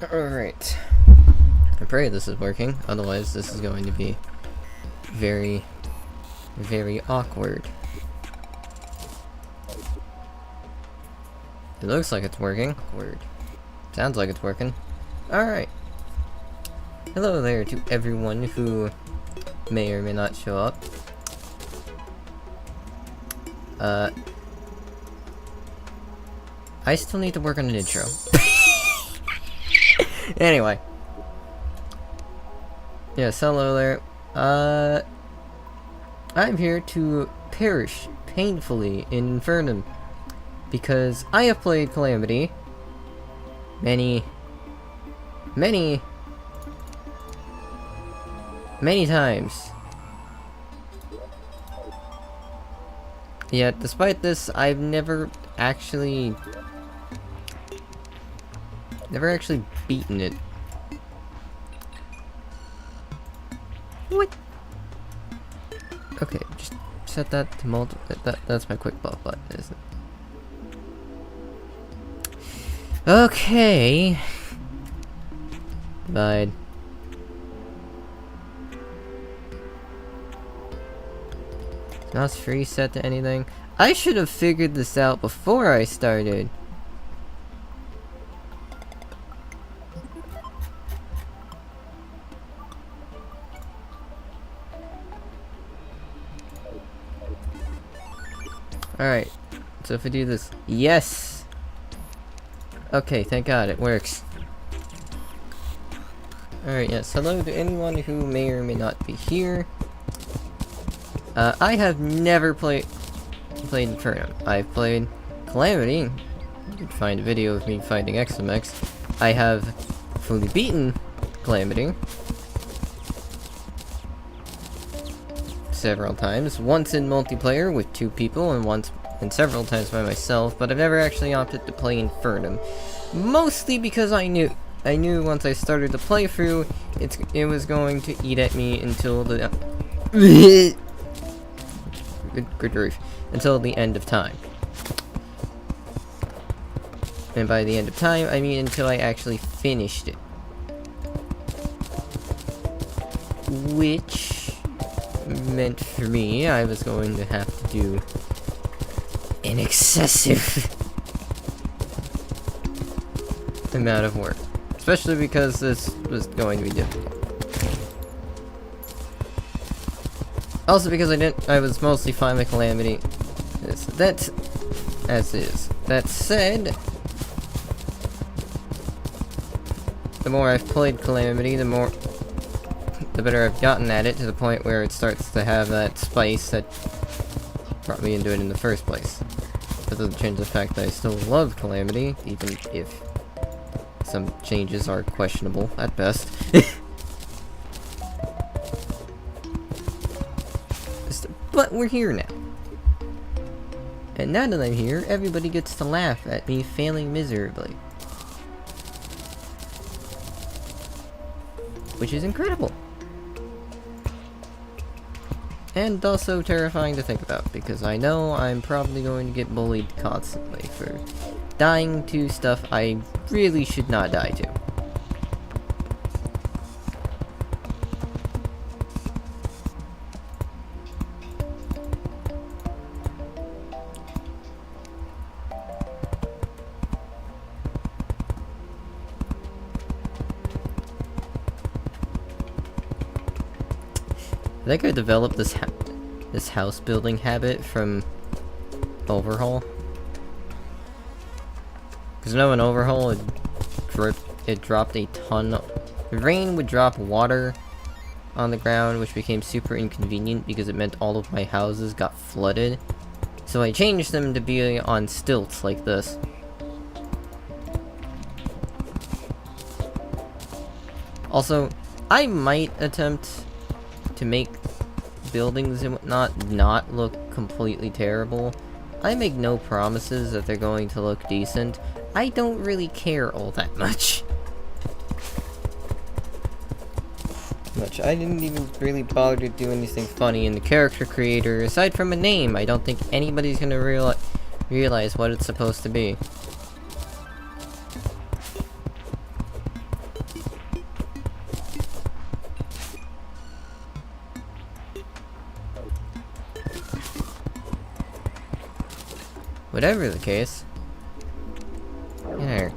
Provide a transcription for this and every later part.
Alright. I pray this is working, otherwise this is going to be very, very awkward. It looks like it's working. Awkward. Sounds like it's working. Alright. Hello there to everyone who may or may not show up. I still need to work on an intro. Anyway. Yes, hello there. I'm here to perish painfully in infernum because I have played Calamity many times. Yet, despite this, I've never actually beaten it. What? Okay, just set that to multiple. That's my quick buff button, isn't it? Okay. Divide. Not free set to anything. I should have figured this out before I started. Alright, so if I do this, yes! Okay, thank God, it works. Alright, yes, hello to anyone who may or may not be here. I have never played Infernum. I've played Calamity. You can find a video of me fighting XMX. I have fully beaten Calamity several times. Once in multiplayer with 2 people, and several times by myself. But I've never actually opted to play Infernum, mostly because I knew once I started the playthrough, it was going to eat at me until the good grief, until the end of time. And by the end of time, I mean until I actually finished it. Which meant for me, I was going to have to do an excessive amount of work. Especially because this was going to be difficult. Also because I was mostly fine with Calamity. That's as is. That said, the more I've played Calamity, the better I've gotten at it, to the point where it starts to have that spice that brought me into it in the first place. That doesn't change the fact that I still love Calamity, even if some changes are questionable at best. But we're here now. And now that I'm here, everybody gets to laugh at me failing miserably. Which is incredible. And also terrifying to think about, because I know I'm probably going to get bullied constantly for dying to stuff I really should not die to. I think I developed this house building habit from Overhaul. Because in Overhaul, it dropped a ton the rain would drop water on the ground, which became super inconvenient because it meant all of my houses got flooded. So I changed them to be on stilts like this. Also, I might attempt to make buildings and whatnot not look completely terrible. I make no promises that they're going to look decent. I don't really care all that much. I didn't even really bother to do anything funny in the character creator. Aside from a name, I don't think anybody's gonna realize what it's supposed to be. whatever the case... There.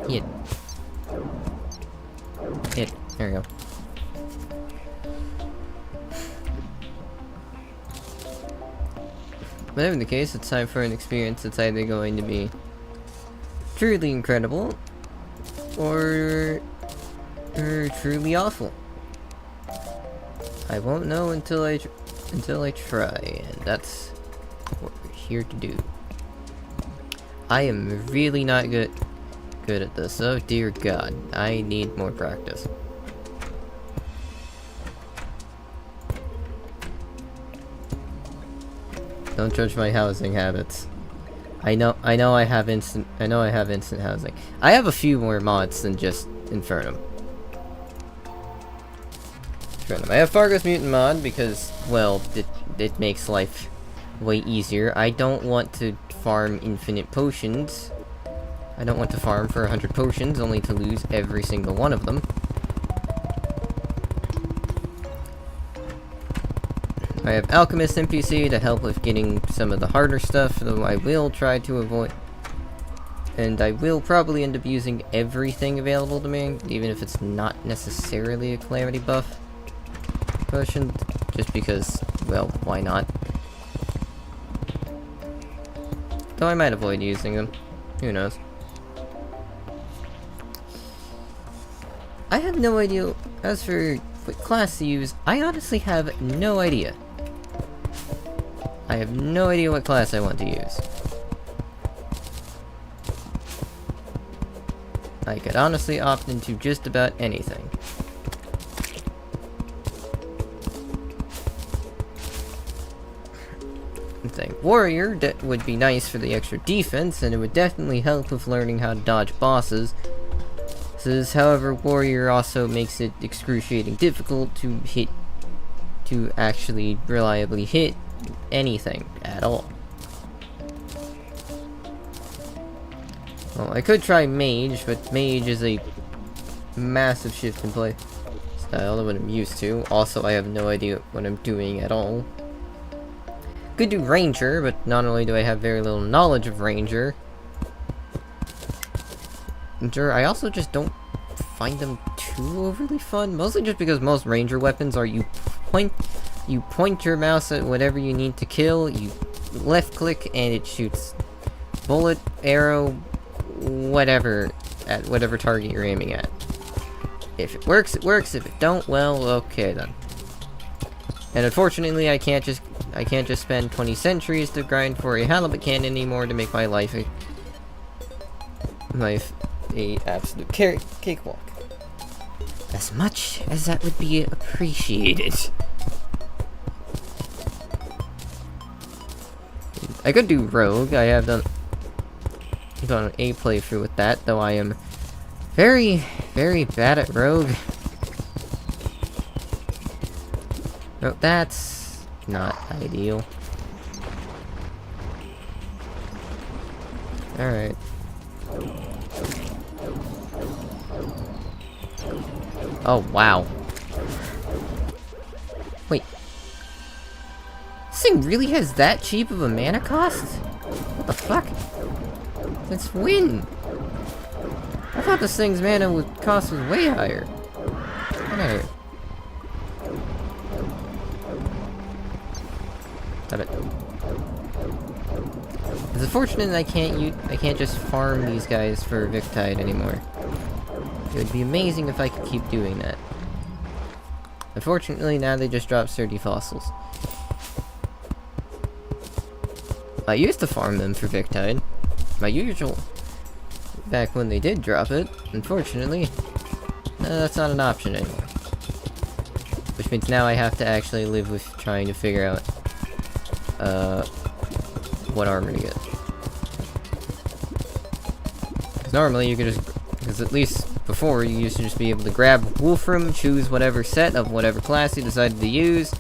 Hit. Hit. There we go. Whatever the case, it's time for an experience that's either going to be truly incredible or truly awful. I won't know until I try, and that's what we're here to do. I am really not good at this. Oh dear God, I need more practice. Don't judge my housing habits. I know I have instant housing. I have a few more mods than just infernum. I have Fargo's Mutant mod because, well, it makes life way easier. I don't want to farm infinite potions. I don't want to farm for 100 potions, only to lose every single one of them. I have Alchemist NPC to help with getting some of the harder stuff, though I will try to avoid... And I will probably end up using everything available to me, even if it's not necessarily a Calamity buff potion, just because, well, why not? Though I might avoid using them. Who knows? I have no idea. As for what class to use, I honestly have no idea. I have no idea what class I want to use. I could honestly opt into just about anything. Warrior would be nice for the extra defense, and it would definitely help with learning how to dodge bosses. However, Warrior also makes it excruciating difficult to actually reliably hit anything at all. Well, I could try Mage, but Mage is a massive shift in play style than what I'm used to. Also, I have no idea what I'm doing at all. Could do Ranger, but not only do I have very little knowledge of Ranger, I also just don't find them too overly fun. Mostly just because most Ranger weapons are you point your mouse at whatever you need to kill, you left click and it shoots bullet, arrow, whatever at whatever target you're aiming at. If it works, it works. If it don't, well, okay then. And unfortunately, I can't just spend 20 centuries to grind for a halibut cannon anymore to make my life a absolute cakewalk. As much as that would be appreciated. I could do Rogue. I have done a playthrough with that, though I am very, very bad at Rogue. Oh, that's not ideal. Alright. Oh, wow. Wait. This thing really has that cheap of a mana cost? What the fuck? It's win! I thought this thing's mana cost was way higher. Whatever. Stop it. It's unfortunate that I can't just farm these guys for Victide anymore. It would be amazing if I could keep doing that. Unfortunately, now they just drop sturdy fossils. I used to farm them for Victide. My usual... back when they did drop it. Unfortunately, that's not an option anymore. Which means now I have to actually live with trying to figure out what armor to get. Because normally you could just... because at least before, you used to just be able to grab Wolfram, choose whatever set of whatever class you decided to use,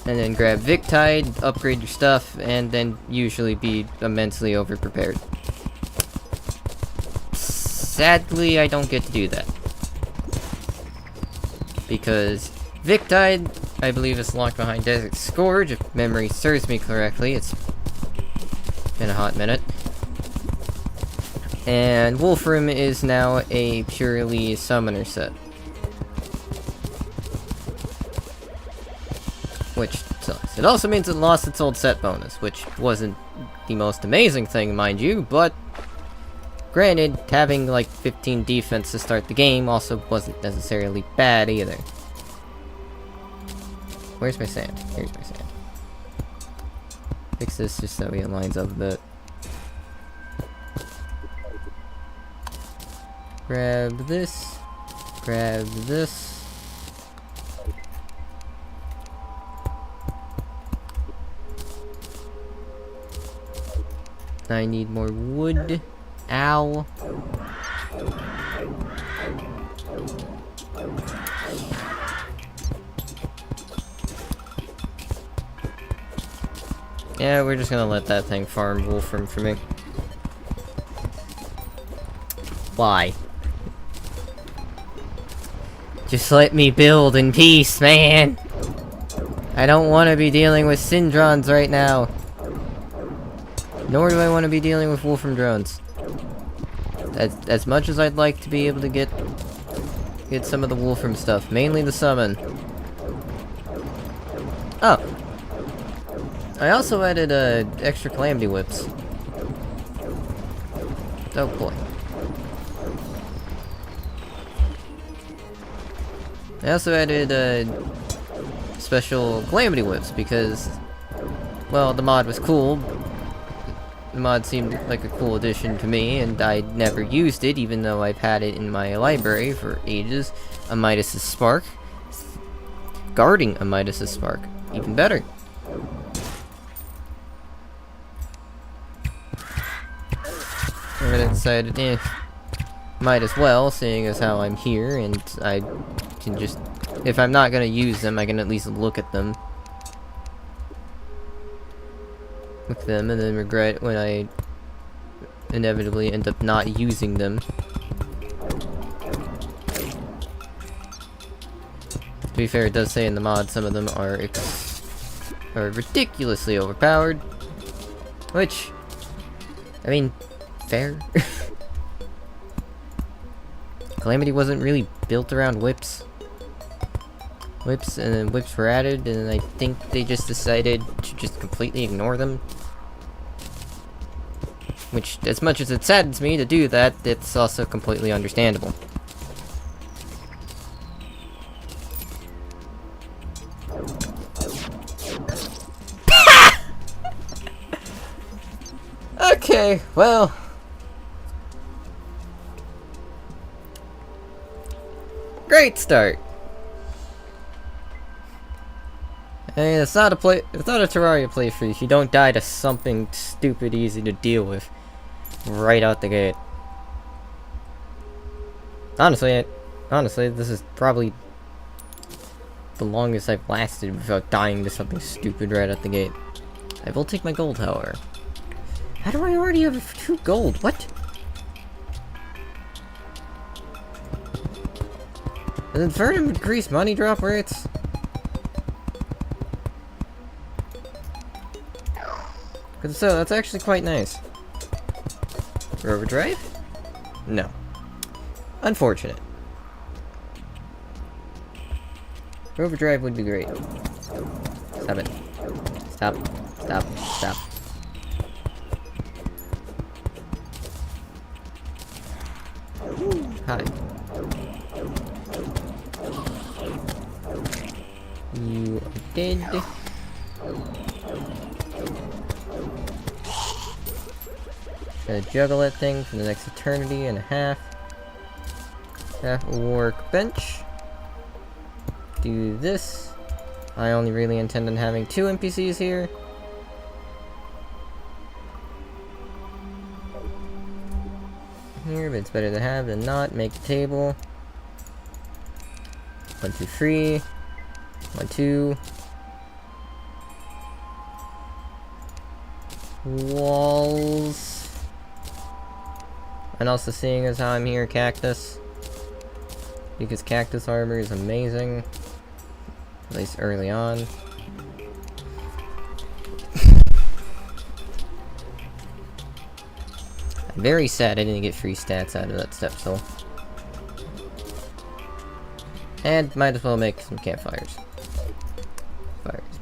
and then grab Victide, upgrade your stuff, and then usually be immensely overprepared. Sadly, I don't get to do that. Because Victide, I believe, is locked behind Desert Scourge, if memory serves me correctly. It's in a hot minute. And Wolfram is now a purely summoner set. Which sucks. It also means it lost its old set bonus, which wasn't the most amazing thing, mind you, but granted, having like 15 defense to start the game also wasn't necessarily bad either. Where's my sand? Here's my sand. Fix this just so it lines up a bit. Grab this. Grab this. I need more wood. Ow. Yeah, we're just gonna let that thing farm Wolfram for me. Why? Just let me build in peace, man! I don't want to be dealing with Syndrons right now. Nor do I want to be dealing with Wolfram drones. As much as I'd like to be able to get some of the Wolfram stuff, mainly the summon. Oh. I also added extra Calamity whips. Oh boy. I also added special Calamity whips because, well, the mod was cool. The mod seemed like a cool addition to me, and I never used it, even though I've had it in my library for ages. A Midas's Spark. Guarding a Midas's Spark. Even better. And I decided, might as well, seeing as how I'm here, and I can just, if I'm not gonna use them, I can at least look at them. And then regret when I inevitably end up not using them. To be fair, it does say in the mod some of them are ridiculously overpowered. Which, I mean, fair. Calamity wasn't really built around whips. Whips, and then whips were added, and I think they just decided to just completely ignore them. Which, as much as it saddens me to do that, it's also completely understandable. Okay, well. Great start. I mean, it's not a Terraria playthrough if you don't die to something stupid easy to deal with right out the gate. Honestly, this is probably the longest I've lasted without dying to something stupid right out the gate. I will take my gold, however. How do I already have 2 gold? What? Does infernum increase money drop rates? So, that's actually quite nice. Overdrive? No. Unfortunate. Overdrive would be great. Stop it. Stop. Stop. Stop. Hi. You are dead. Gonna juggle that thing for the next eternity and a half. Half a workbench. Do this. I only really intend on having 2 NPCs here. Here, but it's better to have than not. Make a table. 1, 2, 3. 1, 2. Walls. And also, seeing as how I'm here, cactus. Because cactus armor is amazing. At least early on. Very sad I didn't get free stats out of that step stool. And might as well make some campfires.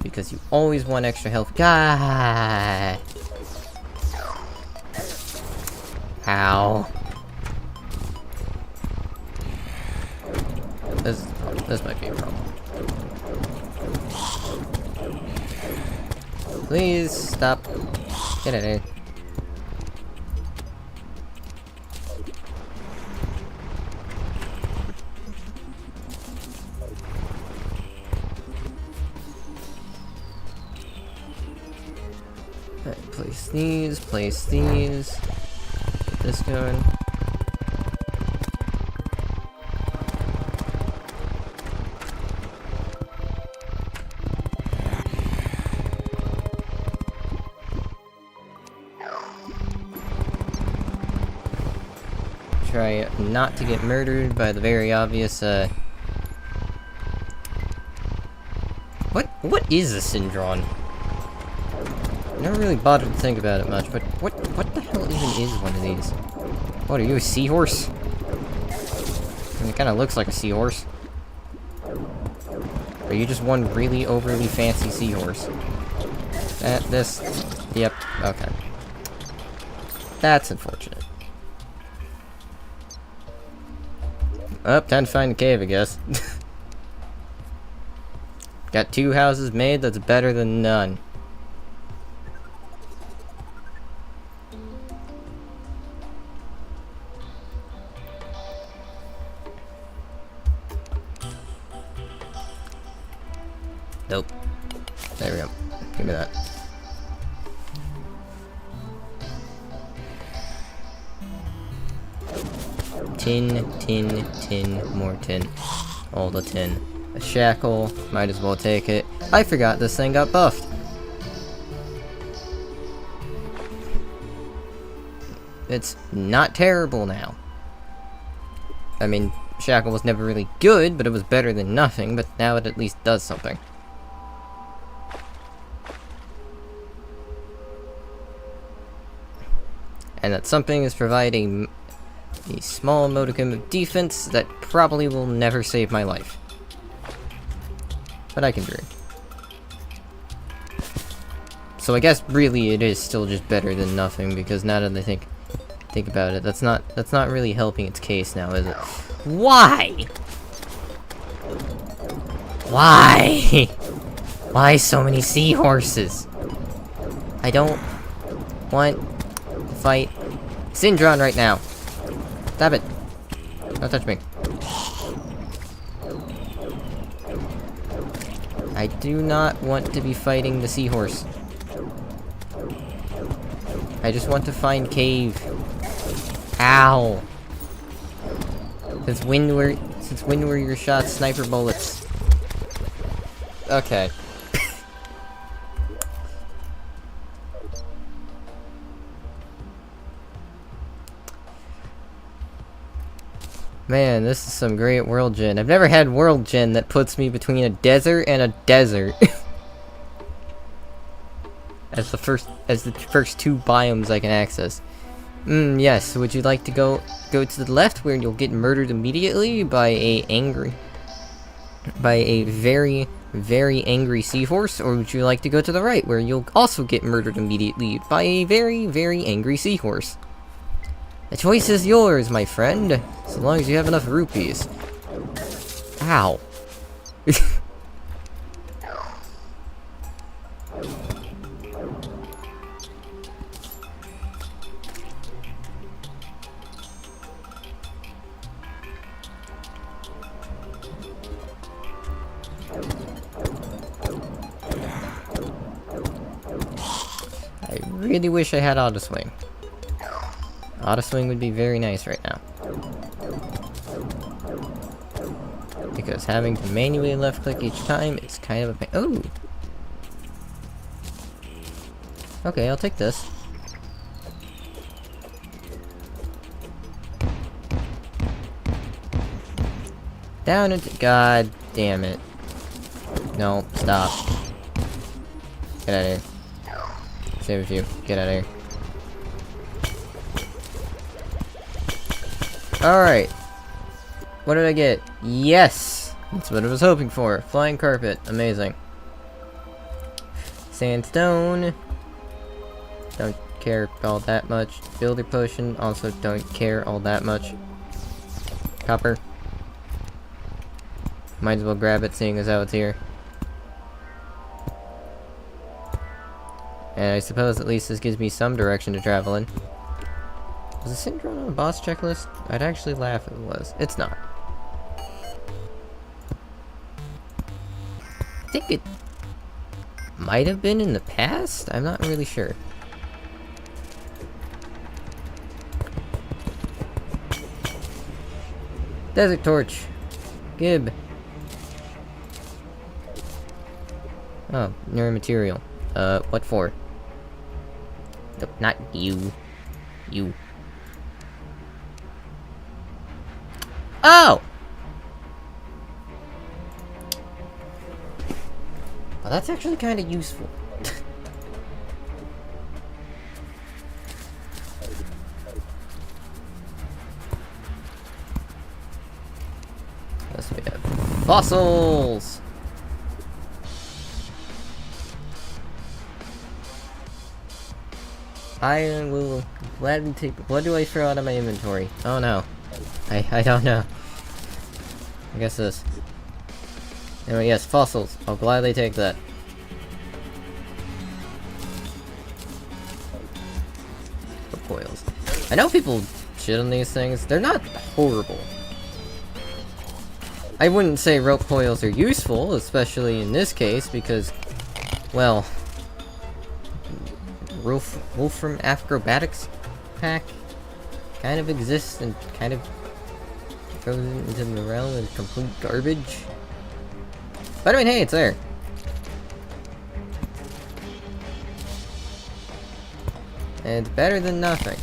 Because you always want extra health. God! Ow. This might be a problem. Please stop. Get out of here. Alright, place these, place these. Get this going. Try not to get murdered by the very obvious, What is a Syndron? Never really bothered to think about it much, but what the hell even is one of these? What, are you a seahorse? I mean, it kinda looks like a seahorse. Or are you just one really overly fancy seahorse? Yep, okay. That's unfortunate. Time to find a cave, I guess. Got 2 houses made, that's better than none. Nope. There we go. Give me that. Tin, more tin. All the tin. A shackle, might as well take it. I forgot this thing got buffed. It's not terrible now. I mean, shackle was never really good, but it was better than nothing, but now it at least does something. And that something is providing a small modicum of defense that probably will never save my life. But I can dream. So I guess really it is still just better than nothing, because now that I think about it, that's not really helping its case now, is it? Why? Why? Why so many seahorses? I don't want to fight Syndron right now. Stop it. Don't touch me. I do not want to be fighting the seahorse. I just want to find cave. Ow. Since when were your shots sniper bullets? Okay. Man, this is some great world gen. I've never had world gen that puts me between a desert and a desert. as the first 2 biomes I can access. Yes, would you like to go to the left where you'll get murdered immediately by a very, very angry seahorse, or would you like to go to the right where you'll also get murdered immediately by a very, very angry seahorse? The choice is yours, my friend, so long as you have enough rupees. Ow. I really wish I had auto swing. Auto swing would be very nice right now. Because having to manually left click each time, it's kind of a pain. Oh! Okay, I'll take this. Down into— God damn it. No, stop. Get out of here. Save a few. Get out of here. Alright. What did I get? Yes! That's what I was hoping for. Flying carpet. Amazing. Sandstone. Don't care all that much. Builder potion. Also don't care all that much. Copper. Might as well grab it seeing as how it's here. And I suppose at least this gives me some direction to travel in. Was the syndrome on the boss checklist? I'd actually laugh if it was. It's not. I think it might have been in the past? I'm not really sure. Desert torch. Gib. Oh, neuromaterial. What for? Nope, not you. You. Oh! Well, that's actually kind of useful. Yes, we have fossils! I will gladly take... What do I throw out of my inventory? Oh no. I don't know. I guess this. Anyway, yes, fossils. I'll gladly take that. Coils. I know people shit on these things. They're not horrible. I wouldn't say rope coils are useful, especially in this case, because, well, Wolfram Acrobatics pack kind of exists and kind of goes into the realm of complete garbage. But I mean, hey, it's there. And it's better than nothing.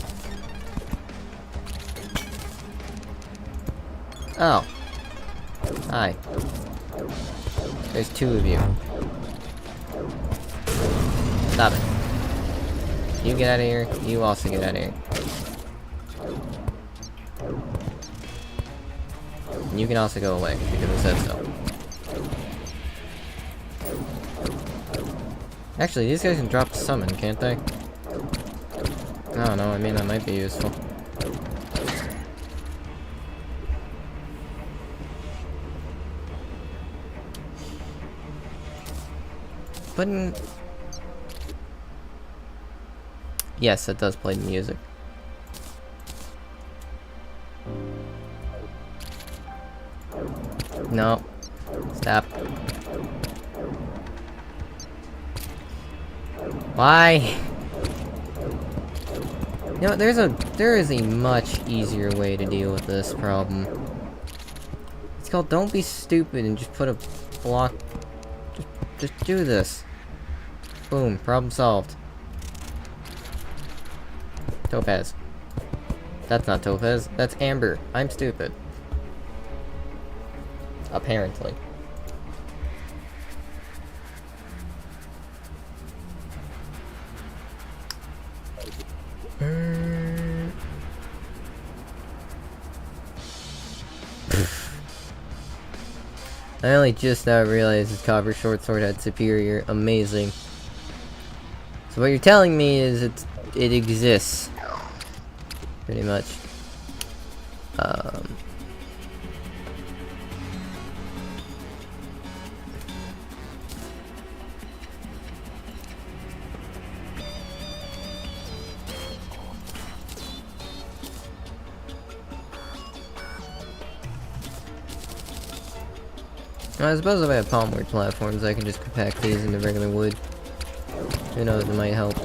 Oh. Hi. There's two of you. Stop it. You get out of here. You also get out of here. You can also go away, because it says so. Actually, these guys can drop summon, can't they? I don't know, I mean, that might be useful. But yes, it does play the music. No. Stop. Why? You know, there is a much easier way to deal with this problem. It's called don't be stupid and just put a block. Just do this. Boom, problem solved. Topaz. That's not Topaz, that's Amber. I'm stupid. Apparently. I only just now realized this copper short sword had superior. Amazing. So what you're telling me is it exists. Pretty much. I suppose if I have palmwood platforms, I can just compact these into regular wood. Who knows, it might help.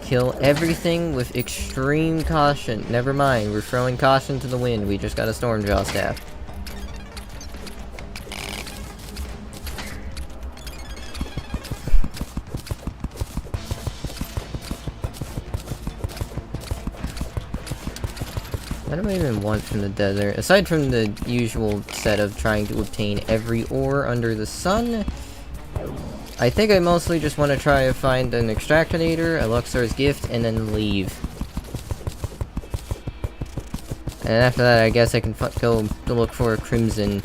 Kill everything with extreme caution. Never mind, we're throwing caution to the wind. We just got a Stormjaw staff. What do I even want from the desert? Aside from the usual set of trying to obtain every ore under the sun, I think I mostly just want to try to find an extractonator, a Luxor's gift, and then leave. And after that, I guess I can go look for a crimson.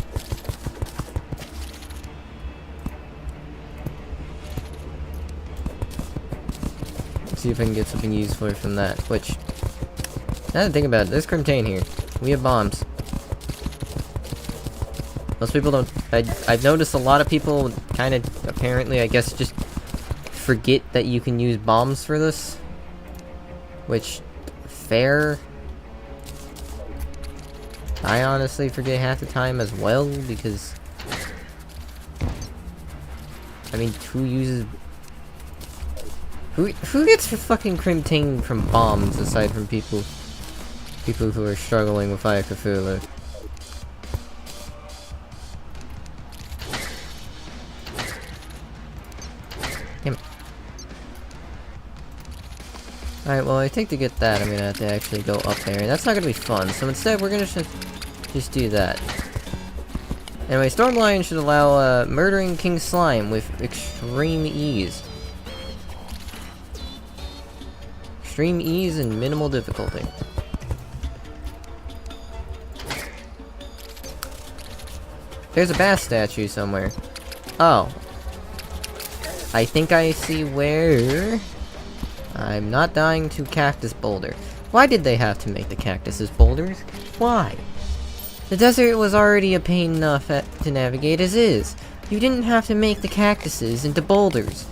See if I can get something useful from that, which... Now that I think about it, there's Crimtane here. We have bombs. Most people don't... I've noticed a lot of people kind of, apparently, I guess, just forget that you can use bombs for this. Which, fair. I honestly forget half the time as well, because... I mean, who uses... Who gets fucking Crimtane from bombs, aside from people who are struggling with Fire Cthulhu? Alright, well, I think to get that, I'm gonna have to actually go up there, and that's not gonna be fun, so instead we're gonna just do that. Anyway, Stormlion should allow, murdering King Slime with extreme ease. Extreme ease and minimal difficulty. There's a bass statue somewhere. Oh. I think I see where... I'm not dying to Cactus Boulder. Why did they have to make the cactuses boulders? Why? The desert was already a pain enough to navigate as is. You didn't have to make the cactuses into boulders.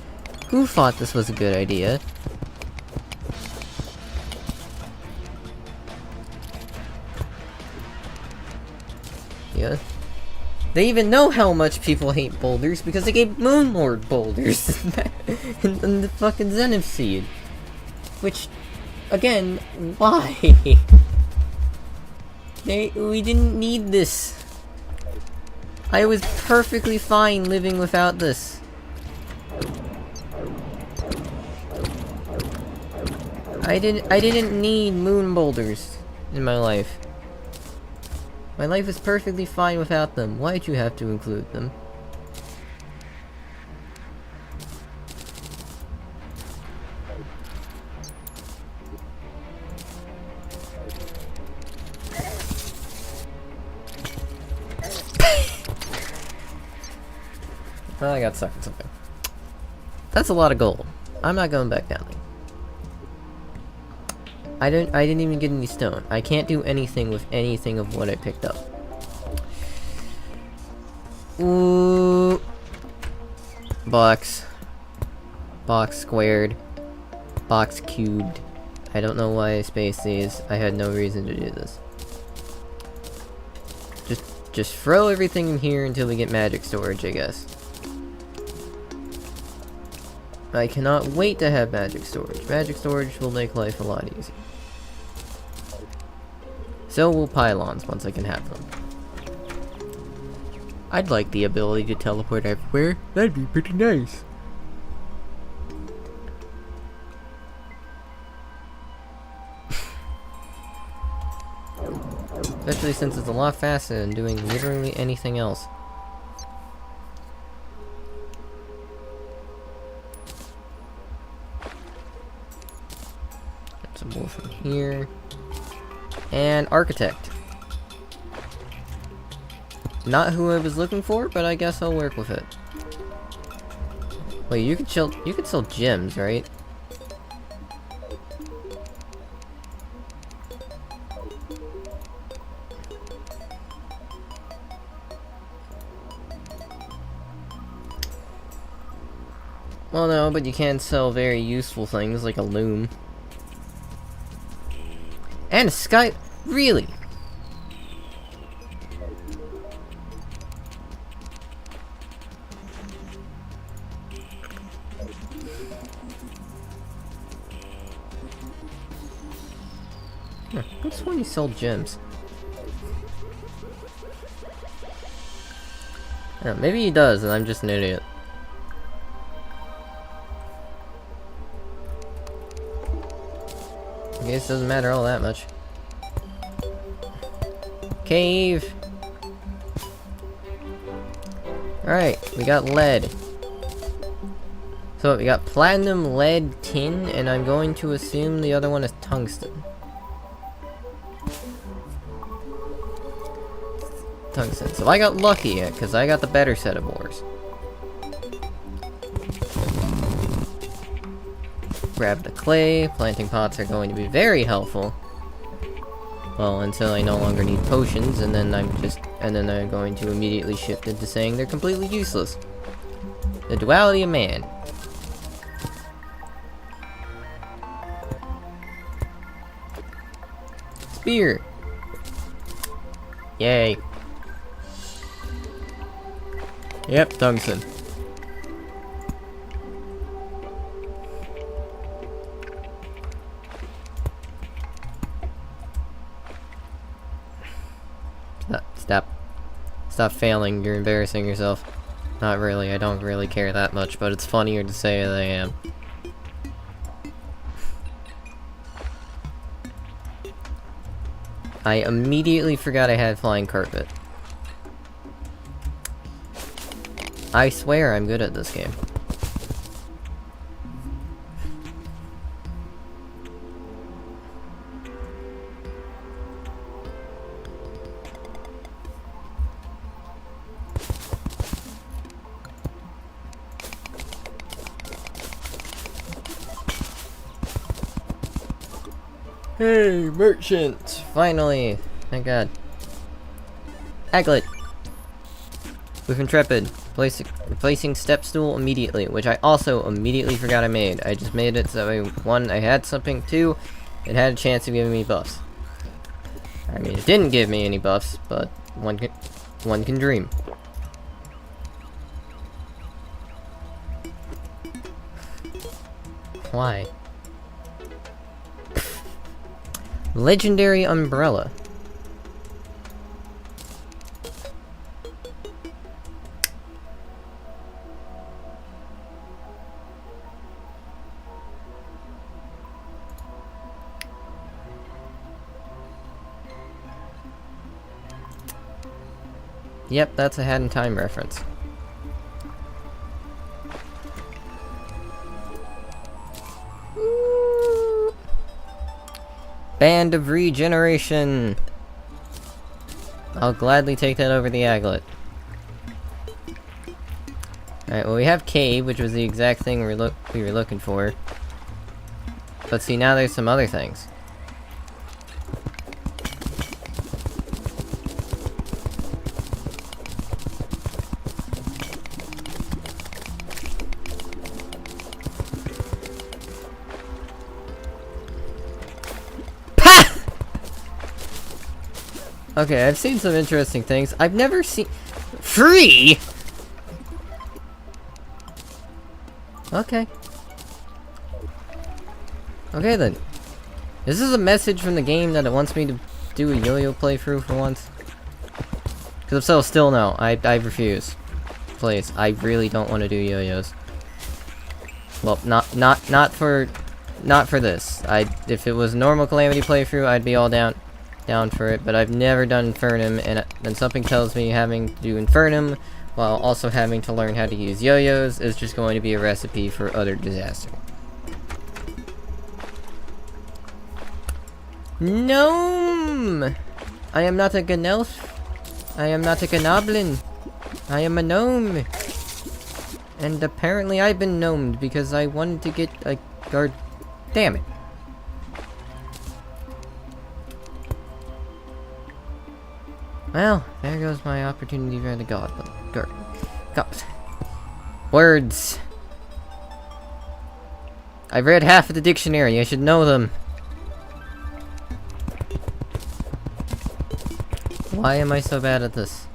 Who thought this was a good idea? Yeah. They even know how much people hate boulders because they gave Moonlord boulders in the fucking Zenith Seed. Which, again, why? We didn't need this. I was perfectly fine living without this. I didn't need moon boulders in my life. My life is perfectly fine without them. Why'd you have to include them? Well, I got stuck in something. That's a lot of gold. I'm not going back down there. I didn't even get any stone. I can't do anything with anything of what I picked up. Ooh. Box. Box squared. Box cubed. I don't know why I spaced these. I had no reason to do this. Just throw everything in here until we get magic storage, I guess. I cannot wait to have magic storage. Magic storage will make life a lot easier. So will pylons once I can have them. I'd like the ability to teleport everywhere. That'd be pretty nice. Especially since it's a lot faster than doing literally anything else. Get some more from here. And Architect. Not who I was looking for, but I guess I'll work with it. Wait, you could sell gems, right? Well, no, but you can sell very useful things like a loom. And a sky... Really? What's when you sell gems? I don't know, maybe he does, and I'm just an idiot. I guess it doesn't matter all that much. Cave! Alright, we got lead. So we got platinum, lead, tin, and I'm going to assume the other one is tungsten. Tungsten. So I got lucky, because I got the better set of ores. Grab the clay. Planting pots are going to be very helpful. Well, until I no longer need potions, and then I'm going to immediately shift into saying they're completely useless. The duality of man. Spear. Yay. Yep, tungsten. Stop failing, you're embarrassing yourself. Not really, I don't really care that much, but it's funnier to say that I am. I immediately forgot I had flying carpet. I swear I'm good at this game. Hey, merchant! Finally! Thank God. Aglet! With Intrepid. Replacing step stool immediately, which I also immediately forgot I made. I just made it so one, I had something, two, it had a chance of giving me buffs. I mean, it didn't give me any buffs, but one can dream. Why? Legendary umbrella. Yep, that's a Hat in Time reference. Band of Regeneration! I'll gladly take that over the aglet. Alright, well we have cave, which was the exact thing we were looking for. But see, now there's some other things. Okay, I've seen some interesting things. I've never seen... Free?! Okay. Okay then. This is a message from the game that it wants me to do a yo-yo playthrough for once. Because if so, still no. I refuse. Please, I really don't want to do yo-yos. Well, not for this. If it was a normal Calamity playthrough, I'd be all down for it, but I've never done infernum, and something tells me having to do infernum while also having to learn how to use yo-yos is just going to be a recipe for utter disaster. Gnome! I am not a gnelf. I am not a gnoblin. I am a gnome. And apparently I've been gnomed because I wanted to get a guard. Damn it. Well, there goes my opportunity for the god. Words. I've read half of the dictionary. I should know them. Why am I so bad at this?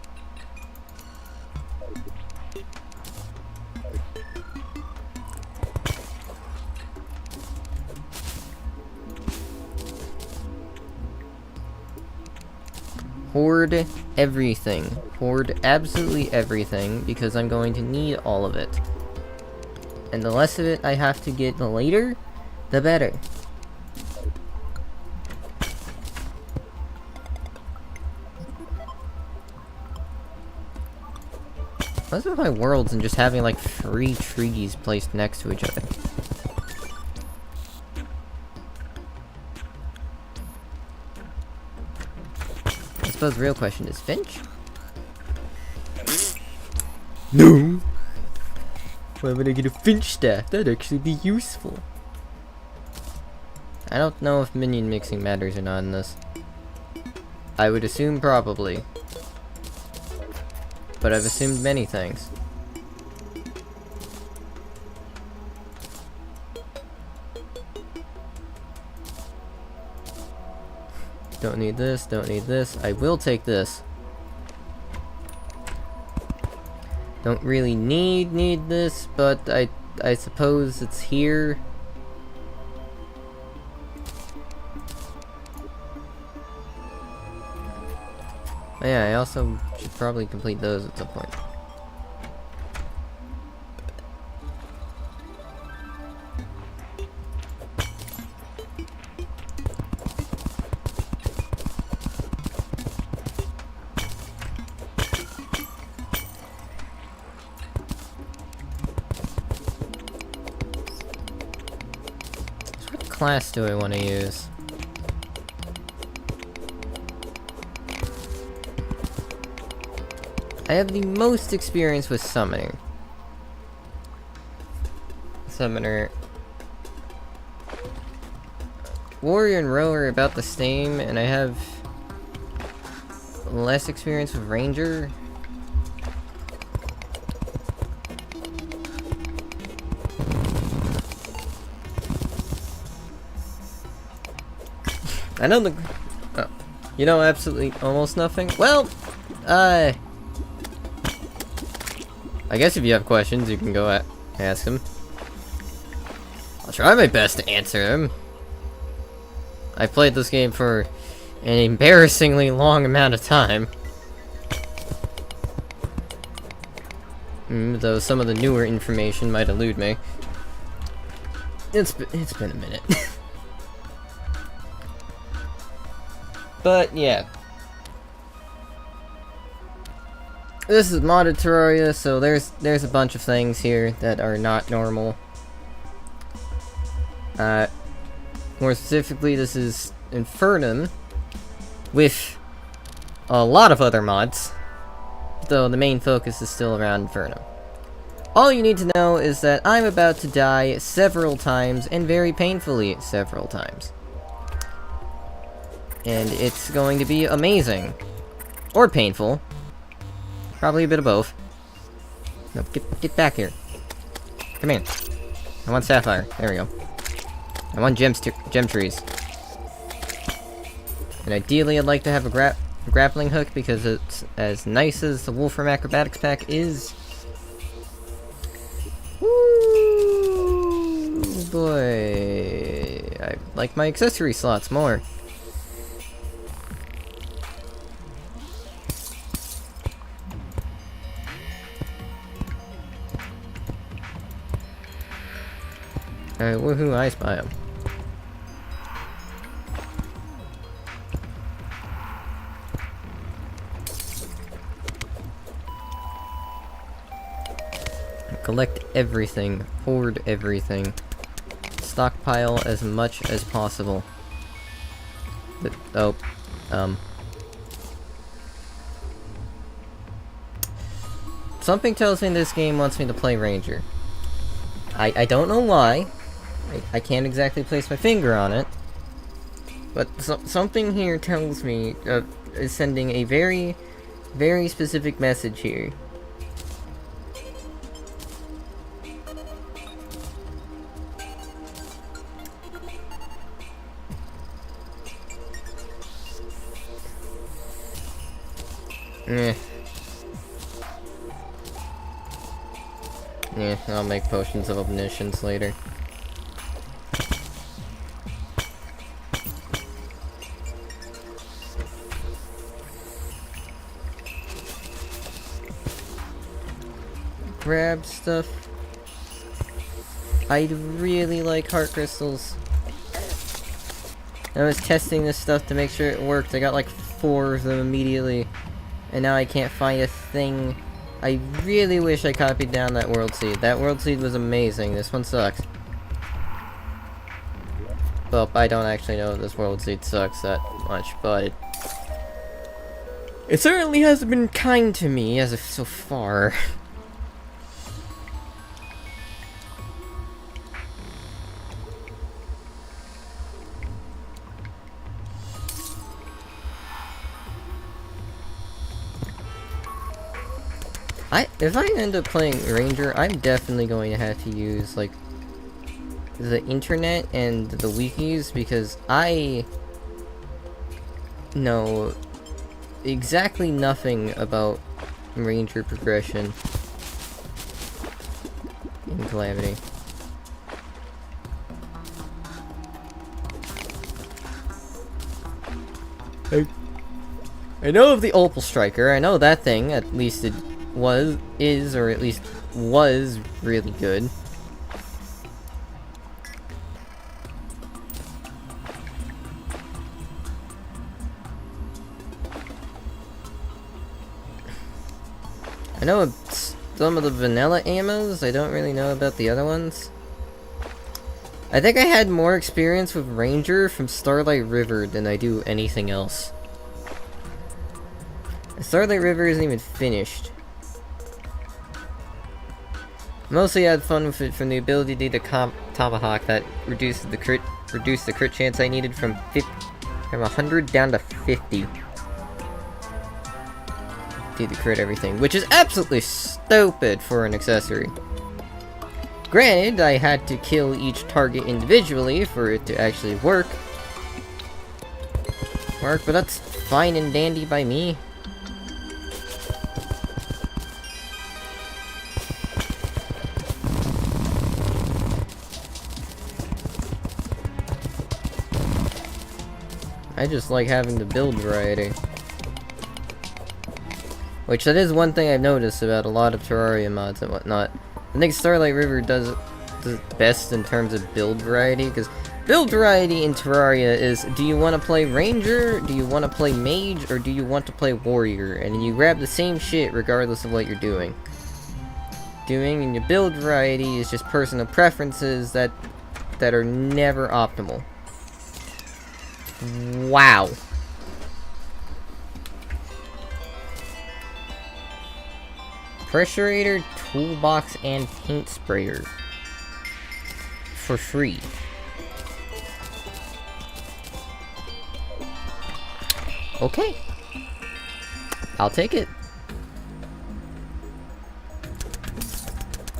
Hoard everything. Hoard absolutely everything, because I'm going to need all of it. And the less of it I have to get later, the better. What's with my worlds and just having like 3 trees placed next to each other? I suppose the real question is Finch? No! Why would I get a Finch staff? That'd actually be useful. I don't know if minion mixing matters or not in this. I would assume probably. But I've assumed many things. Don't need this, don't need this. I will take this. Don't really need this, but I suppose it's here. Oh yeah, I also should probably complete those at some point. So what class do I want to use? I have the most experience with summoning. Summoner. Warrior and Rower are about the same, and I have less experience with Ranger. I know the... Oh. You know absolutely almost nothing? Well, I guess if you have questions, you can go ask them. I'll try my best to answer them. I played this game for an embarrassingly long amount of time. Though some of the newer information might elude me. It's been a minute. But yeah. This is modded Terraria, so there's a bunch of things here that are not normal. More specifically, this is Infernum with a lot of other mods, though the main focus is still around Infernum. All you need to know is that I'm about to die several times, and very painfully several times. And it's going to be amazing. Or painful. Probably a bit of both. No, get back here. Come here. I want sapphire. There we go. I want gem trees. And ideally I'd like to have a grappling hook because it's as nice as the Wolfram Acrobatics pack is. Woo boy. I like my accessory slots more. Alright, woohoo, ice biome. Collect everything, hoard everything, stockpile as much as possible. But, something tells me this game wants me to play Ranger. I don't know why. I can't exactly place my finger on it. But something here tells me, is sending a very, very specific message here. Yeah, I'll make potions of omniscience later. Grab stuff. I'd really like heart crystals. I was testing this stuff to make sure it worked. I got like 4 of them immediately. And now I can't find a thing. I really wish I copied down that world seed. That world seed was amazing. This one sucks. Well, I don't actually know if this world seed sucks that much, but it certainly hasn't been kind to me as of so far. If I end up playing Ranger, I'm definitely going to have to use, like, the internet and the wikis, because I know exactly nothing about Ranger progression in Calamity. I know of the Opal Striker, I know that thing, at least it or at least was really good. I know of some of the vanilla ammos, I don't really know about the other ones. I think I had more experience with Ranger from Starlight River than I do anything else. Starlight River isn't even finished. Mostly had fun with it from the ability to Tomahawk that reduced the crit chance I needed from 100 down to 50. To crit everything, which is absolutely stupid for an accessory. Granted, I had to kill each target individually for it to actually work, but that's fine and dandy by me. I just like having the build variety. Which, that is one thing I've noticed about a lot of Terraria mods and whatnot. I think Starlight River does best in terms of build variety, because build variety in Terraria is, do you want to play Ranger, do you want to play Mage, or do you want to play Warrior? And you grab the same shit regardless of what you're doing. And your build variety is just personal preferences that are never optimal. Wow. Pressurator, toolbox, and paint sprayer. For free. Okay. I'll take it.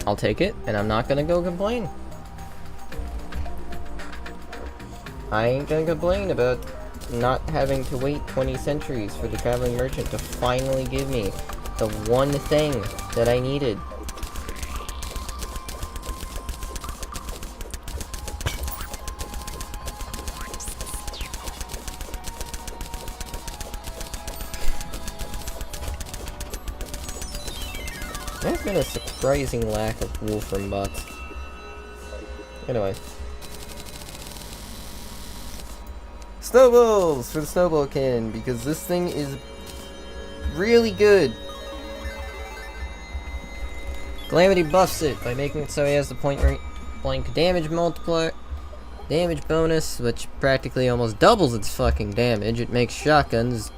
I'll take it, and I'm not gonna go complain. I ain't gonna complain about not having to wait 20 centuries for the Traveling Merchant to finally give me the one thing that I needed. There's been a surprising lack of Wolfram bots. Anyway. Snowballs for the Snowball Cannon, because this thing is really good. Calamity buffs it by making it so he has the point blank damage multiplier, damage bonus, which practically almost doubles its fucking damage. It makes shotguns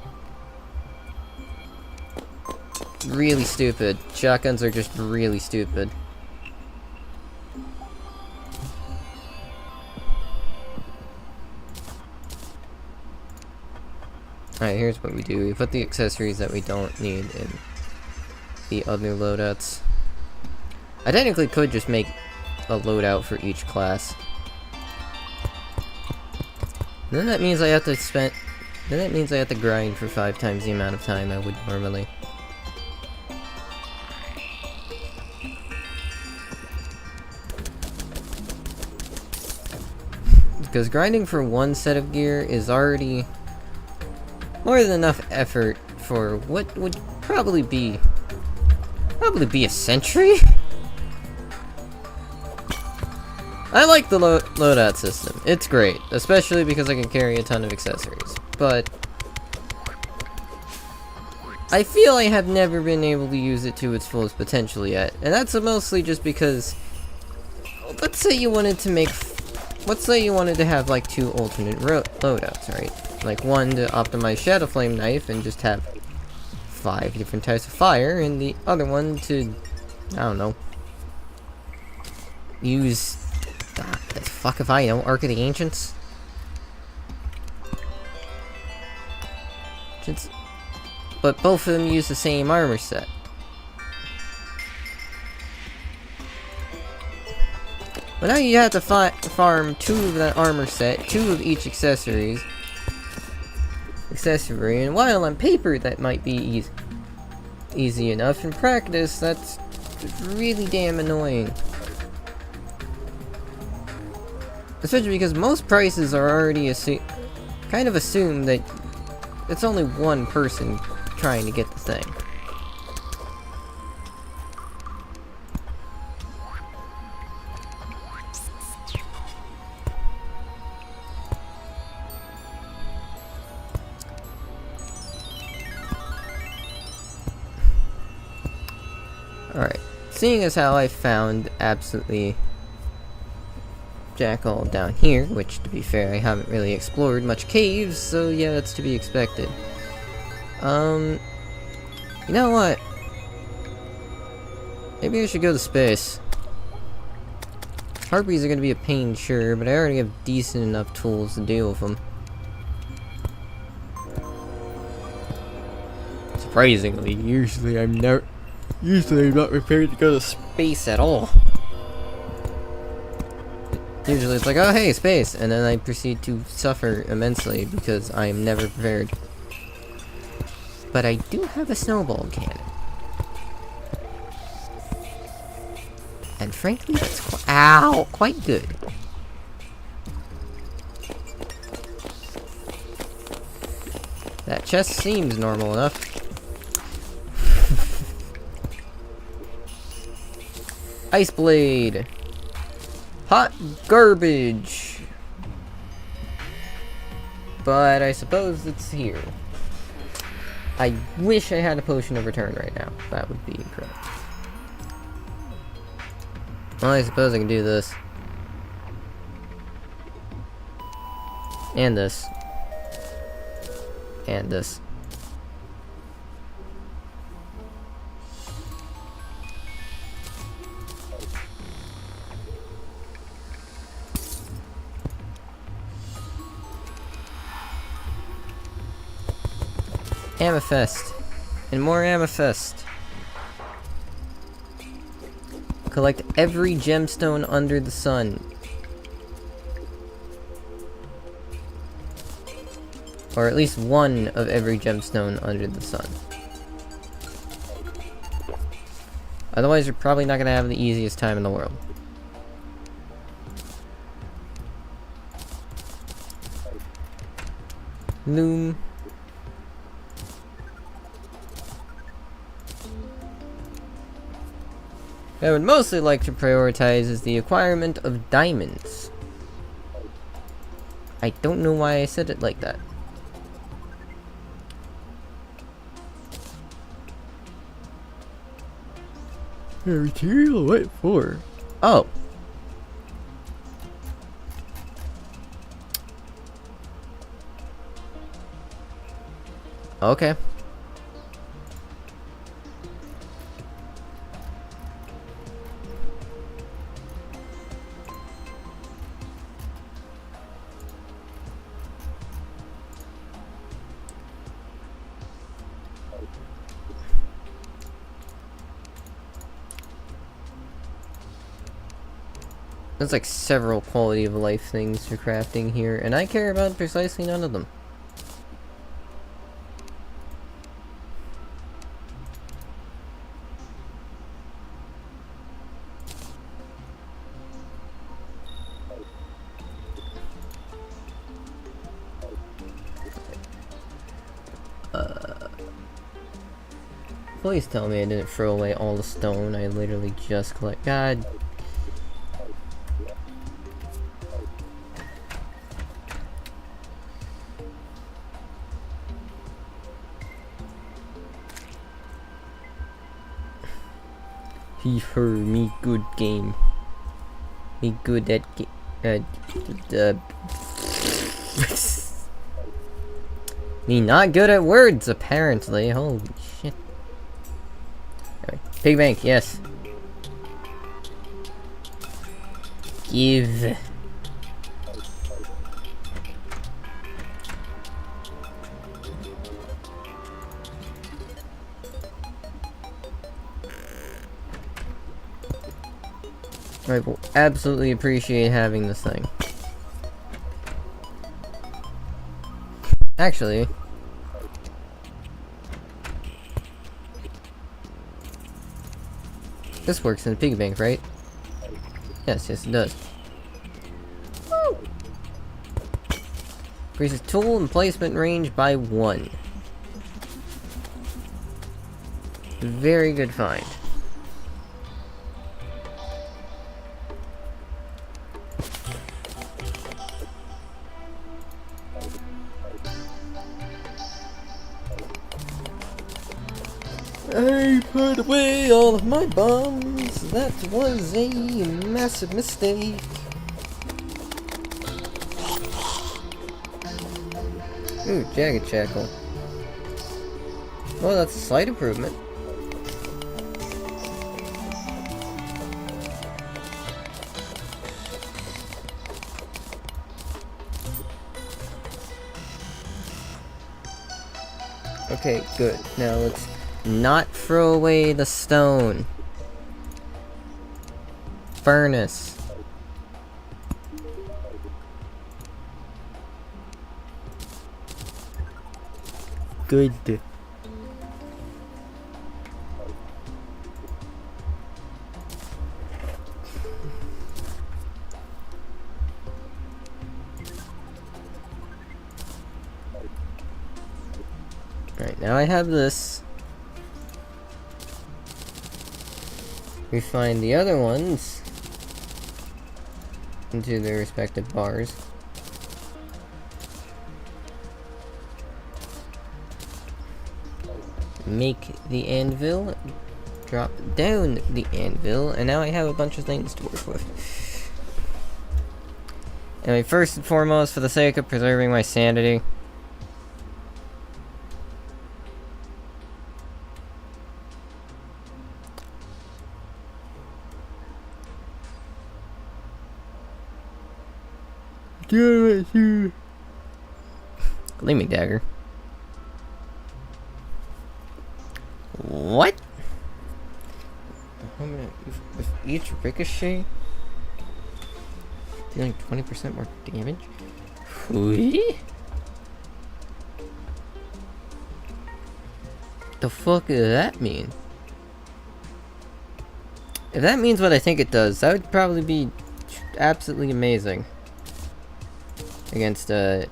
really stupid. Shotguns are just really stupid. Alright, here's what we do. We put the accessories that we don't need in the other loadouts. I technically could just make a loadout for each class. Then that means I have to grind for 5 times the amount of time I would normally. Because grinding for one set of gear is already more than enough effort for what would probably be a century? I like the loadout system. It's great, especially because I can carry a ton of accessories. But I feel I have never been able to use it to its fullest potential yet, and that's mostly just because, let's say you wanted to have like 2 alternate loadouts, right? Like one to optimize Shadow Flame Knife and just have 5 different types of fire, and the other one to, I don't know, use, the fuck if I know, Arc of the Ancients? But both of them use the same armor set. But now you have to farm 2 of that armor set, 2 of each accessory, and while on paper that might be easy enough, in practice that's really damn annoying. Especially because most prices are already kind of assume that it's only one person trying to get the thing. Alright, seeing as how I found absolutely jack all down here, which to be fair I haven't really explored much caves, so yeah, that's to be expected. You know what? Maybe I should go to space. Harpies are gonna be a pain, sure, but I already have decent enough tools to deal with them. Surprisingly, usually I'm not prepared to go to space at all. Usually it's like, oh hey, space, and then I proceed to suffer immensely because I am never prepared. But I do have a snowball cannon. And frankly, that's quite good. That chest seems normal enough. Ice blade. Hot garbage. But I suppose it's here. I wish I had a potion of return right now. That would be incredible. Well, I suppose I can do this. And this. And this. Amethyst. And more amethyst. Collect every gemstone under the sun. Or at least one of every gemstone under the sun. Otherwise, you're probably not going to have the easiest time in the world. Loom. What I would mostly like to prioritize is the acquirement of diamonds. I don't know why I said it like that. Material? What for? Oh. Okay. There's like several quality of life things for crafting here, and I care about precisely none of them. Please tell me I didn't throw away all the stone I literally just collect. God. He heard me good game. Me good at me not good at words, apparently. Holy shit. Alright. Pig bank, yes. Give. I will absolutely appreciate having this thing. Actually, this works in a pig bank, right? Yes, it does. Woo! Increases tool and placement range by 1. Very good find. I put away all of my bombs. That was a massive mistake. Ooh, jagged shackle. Well, that's a slight improvement. Okay, good. Now let's not throw away the stone. Furnace. Good. Alright, now I have this. We find the other ones into their respective bars. Make the anvil, drop down the anvil, and now I have a bunch of things to work with. Anyway, first and foremost, for the sake of preserving my sanity, gleaming dagger. What? With each ricochet, dealing 20% more damage? Whee? The fuck does that mean? If that means what I think it does, that would probably be absolutely amazing. Against a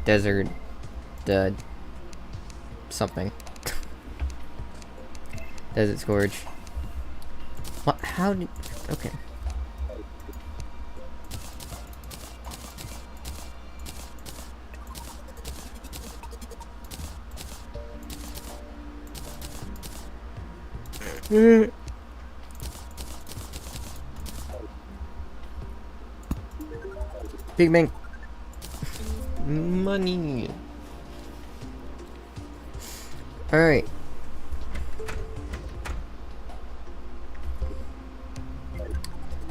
desert something. Desert Scourge. What? How did... Okay. Big Bang. Money. Alright.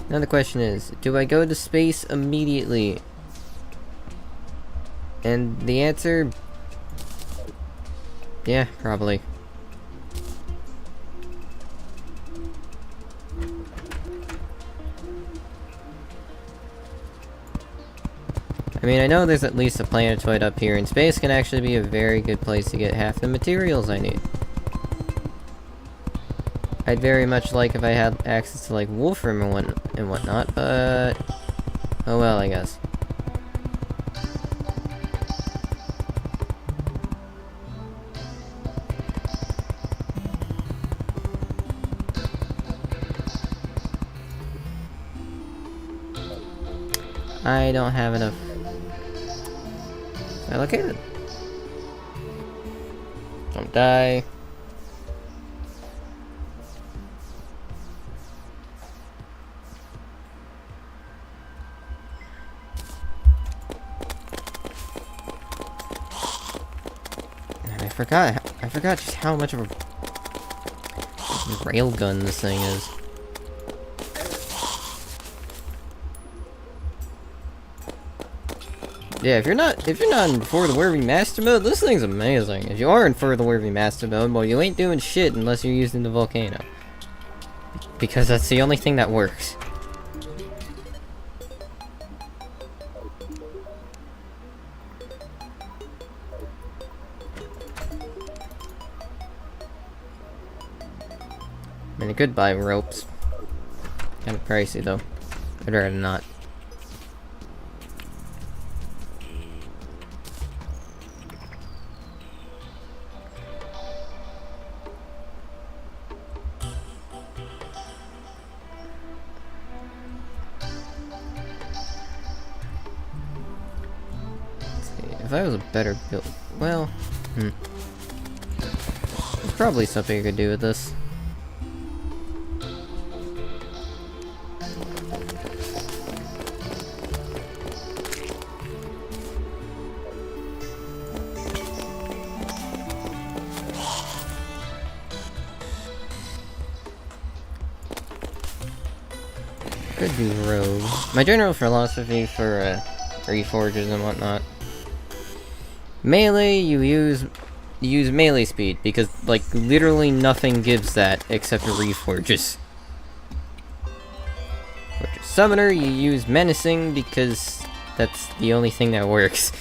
Now the question is, do I go to space immediately? And the answer... yeah, probably. I mean, I know there's at least a planetoid up here, and space can actually be a very good place to get half the materials I need. I'd very much like if I had access to, like, wolfram and whatnot, but... oh well, I guess. I don't have enough allocated. Don't die. I forgot just how much of a railgun this thing is. Yeah, if you're not in For the Worthy Master mode, this thing's amazing. If you are in For the Worthy Master mode, well, you ain't doing shit unless you're using the volcano. Because that's the only thing that works. I mean, I could buy ropes. Kind of pricey, though. I'd rather not. If I was a better build, well, there's probably something I could do with this. Could do rogue. My general philosophy for reforges and whatnot. Melee, you use melee speed, because, like, literally nothing gives that except for reforges. For summoner, you use menacing, because that's the only thing that works.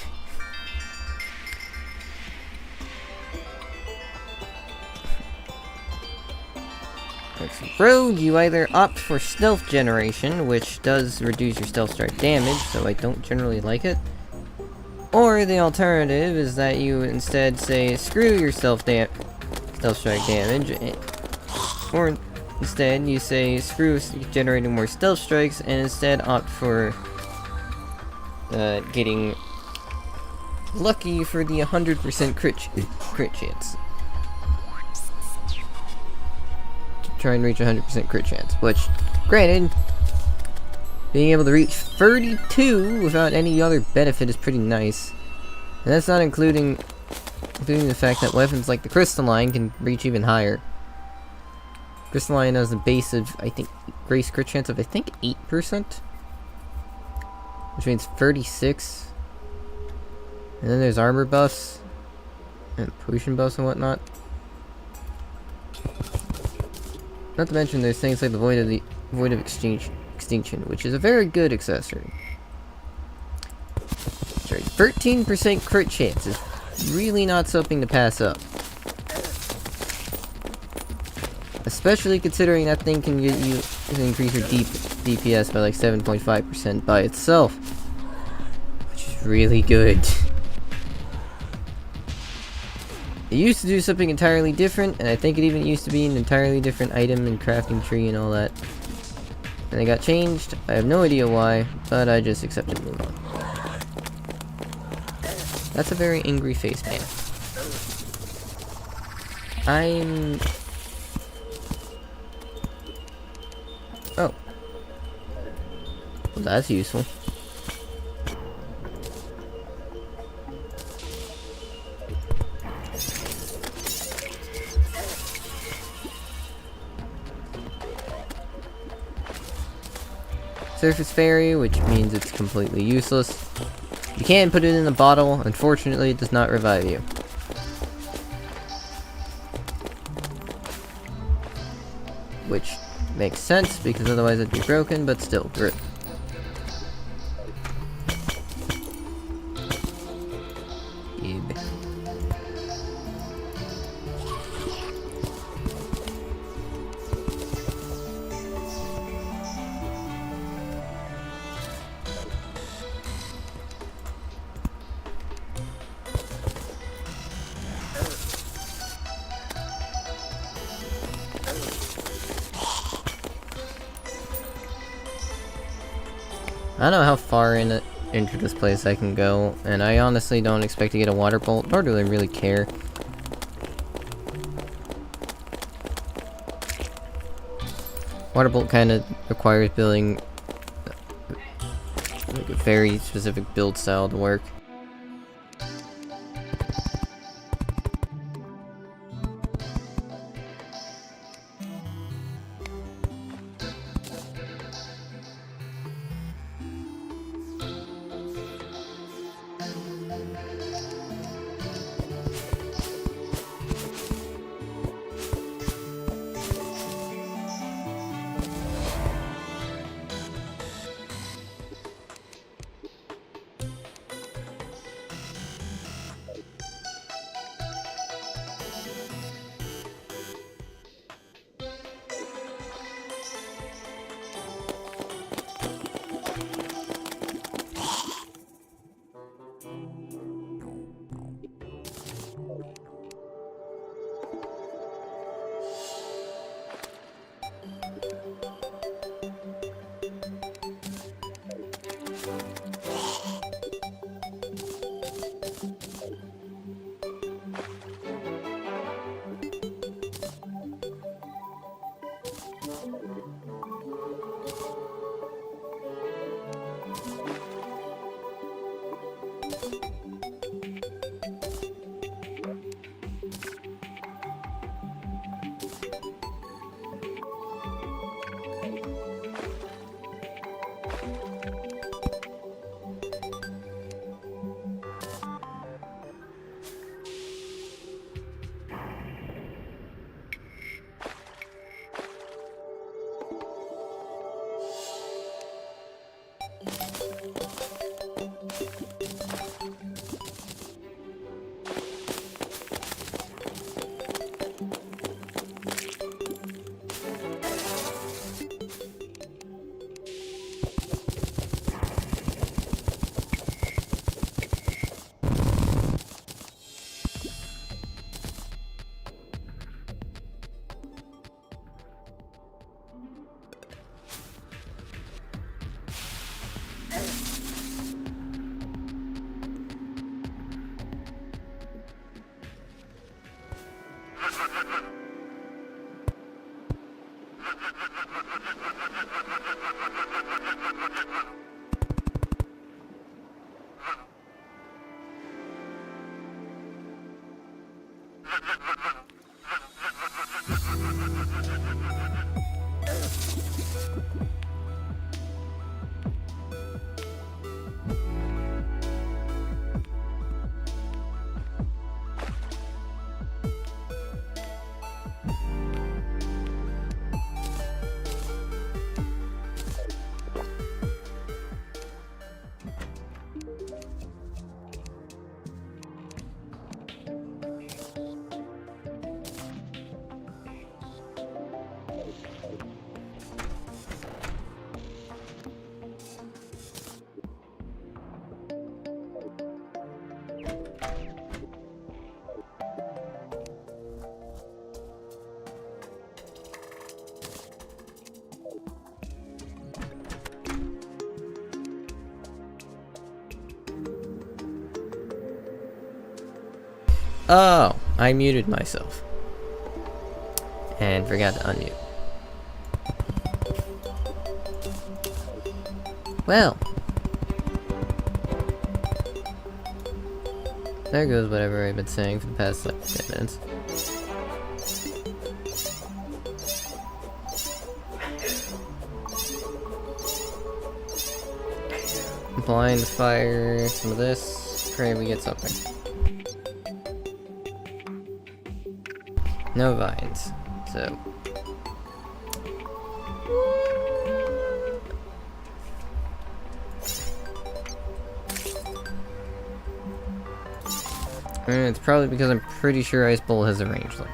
Rogue, you either opt for stealth generation, which does reduce your stealth strike damage, so I don't generally like it. Or the alternative is that you instead say, screw your stealth strike damage, or instead you say, screw generating more stealth strikes, and instead opt for getting lucky for the 100% crit chance. To try and reach 100% crit chance, which, granted, being able to reach 32 without any other benefit is pretty nice. And that's not including the fact that weapons like the Crystalline can reach even higher. Crystalline has a base of, I think, grace crit chance of, I think, 8%? Which means 36. And then there's armor buffs. And potion buffs and whatnot. Not to mention there's things like the Void of Extinction, which is a very good accessory. Sorry, 13% crit chance is really not something to pass up. Especially considering that thing can get you to increase your DPS by like 7.5% by itself. Which is really good. It used to do something entirely different, and I think it even used to be an entirely different item and crafting tree and all that. And it got changed. I have no idea why, but I just accepted and move on. That's a very angry face, man. Oh. Well, that's useful. Surface Fairy, which means it's completely useless. You can put it in a bottle, unfortunately it does not revive you. Which makes sense, because otherwise it'd be broken, but still, grip. I don't know how far into this place I can go, and I honestly don't expect to get a water bolt, nor do I really care. Water bolt kind of requires building like a very specific build style to work. Oh, I muted myself. And forgot to unmute. Well. There goes whatever I've been saying for the past, like, 10 minutes. Blind fire some of this. Pray we get something. No vines, so... It's probably because I'm pretty sure Ice Bowl has arranged them.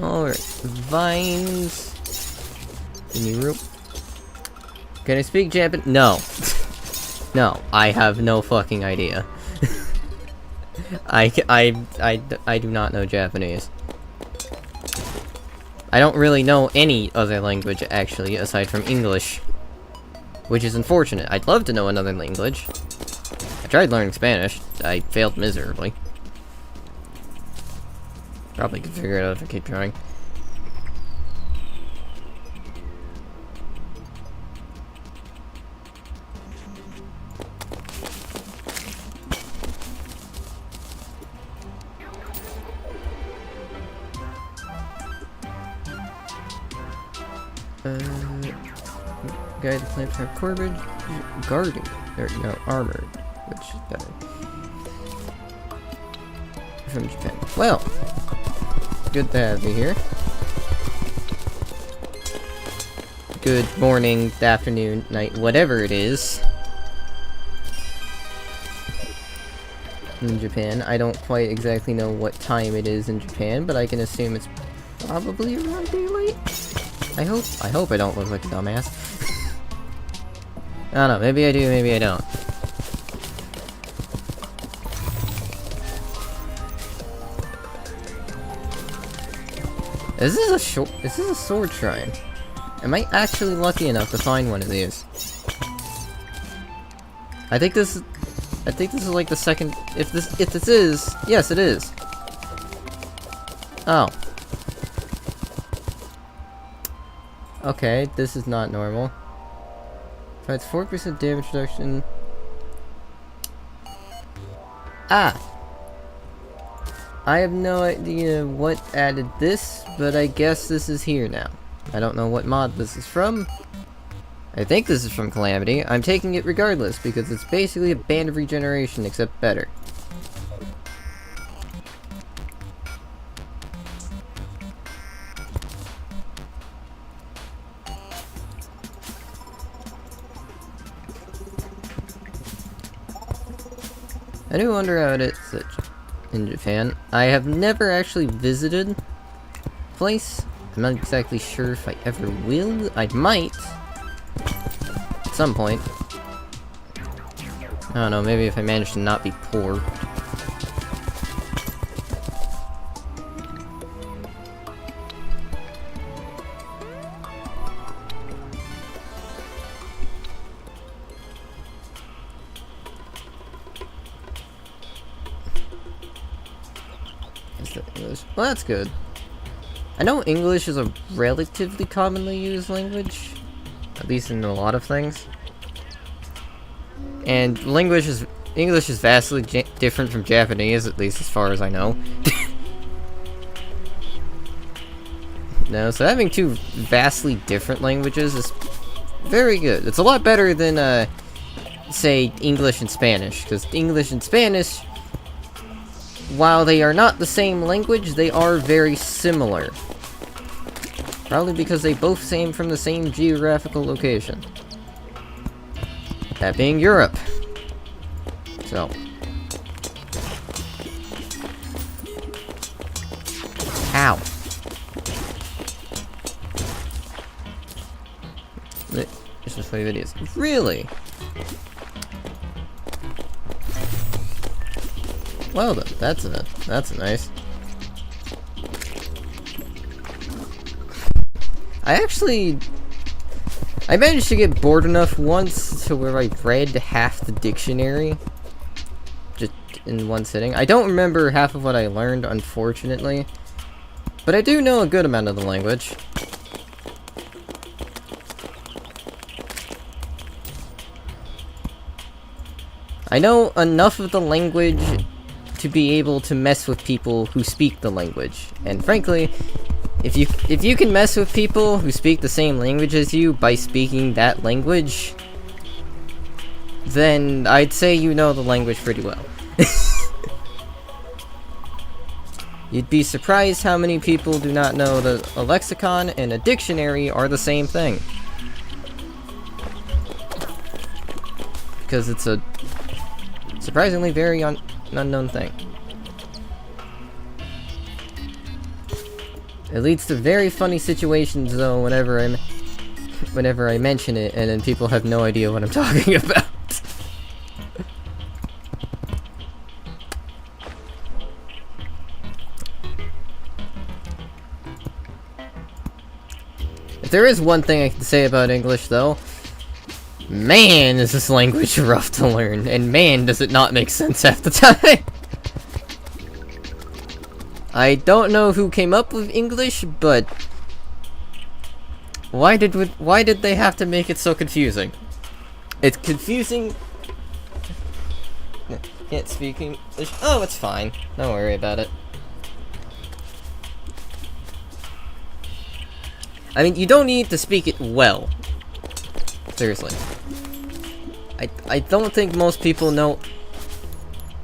Alright, vines. Can I speak Japanese? No. No, I have no fucking idea. I do not know Japanese. I don't really know any other language, actually, aside from English. Which is unfortunate. I'd love to know another language. I tried learning Spanish. I failed miserably. Probably could figure it out if I keep trying. Guide the plant from corbage, guarding, or no, armored, which is better. From Japan. Well, good to have you here. Good morning, afternoon, night, whatever it is. In Japan. I don't quite exactly know what time it is in Japan, but I can assume it's probably around daylight. I hope I don't look like a dumbass. I don't know, maybe I do, maybe I don't. Is this a sword shrine? Am I actually lucky enough to find one of these? I think this is like the second, if this is, yes it is. Oh. Okay, this is not normal. Provides 4% damage reduction. Ah! I have no idea what added this, but I guess this is here now. I don't know what mod this is from. I think this is from Calamity. I'm taking it regardless, because it's basically a Band of Regeneration, except better. I do wonder how it is in Japan. I have never actually visited the place, I'm not exactly sure if I ever will. I might. At some point. I don't know, maybe if I manage to not be poor. Is that English? Well, that's good. I know English is a relatively commonly used language, at least in a lot of things. And English is vastly different from Japanese, at least as far as I know. No, so having two vastly different languages is very good. It's a lot better than, say, English and Spanish, because English and Spanish, while they are not the same language, they are very similar. Probably because they both came from the same geographical location. That being Europe. So. Ow. It's just play videos. Really? Well then, that's nice. I managed to get bored enough once to where I read half the dictionary. Just in one sitting. I don't remember half of what I learned, unfortunately. But I do know a good amount of the language. I know enough of the language to be able to mess with people who speak the language. And frankly, if you can mess with people who speak the same language as you by speaking that language, then I'd say you know the language pretty well. You'd be surprised how many people do not know that a lexicon and a dictionary are the same thing. Because it's a surprisingly very unknown thing. It leads to very funny situations, though, whenever I mention it, and then people have no idea what I'm talking about. If there is one thing I can say about English, though, man, is this language rough to learn, and man, does it not make sense half the time. I don't know who came up with English, but why did they have to make it so confusing? It's confusing. Can't speak English. Oh, it's fine. Don't worry about it. I mean, you don't need to speak it well. Seriously. I don't think most people know.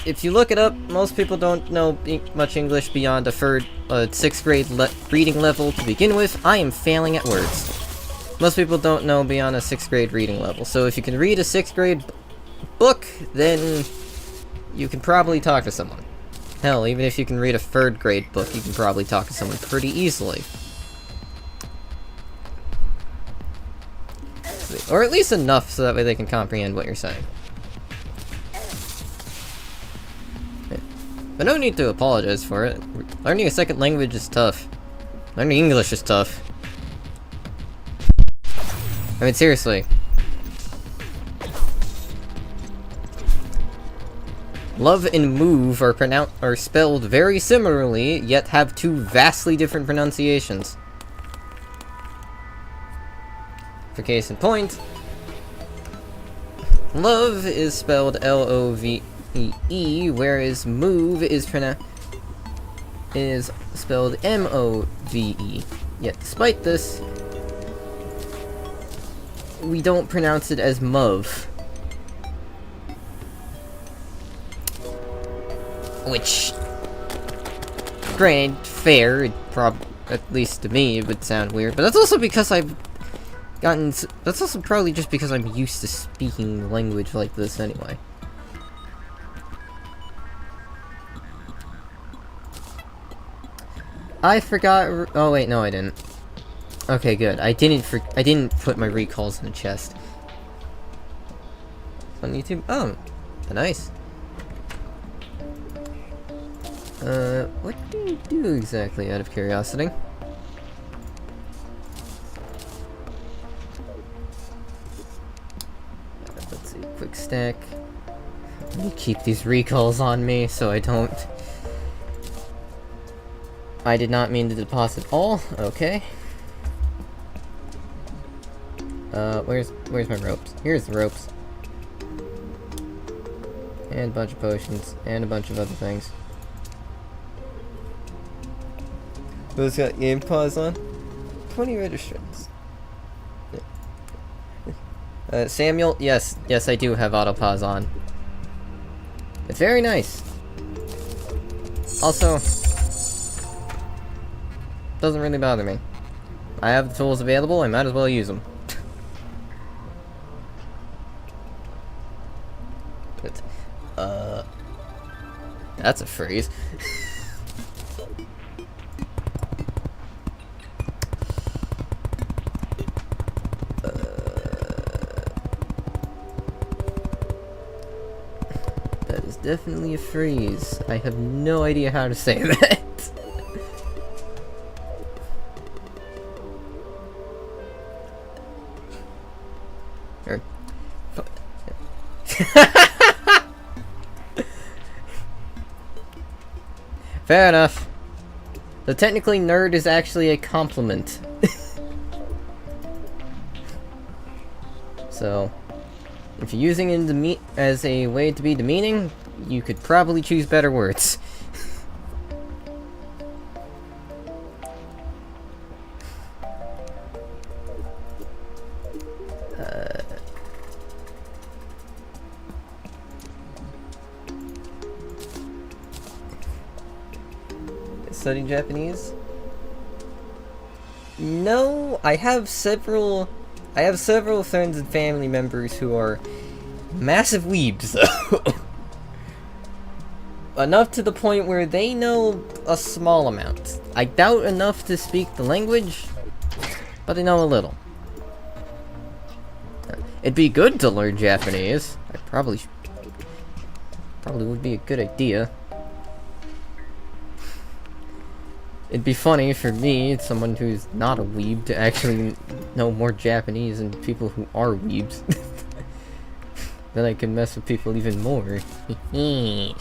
If you look it up, most people don't know much English beyond a 6th grade reading level to begin with. I am failing at words. Most people don't know beyond a 6th grade reading level. So if you can read a 6th grade book, then you can probably talk to someone. Hell, even if you can read a 3rd grade book, you can probably talk to someone pretty easily. Or at least enough so that way they can comprehend what you're saying. But no need to apologize for it. Learning a second language is tough. Learning English is tough. I mean, seriously. Love and move are spelled very similarly, yet have two vastly different pronunciations. For case in point, love is spelled L-O-V-E, whereas move is spelled M-O-V-E. Yet, despite this, we don't pronounce it as muv. Which, granted, fair, at least to me, it would sound weird, but that's also because that's also probably just because I'm used to speaking language like this anyway. I forgot. Oh wait, no, I didn't. Okay, good. I didn't put my recalls in the chest. On YouTube? Oh, nice. What do you do exactly, out of curiosity? Let's see, quick stack. Let me keep these recalls on me so I don't... I did not mean to deposit all. Okay. Where's my ropes? Here's the ropes. And a bunch of potions, and a bunch of other things. Who's got game pause on? 20 registrants. Samuel, yes, I do have auto pause on. It's very nice. Also, doesn't really bother me. I have the tools available, I might as well use them. That's a phrase. That is definitely a phrase. I have no idea how to say that. Fair enough. So technically, nerd is actually a compliment. So, if you're using it as a way to be demeaning, you could probably choose better words. Studying Japanese? No, I have several friends and family members who are massive weebs, though. Enough to the point where they know a small amount. I doubt enough to speak the language, but they know a little. It'd be good to learn Japanese. I probably would be a good idea. It'd be funny for me, someone who's not a weeb, to actually know more Japanese than people who are weebs. Then I can mess with people even more. I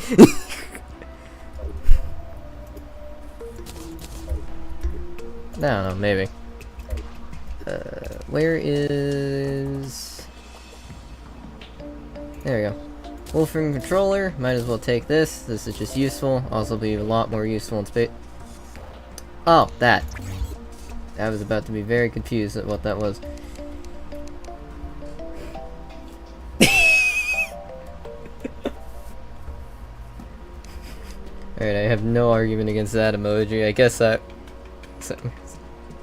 don't know, maybe. Where is... There we go. Wolfram controller, might as well take this. This is just useful, also be a lot more useful in space. Oh, that. I was about to be very confused at what that was. Alright, I have no argument against that emoji. I guess that...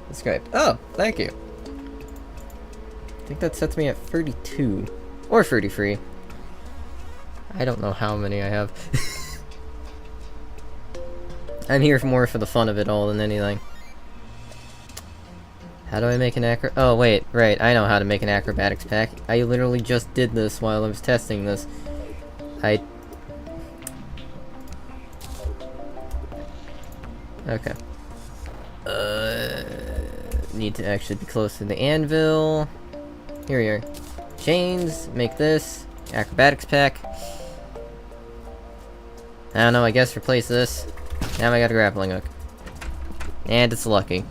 Describe. Oh, thank you. I think that sets me at 32. Or 33. I don't know how many I have. I'm here more for the fun of it all than anything. How do I make an Oh, wait, right, I know how to make an acrobatics pack. I literally just did this while I was testing this. Okay. Need to actually be close to the anvil. Here we are. Chains, make this. Acrobatics pack. I don't know, I guess replace this. Now I got a grappling hook. And it's lucky.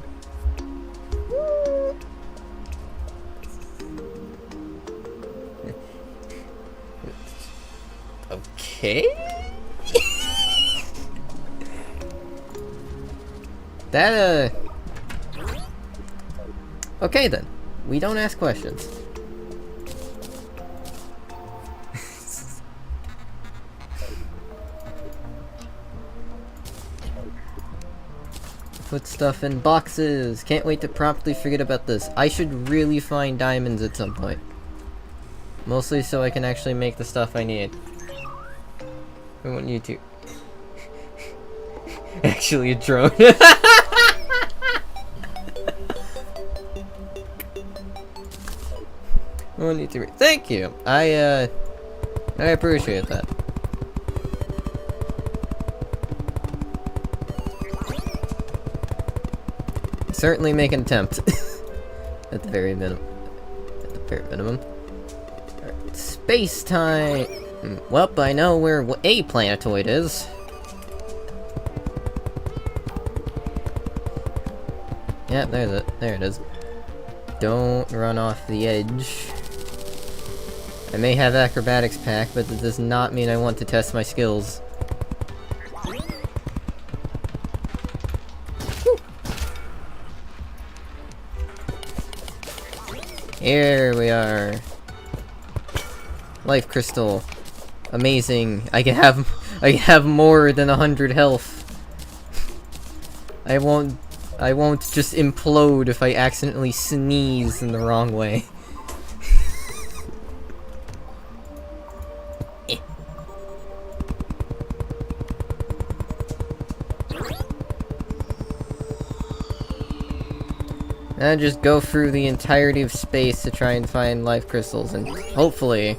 Okay? That, okay then. We don't ask questions. Put stuff in boxes. Can't wait to promptly forget about this. I should really find diamonds at some point. Mostly so I can actually make the stuff I need. I want you to... Actually a drone. 1d3. Thank you! I appreciate that. Certainly make an attempt. At the very minimum. At the very minimum. Alright, space time! Well, I know where a planetoid is. Yeah, there's it. There it is. Don't run off the edge. I may have acrobatics pack, but that does not mean I want to test my skills. Here we are. Life crystal. Amazing. I have more than 100 health. I won't just implode if I accidentally sneeze in the wrong way. And just go through the entirety of space to try and find life crystals and hopefully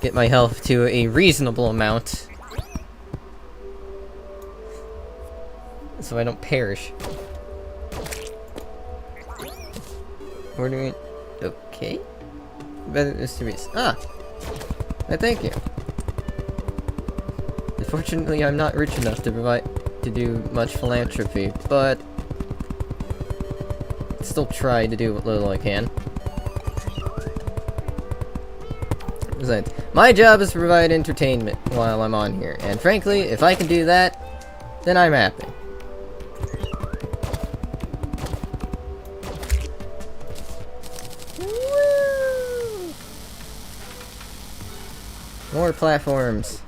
get my health to a reasonable amount. So I don't perish. Ordering. Okay. Better mysterious. Ah! Thank you. Unfortunately, I'm not rich enough to do much philanthropy, but still try to do what little I can. Besides, my job is to provide entertainment while I'm on here, and frankly, if I can do that, then I'm happy. Woo! More platforms.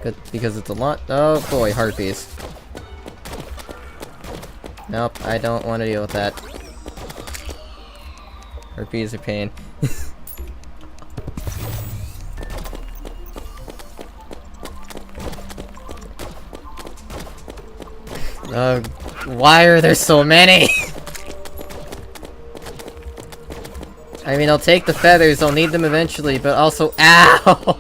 Good, because it's a lot. Oh boy, harpies. Nope, I don't want to deal with that. Harpies are pain. Why are there so many? I mean, I'll take the feathers, I'll need them eventually, but also— ow!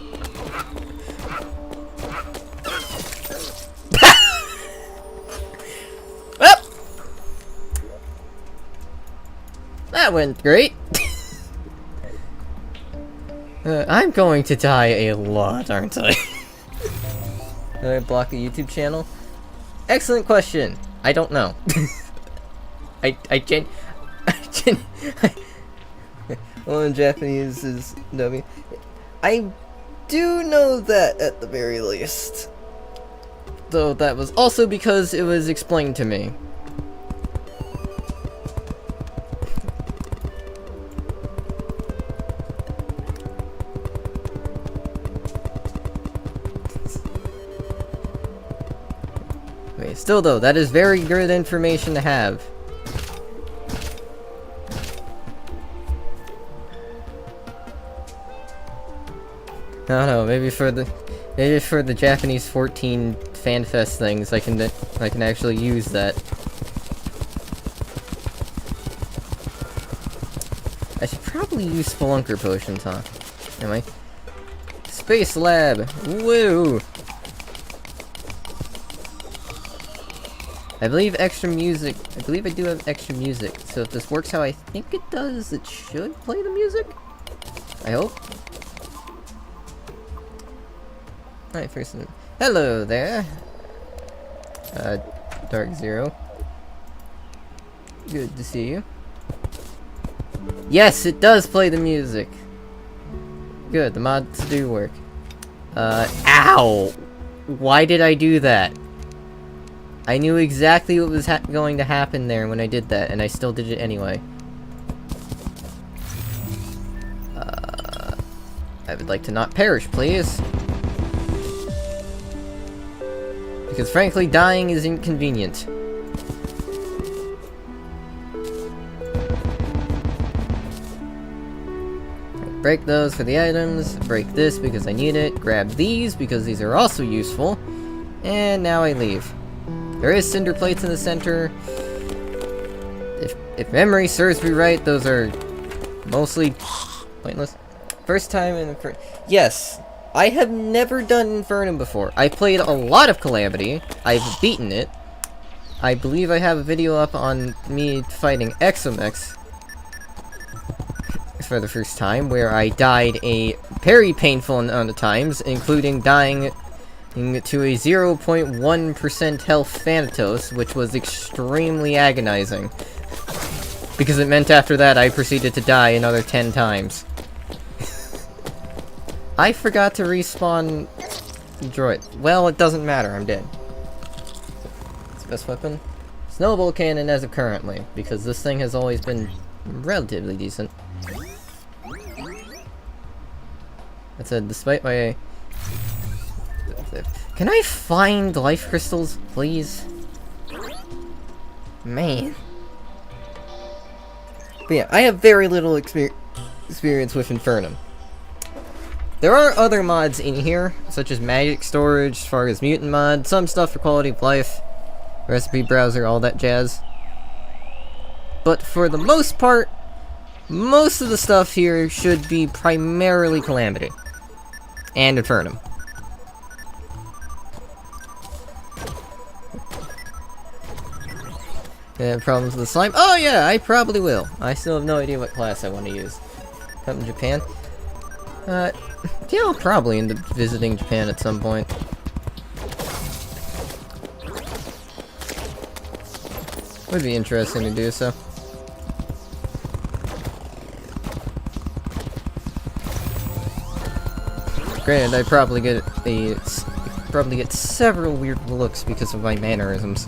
That went great. I'm going to die a lot, aren't I? Did I block the YouTube channel? Excellent question. I don't know. Well, in Japanese is W. I do know that at the very least. Though that was also because it was explained to me. Still though, that is very good information to have. I don't know, maybe for the Japanese 14 FanFest things, I can actually use that. I should probably use Spelunker potions, huh? Am I? Space Lab! Woo! I believe extra music. I believe I do have extra music. So if this works how I think it does, it should play the music? I hope. Alright, first. Hello there! Dark Zero. Good to see you. Yes, it does play the music! Good, the mods do work. Ow! Why did I do that? I knew exactly what was going to happen there when I did that, and I still did it anyway. I would like to not perish, please. Because frankly, dying is inconvenient. Break those for the items, break this because I need it, grab these because these are also useful, and now I leave. There is cinder plates in the center. If memory serves me right, those are mostly pointless. First time in Infernum. Yes, I have never done Infernum before. I played a lot of Calamity. I've beaten it. I believe I have a video up on me fighting Exomex for the first time, where I died a very painful amount of times, including dying to a 0.1% health Thanatos, which was extremely agonizing. Because it meant after that I proceeded to die another 10 times. I forgot to respawn droid. Well, it doesn't matter, I'm dead. It's the best weapon? Snowball cannon as of currently, because this thing has always been relatively decent. That said, despite my... Can I find life crystals, please? Man. But yeah, I have very little experience with Infernum. There are other mods in here, such as magic storage, as far as mutant mod, some stuff for quality of life, recipe browser, all that jazz. But for the most part, most of the stuff here should be primarily Calamity. And Infernum. Problems with the slime? Oh yeah, I probably will. I still have no idea what class I want to use. Come to Japan? Yeah, I'll probably end up visiting Japan at some point. Would be interesting to do so. Granted, I probably get several weird looks because of my mannerisms.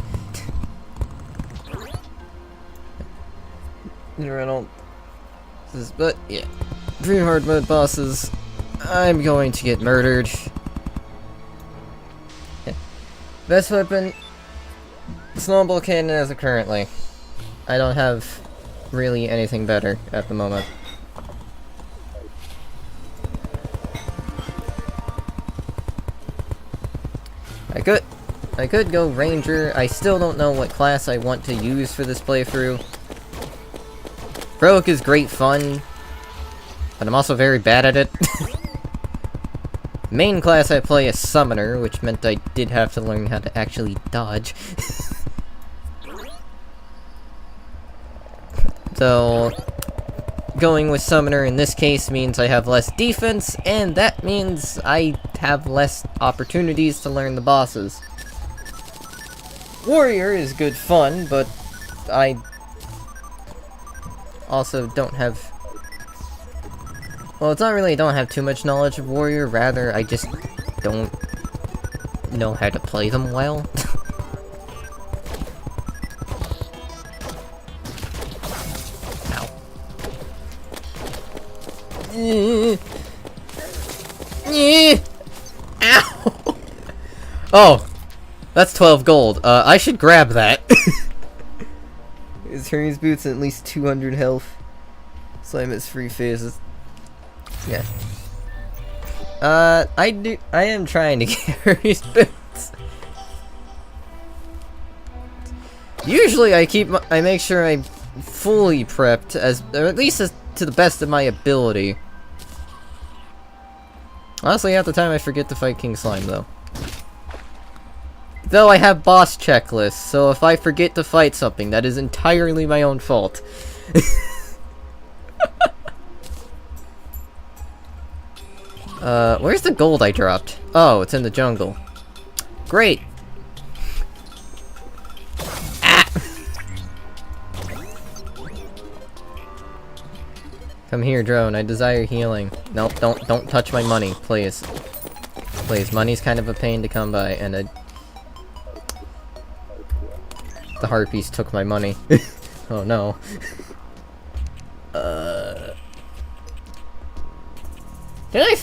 But yeah, pretty hard mode bosses. I'm going to get murdered. Yeah. Best weapon, snowball cannon as of currently. I don't have really anything better at the moment. I could go ranger. I still don't know what class I want to use for this playthrough. Rogue is great fun, but I'm also very bad at it. Main class I play is Summoner, which meant I did have to learn how to actually dodge. So, going with Summoner in this case means I have less defense, and that means I have less opportunities to learn the bosses. Warrior is good fun, but I also don't have... Well, it's not really I don't have too much knowledge of Warrior, rather I just don't know how to play them well. Ow! Oh! That's 12 gold. I should grab that. His Hermes boots and at least 200 health. Slime is free phases. Yeah. I am trying to get Hermes boots. Usually I make sure I'm fully prepped, or at least to the best of my ability. Honestly, half the time I forget to fight King Slime, though. Though I have boss checklists, so if I forget to fight something, that is entirely my own fault. Where's the gold I dropped? Oh, it's in the jungle. Great! Ah! Come here, drone. I desire healing. Nope, don't touch my money, please. Please, money's kind of a pain to come by, and the harpies took my money. Oh no. Did I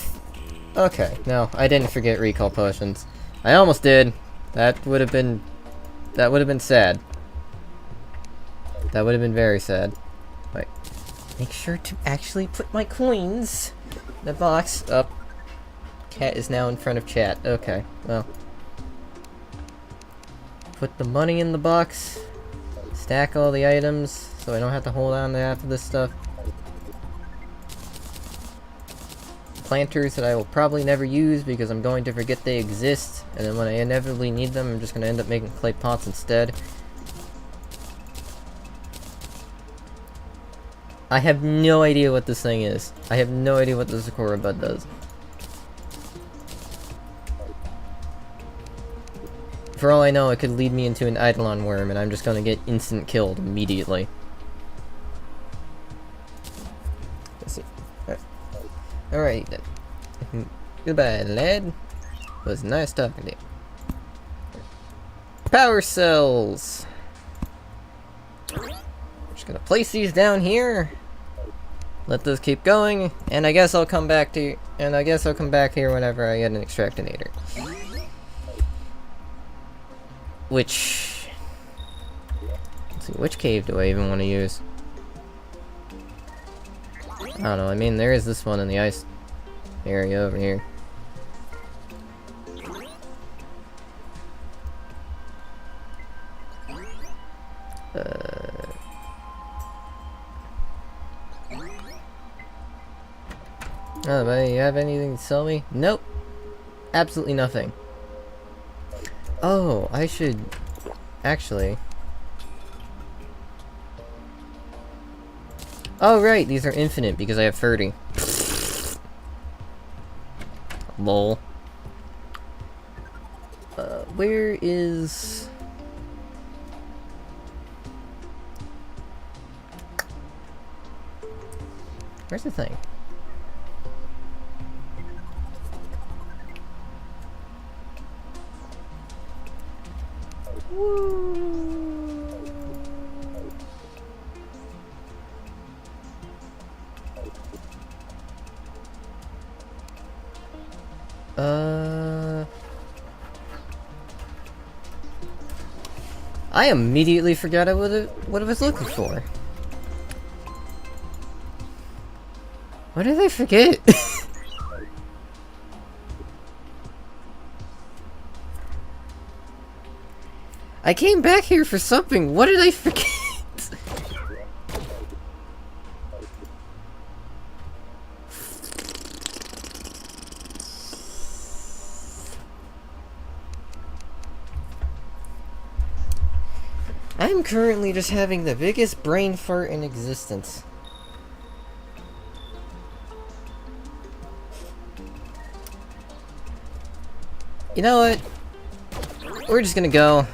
okay, no, I didn't forget recall potions. I almost did. That would have been sad. That would have been very sad. Wait. Make sure to actually put my coins in the box. Up. Cat is now in front of chat. Okay, well. Put the money in the box. Stack all the items, so I don't have to hold on to half of this stuff. planters that I will probably never use because I'm going to forget they exist, and then when I inevitably need them, I'm just going to end up making clay pots instead. I have no idea what this thing is. I have no idea what the Sakura bud does. For all I know, it could lead me into an Eidolon worm, and I'm just gonna get instant killed immediately. Let's see. Alright then. Goodbye, lad. It was nice talking to you. Power cells! Just gonna place these down here. Let this keep going, and I guess I'll come back to here whenever I get an extractinator. Let's see, which cave do I even want to use? I don't know, I mean, there is this one in the ice area over here. Oh, but you have anything to sell me? Nope. Absolutely nothing. Oh, I should... Actually... Oh, right, these are infinite because I have 30. Lol. Where is... Where's the thing? I immediately forgot what I was looking for. What did I forget? I came back here for something. What did I forget? I'm currently just having the biggest brain fart in existence. You know what? We're just gonna go.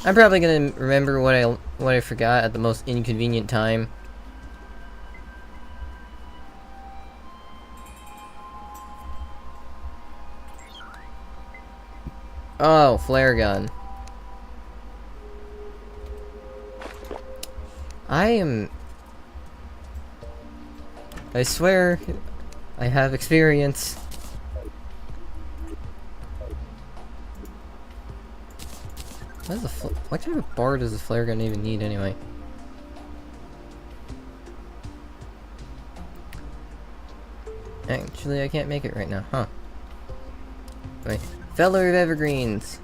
I'm probably gonna remember what I forgot at the most inconvenient time. Oh, flare gun. I swear, I have experience. What type of bar does the flare gun even need anyway? Actually, I can't make it right now, huh? Wait, Feller of Evergreens.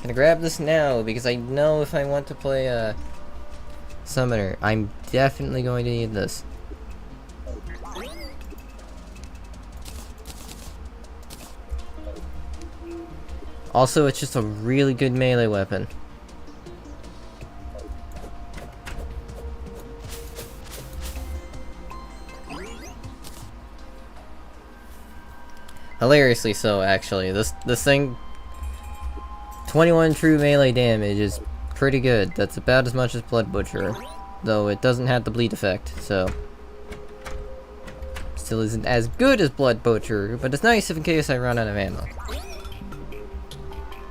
Gonna grab this now because I know if I want to play a summoner, I'm definitely going to need this. Also, it's just a really good melee weapon. Hilariously so, actually. This thing, 21 true melee damage is pretty good. That's about as much as Blood Butcher, though it doesn't have the bleed effect, so still isn't as good as Blood Butcher, but it's nice if in case I run out of ammo.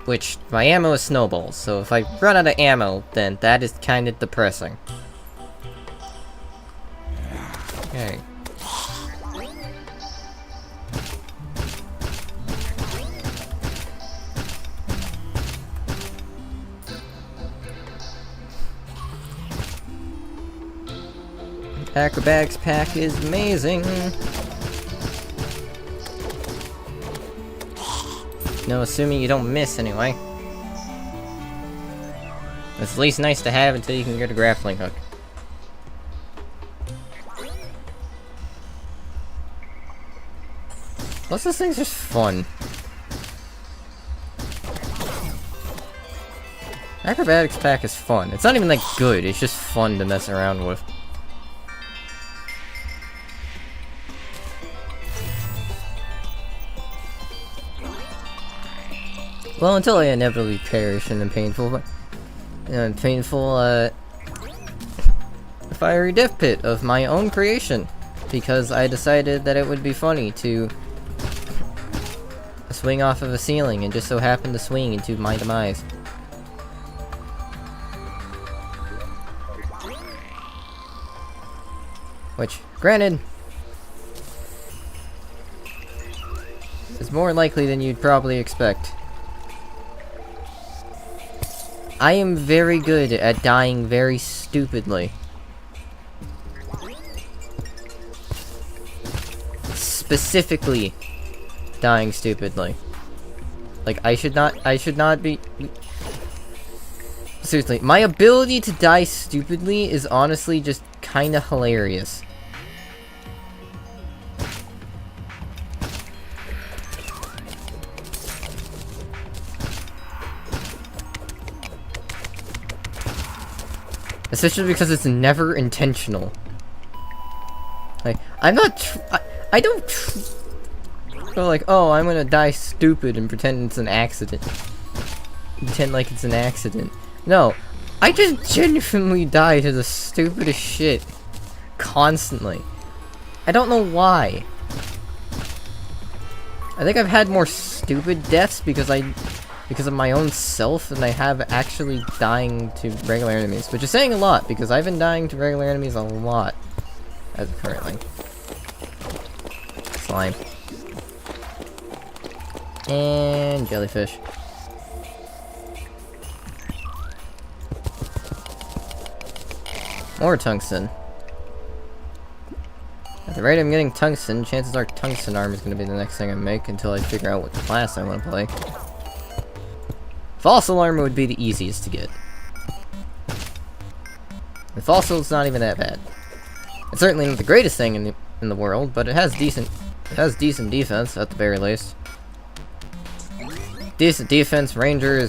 Which, my ammo is snowballs, so if I run out of ammo, then that is kind of depressing. Okay. Acrobatics pack is amazing! No, assuming you don't miss anyway. It's at least nice to have until you can get a grappling hook. Plus this thing's just fun. Acrobatics pack is fun. It's not even that good, it's just fun to mess around with. Well, until I inevitably perish in the painful, fiery death pit of my own creation, because I decided that it would be funny to swing off of a ceiling and just so happen to swing into my demise. Which, granted, is more likely than you'd probably expect. I am very good at dying very stupidly. Specifically, dying stupidly. Like, I should not be... Seriously, my ability to die stupidly is honestly just kinda hilarious. Especially because it's never intentional. Like, I'm not I don't go like, oh, I'm gonna die stupid and pretend it's an accident. Pretend like it's an accident. No, I just genuinely die to the stupidest shit. Constantly. I don't know why. I think I've had more stupid deaths because of my own self than I have actually dying to regular enemies. Which is saying a lot, because I've been dying to regular enemies a lot. As of currently. Slime. And jellyfish. More tungsten. At the rate I'm getting tungsten, chances are tungsten armor is going to be the next thing I make until I figure out what class I want to play. Fossil armor would be the easiest to get. The fossil's not even that bad. It's certainly not the greatest thing in the world, but it has decent defense at the very least. Decent defense. Ranger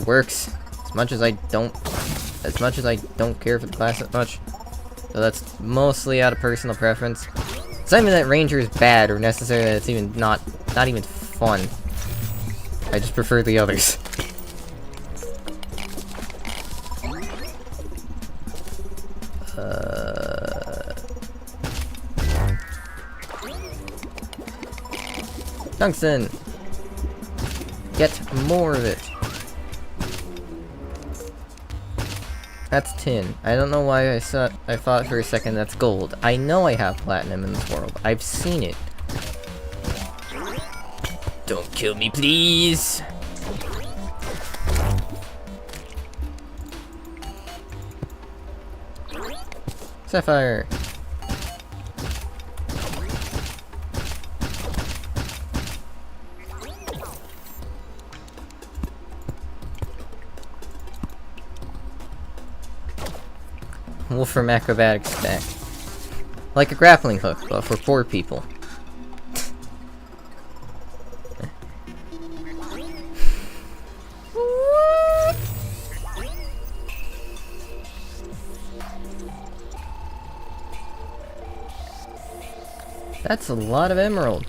works as much as I don't care for the class that much. So that's mostly out of personal preference. It's not even that Ranger is bad or necessarily that it's even not even fun. I just prefer the others. Tungsten! Get more of it. That's tin. I don't know why I thought for a second that's gold. I know I have platinum in this world. I've seen it. Don't kill me, please! Sapphire! Wolfram acrobatics back. Like a grappling hook, but for poor people. That's a lot of emerald.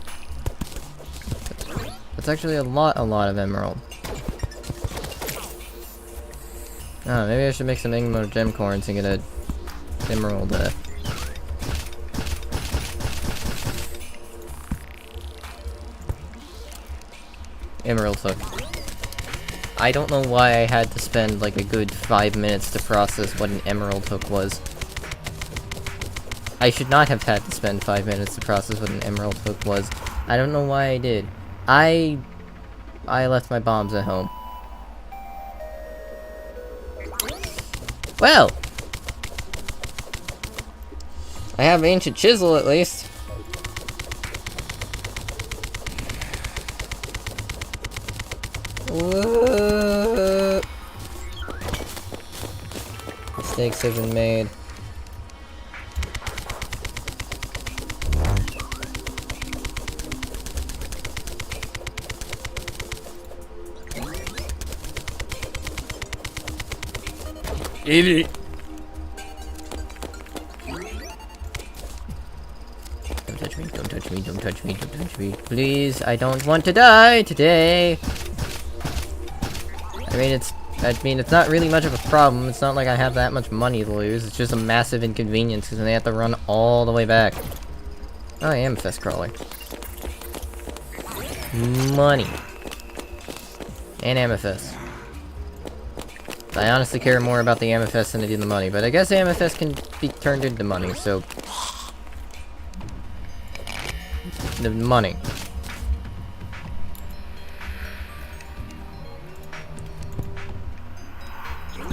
That's actually a lot of emerald. Oh, maybe I should make some emerald gem corns and get a emerald, emerald hook. I don't know why I had to spend like a good 5 minutes to process what an emerald hook was. I should not have had to spend 5 minutes to process what an emerald hook was. I don't know why I did. I left my bombs at home. Well! I have an ancient chisel at least. Mistakes have been made. Eat it! Don't touch me, don't touch me, don't touch me, don't touch me. Please, I don't want to die today! I mean, it's not really much of a problem. It's not like I have that much money to lose. It's just a massive inconvenience because they have to run all the way back. Oh, I am Fest Crawler. Money. And Amethyst. I honestly care more about the Amethyst than I do the money, but I guess Amethyst can be turned into money, so... The money.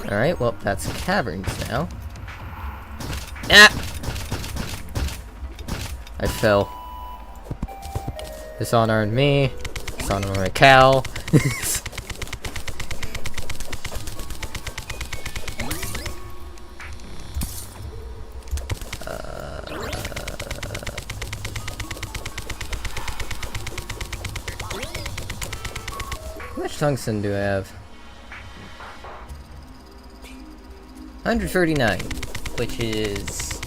Alright, well, that's caverns now. Ah! I fell. Dishonor on me. Dishonor on my cow. How much tungsten do I have? 139, which is...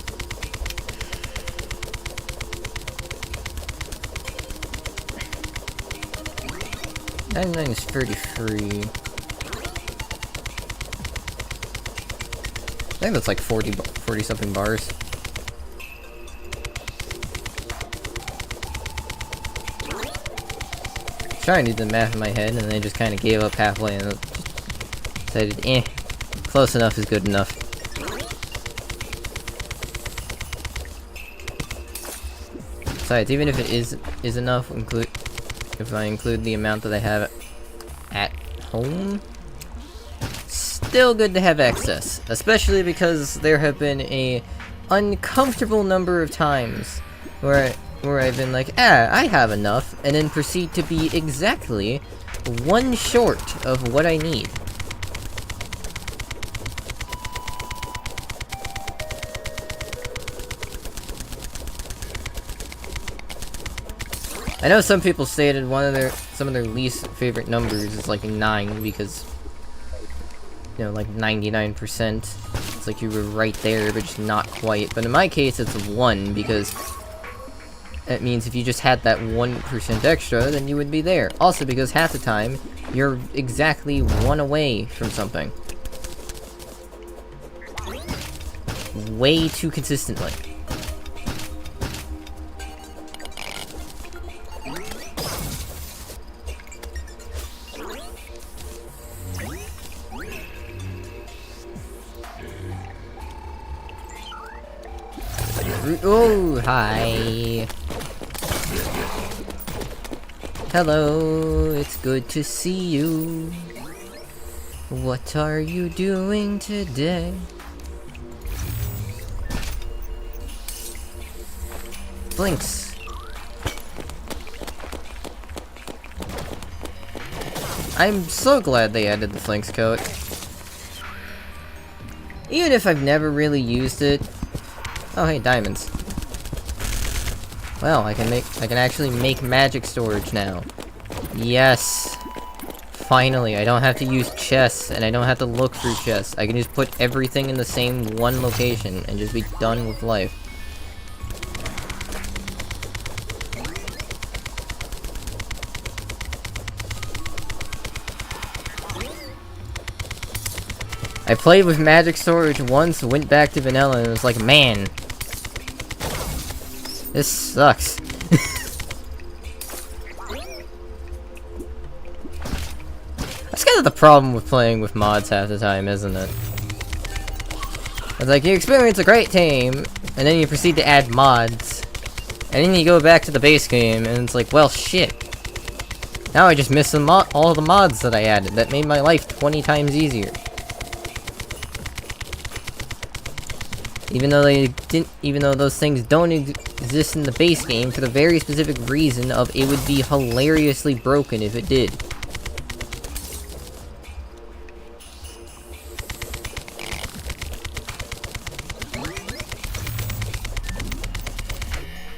99 is 33. I think that's like 40 something bars. Trying to do the math in my head, and then I just kind of gave up halfway and decided, close enough is good enough. Besides, even if it is enough, if I include the amount that I have at home, still good to have excess. Especially because there have been a uncomfortable number of times where I've been like, I have enough, and then proceed to be exactly one short of what I need. I know some people stated some of their least favorite numbers is like 9 because, you know, like 99%. It's like you were right there, but just not quite. But in my case, it's 1 because it means if you just had that 1% extra, then you would be there. Also because half the time, you're exactly 1 away from something. Way too consistently. Oh, hi. Hello, it's good to see you. What are you doing today? Blinks. I'm so glad they added the Flinks coat. Even if I've never really used it. Oh hey, diamonds. Well, I can actually make magic storage now. Yes. Finally, I don't have to use chests, and I don't have to look through chests. I can just put everything in the same one location, and just be done with life. I played with magic storage once, went back to vanilla, and was like, man, this sucks. That's kind of the problem with playing with mods half the time, isn't it? It's like, you experience a great game, and then you proceed to add mods, and then you go back to the base game, and it's like, well, shit. Now I just miss all the mods that I added that made my life 20 times easier. Even though those things don't exist in the base game for the very specific reason of it would be hilariously broken if it did.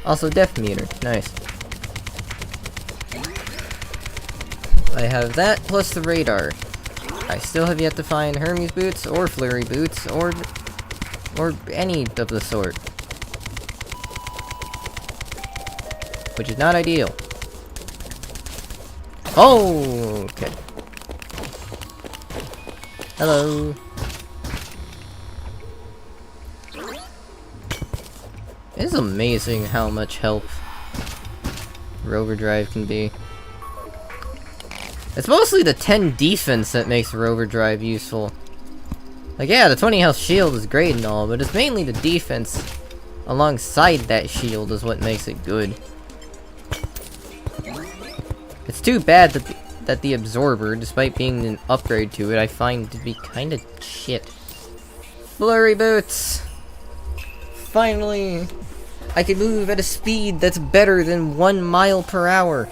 Also, depth meter, nice. I have that plus the radar. I still have yet to find Hermes boots, or flurry boots, or any of the sort. Which is not ideal. Oh, okay. Hello. It is amazing how much help Rover Drive can be. It's mostly the 10 defense that makes Rover Drive useful. Like, yeah, the 20 health shield is great and all, but it's mainly the defense alongside that shield is what makes it good. It's too bad that the absorber, despite being an upgrade to it, I find to be kinda shit. Flurry boots! Finally! I can move at a speed that's better than 1 mile per hour.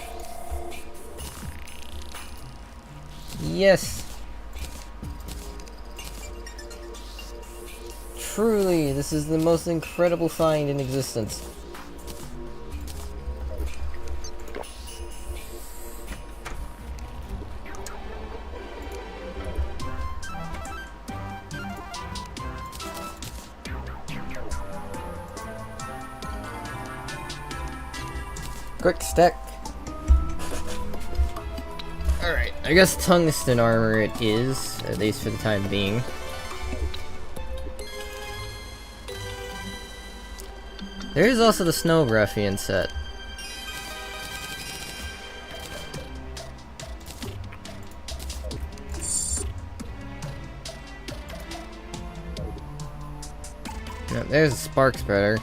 Yes. Truly, this is the most incredible find in existence. Quick stack. Alright, I guess tungsten armor it is, at least for the time being. There is also the Snow Ruffian set. Now, there's a Spark Spreader.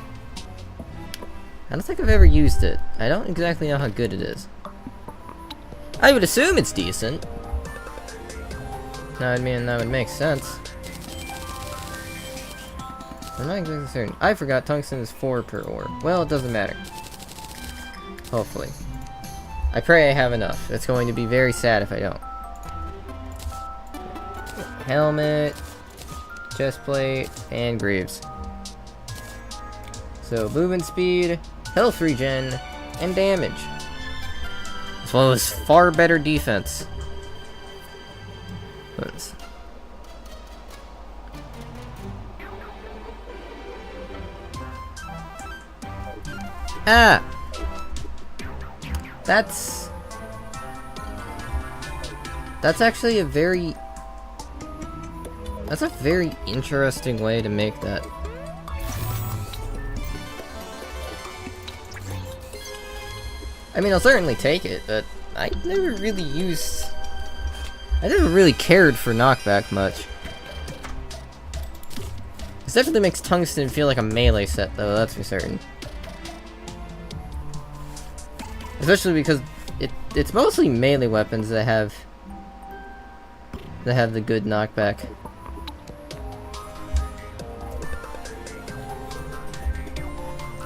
I don't think I've ever used it. I don't exactly know how good it is. I would assume it's decent. No, I mean, that would make sense. I'm not exactly certain. I forgot tungsten is 4 per ore. Well, it doesn't matter. Hopefully. I pray I have enough. It's going to be very sad if I don't. Helmet, chestplate, and greaves. So, movement speed, health regen, and damage. As well as far better defense. Ah! That's actually a very... That's a very interesting way to make that. I mean, I'll certainly take it, but I never really cared for knockback much. This definitely makes tungsten feel like a melee set, though, that's for certain. Especially because it's mostly melee weapons that have the good knockback.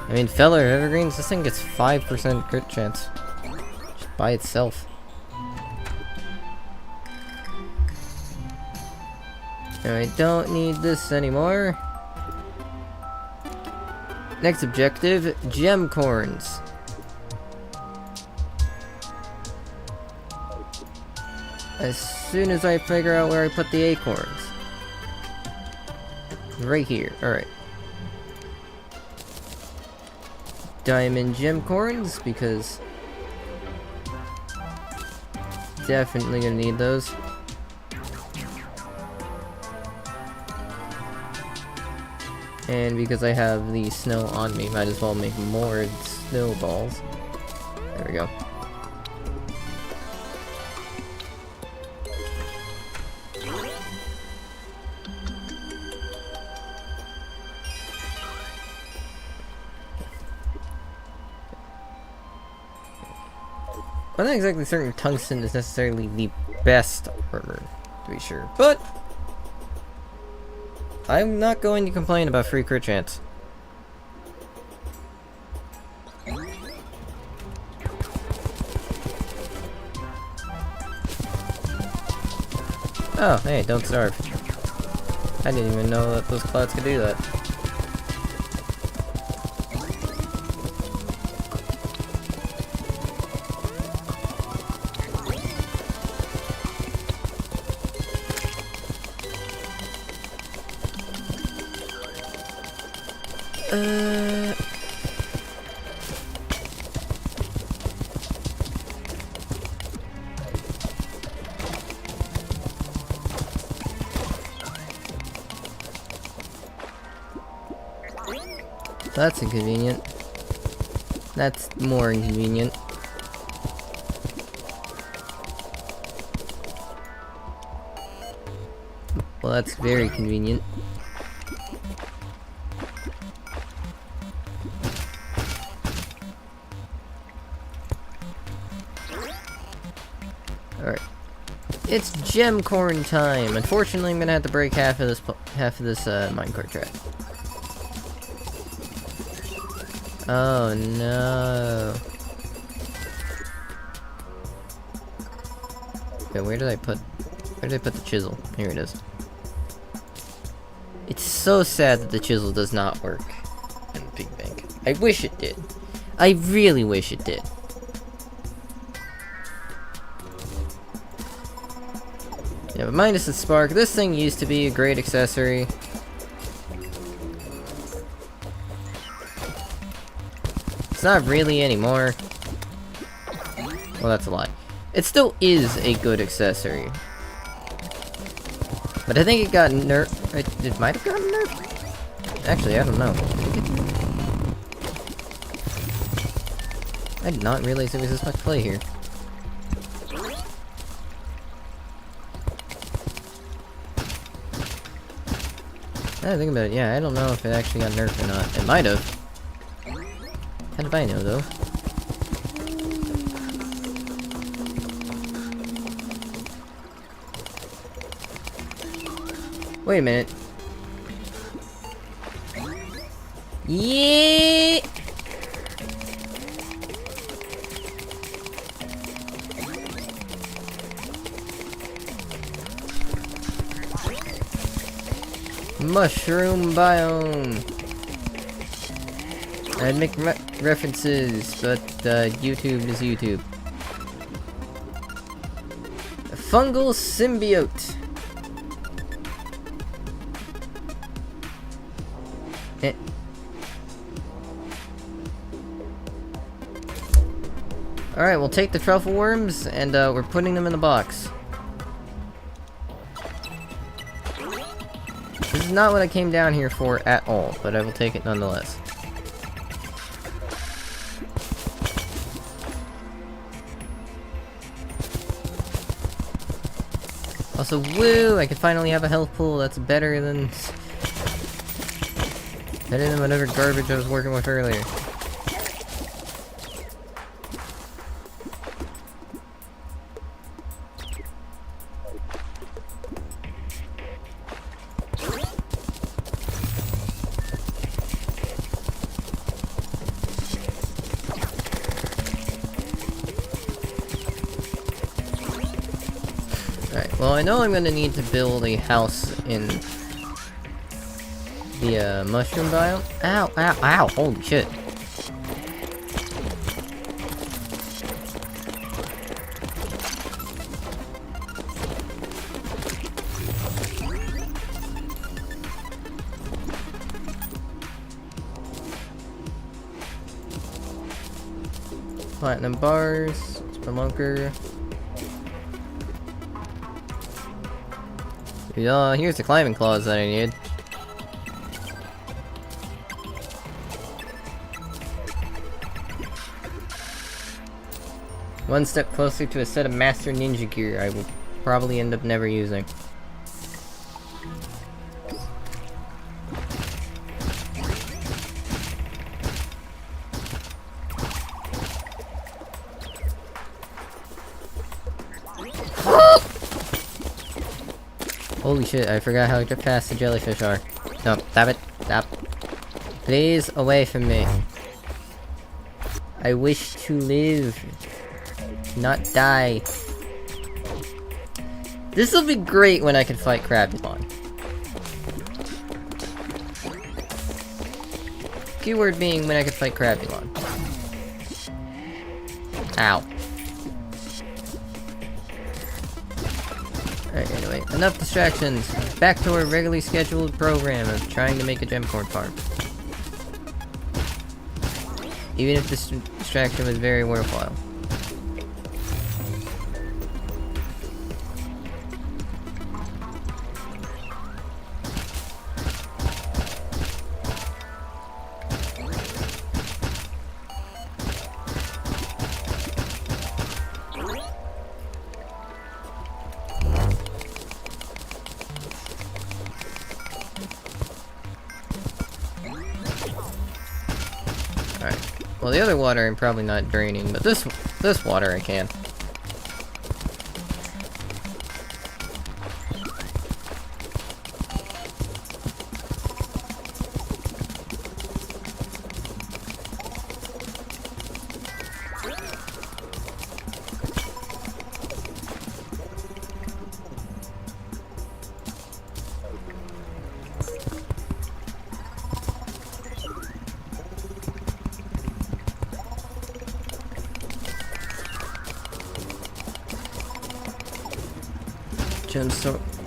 I mean, Feller Evergreens, this thing gets 5% crit chance. Just by itself. And I don't need this anymore. Next objective, gem corns. As soon as I figure out where I put the acorns. Right here, alright. Diamond gem corns, because definitely gonna need those. And because I have the snow on me, might as well make more snowballs. There we go. I'm not exactly certain tungsten is necessarily the best armor, to be sure, but I'm not going to complain about free crit chance. Oh, hey, don't starve. I didn't even know that those clouds could do that. That's inconvenient. That's more inconvenient. Well, that's very convenient. Alright. It's gem corn time! Unfortunately, I'm gonna have to break half of this minecart track. Oh no. Okay, where did I put the chisel? Here it is. It's so sad that the chisel does not work in the pig bank. I wish it did. I really wish it did. Yeah, but minus the spark, this thing used to be a great accessory. It's not really anymore. Well, that's a lie. It still is a good accessory. But I think it got nerfed. It might have gotten nerfed? Actually, I don't know. I did not realize there was this much play here. Now I think about it, yeah, I don't know if it actually got nerfed or not. It might have. How did I know, though? Wait a minute. Yeah. Mushroom biome. I'd make references, but YouTube is YouTube. A fungal symbiote. Alright, we'll take the truffle worms, and we're putting them in the box. This is not what I came down here for at all, but I will take it nonetheless. Also, woo! I can finally have a health pool that's better than whatever garbage I was working with earlier. Alright, well I know I'm gonna need to build a house in the mushroom biome. Ow, ow, ow, holy shit. Platinum bars, spelunker. Here's the climbing claws that I need. One step closer to a set of master ninja gear I will probably end up never using. Holy shit, I forgot how fast the jellyfish are. No, stop it. Stop. Please, away from me. I wish to live. Not die. This'll be great when I can fight Crabulon. Keyword being when I can fight Crabulon. Ow. Alright, anyway, enough distractions. Back to our regularly scheduled program of trying to make a gemcorn farm. Even if this distraction was very worthwhile. Well, the other water I'm probably not draining, but this water I can.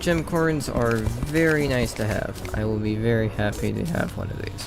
Gem corns are very nice to have. I will be very happy to have one of these.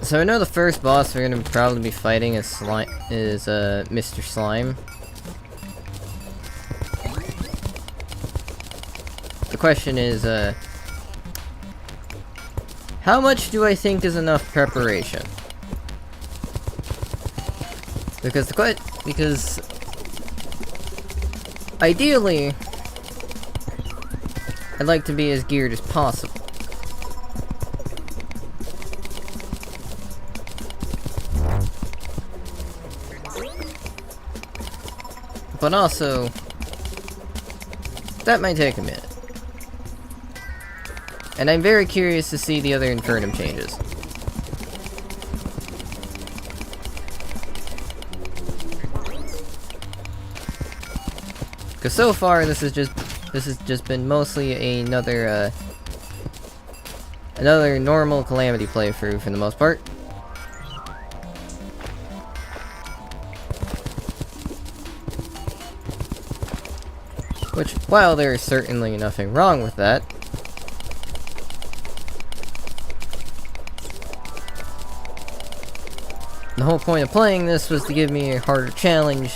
So I know the first boss we're gonna probably be fighting is Mr. Slime. The question is, how much do I think is enough preparation? Because ideally, I'd like to be as geared as possible. But also, that might take a minute. And I'm very curious to see the other infernum changes. Because so far, this has just been mostly another normal Calamity playthrough for the most part. Which, while there is certainly nothing wrong with that, the whole point of playing this was to give me a harder challenge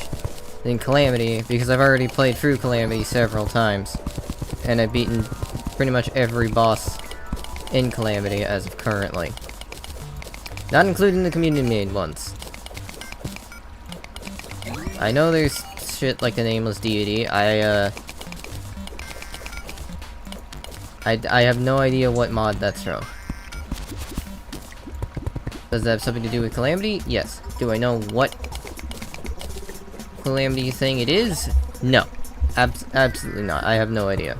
than Calamity, because I've already played through Calamity several times, and I've beaten pretty much every boss in Calamity as of currently. Not including the community-made ones. I know there's shit like the Nameless Deity. I have no idea what mod that's from. Does that have something to do with Calamity? Yes. Do I know what Calamity thing it is? No. Absolutely not. I have no idea.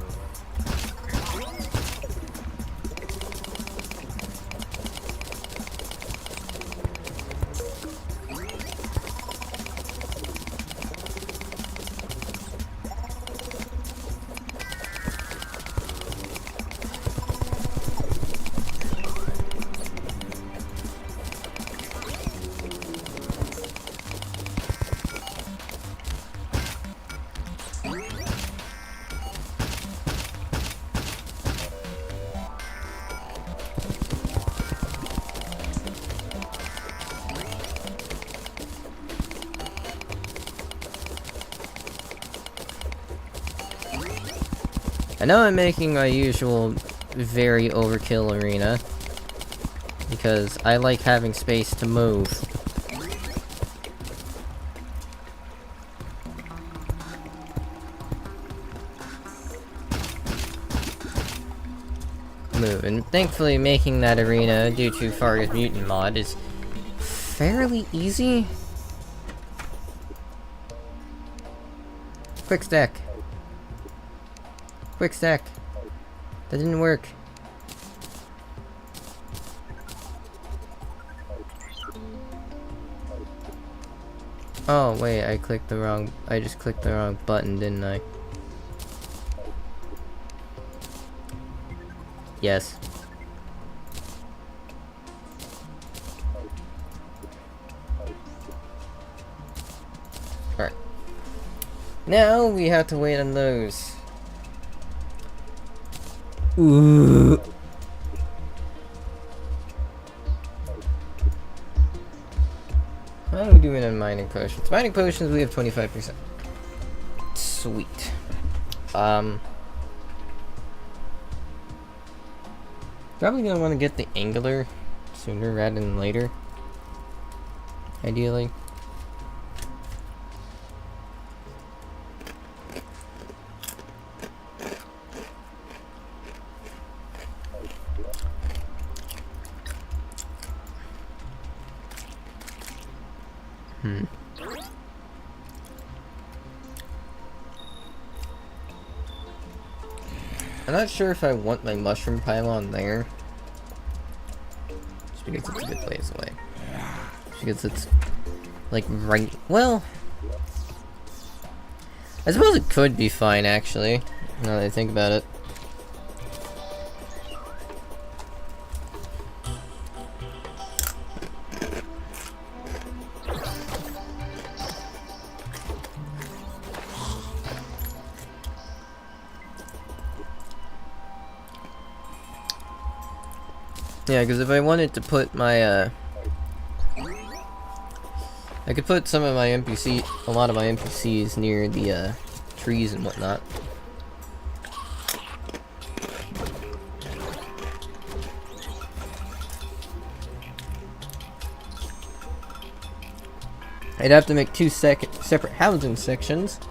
I know I'm making my usual very overkill arena, because I like having space to move. And thankfully making that arena due to Fargus Mutant mod is fairly easy. Quick stack. Quick stack. That didn't work. Oh, wait, I just clicked the wrong button, didn't I? Yes. Alright. Now we have to wait on those. Ooh. How are we doing on mining potions? Mining potions, we have 25%. Sweet. Probably gonna want to get the angular sooner rather than later. Ideally. I'm not sure if I want my mushroom pylon there. Just because it's a good ways away. Because it's, like, right... Well... I suppose it could be fine, actually. Now that I think about it. Yeah, because if I wanted to put my, I could put some of my a lot of my NPCs near the, trees and whatnot. I'd have to make two separate housing sections.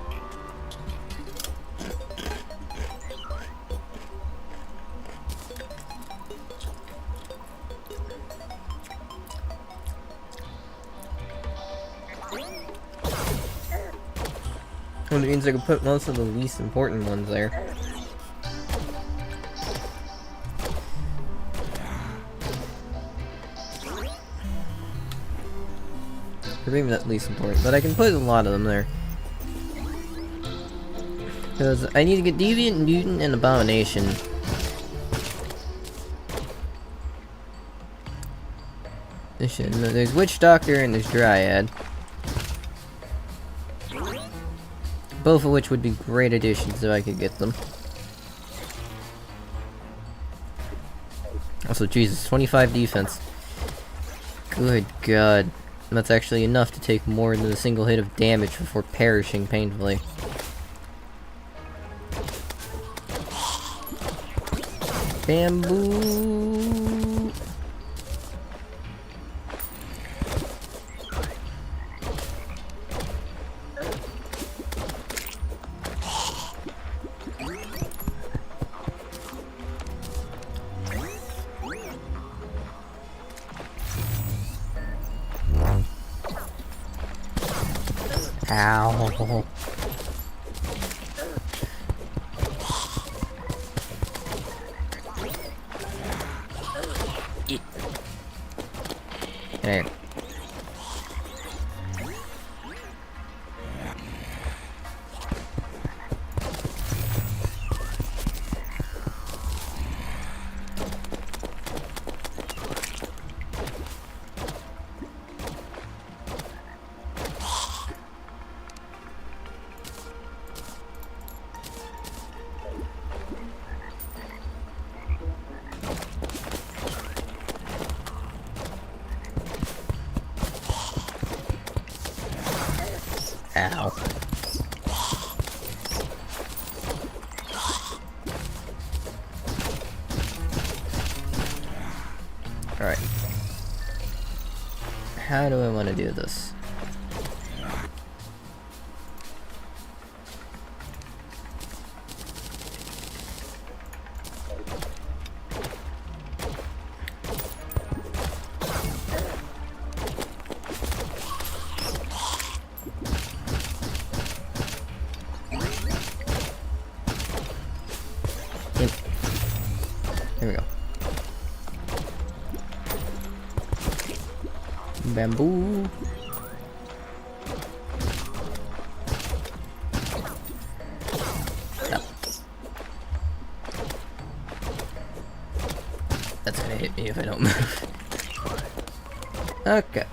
Well, it means I can put most of the least important ones there. Or maybe not least important, but I can put a lot of them there. Because I need to get Deviant, Mutant, and Abomination. There's Witch Doctor and there's Dryad. Both of which would be great additions if I could get them. Also, Jesus, 25 defense. Good God. That's actually enough to take more than a single hit of damage before perishing painfully. Bamboo! Ow. There. Ow. Alright. How do I want to do this? Bamboo. No. That's gonna hit me if I don't move. Okay.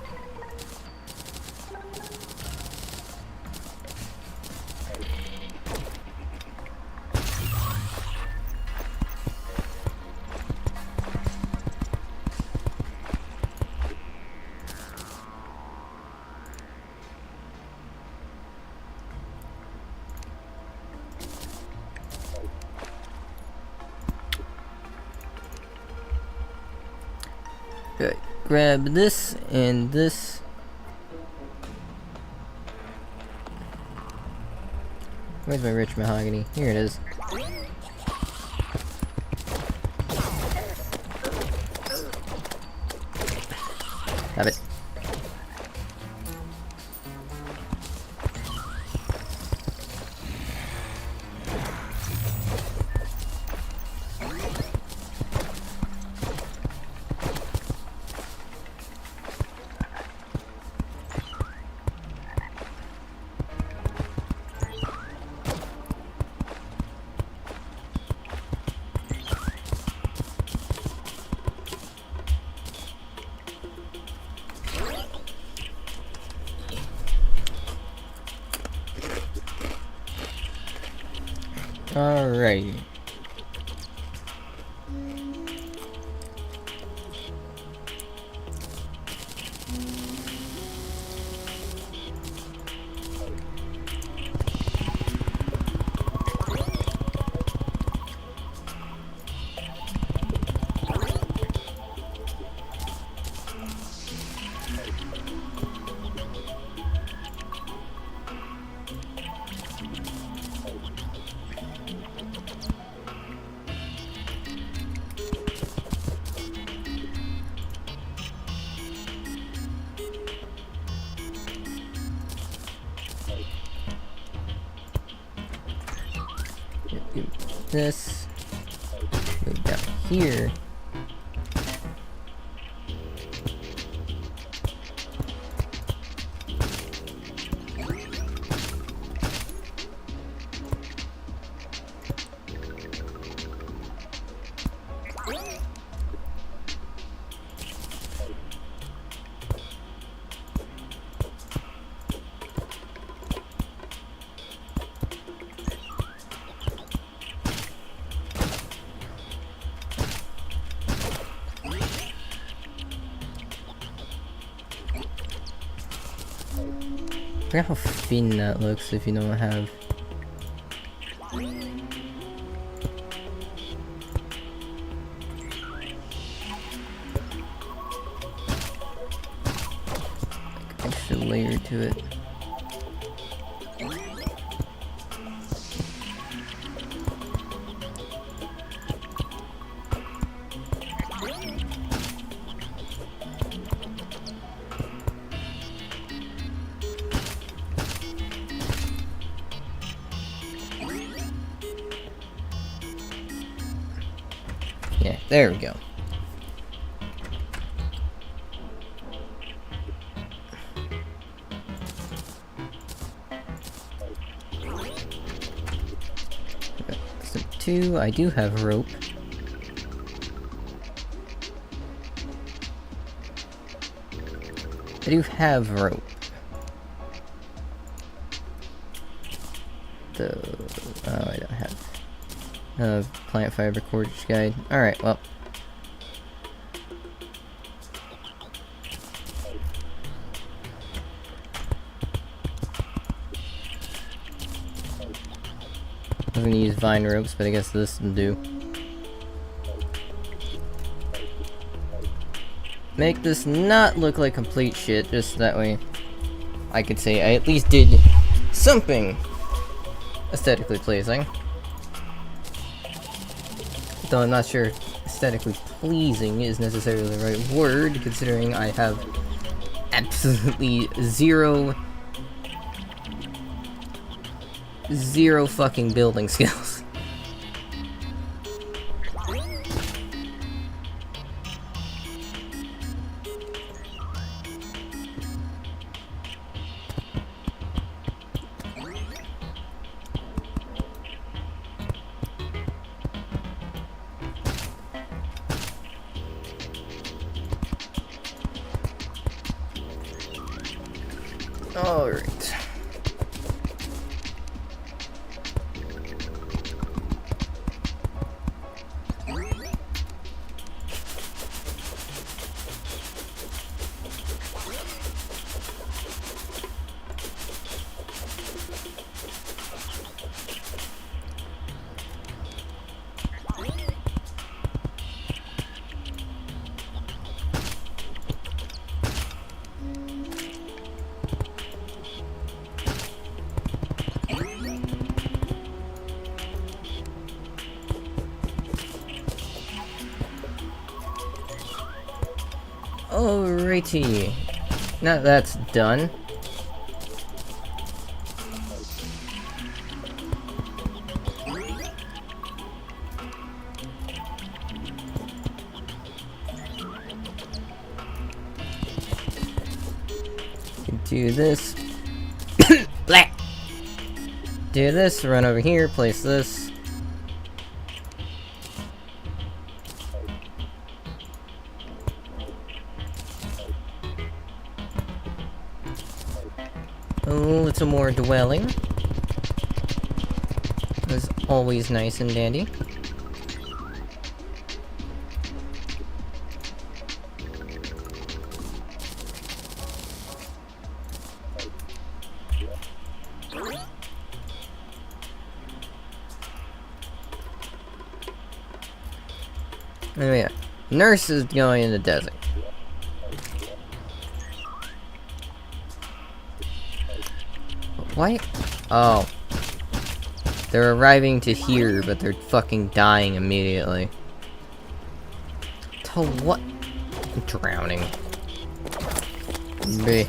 Good. Grab this and this. Where's my rich mahogany? Here it is. Have it. Alrighty. Do this. Move down here. I forgot how thin that looks if you don't have. Extra layer to it. Yeah, there we go. Step 2, I do have rope. I do have rope. Oh, I don't have. Plant fiber cordage guide. Alright, well. I was gonna use vine ropes, but I guess this will do. Make this not look like complete shit, just that way I could say I at least did something aesthetically pleasing. Though I'm not sure aesthetically pleasing is necessarily the right word, considering I have absolutely zero fucking building skills. Alright. Alrighty. Now that's done. Do this. Blah! Do this, run over here, place this. A little more dwelling. Is always nice and dandy. Oh yeah, nurse is going in the desert. Why? Oh. They're arriving to here, but they're fucking dying immediately. To what? Drowning. Bleh.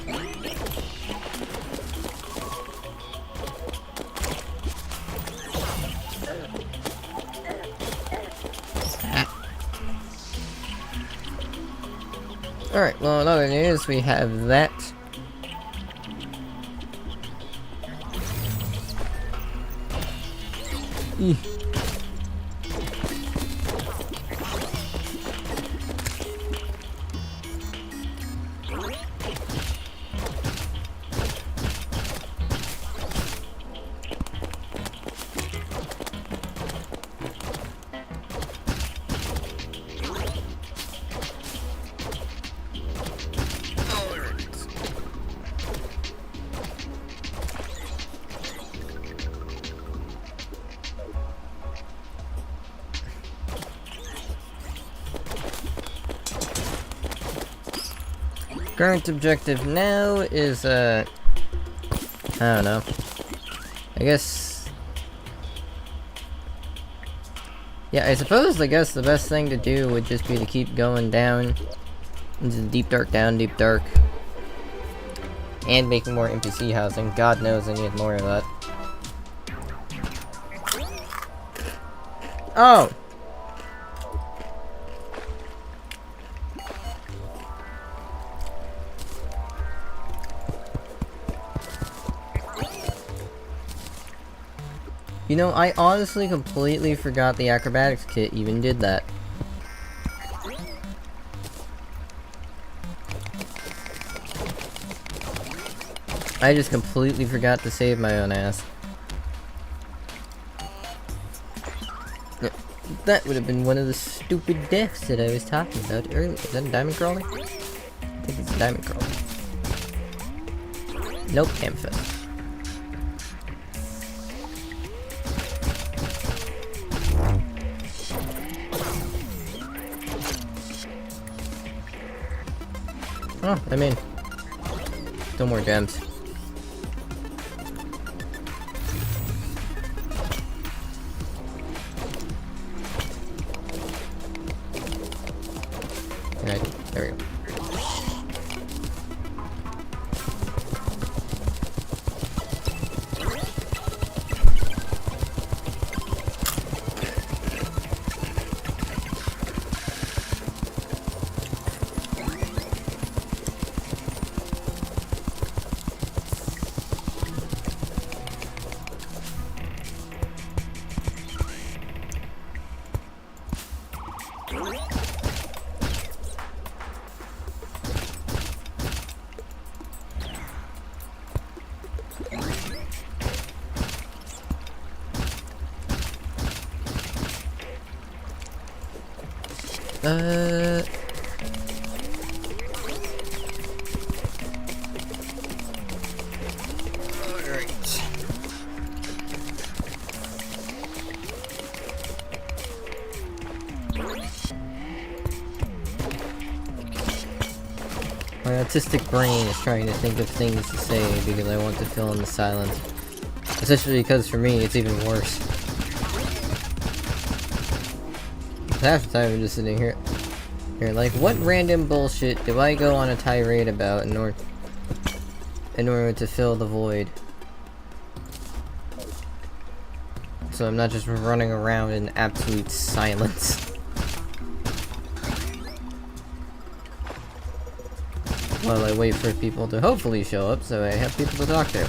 Alright, well, in other news, we have that. Current objective now is, I don't know. I guess... Yeah, I suppose, I guess the best thing to do would just be to keep going down into the deep dark, down deep dark. And making more NPC housing. God knows I need more of that. Oh! You know, I honestly completely forgot the acrobatics kit even did that. I just completely forgot to save my own ass. That would have been one of the stupid deaths that I was talking about earlier. Is that a diamond crawler? I think it's a diamond crawler. Nope, amethyst. Oh, I'm in. Still more gems. Alright, there we go. My autistic brain is trying to think of things to say because I want to fill in the silence. Especially because for me, it's even worse. Half the time I'm just sitting here, like, what random bullshit do I go on a tirade about in order to fill the void? So I'm not just running around in absolute silence. While I wait for people to hopefully show up so I have people to talk to.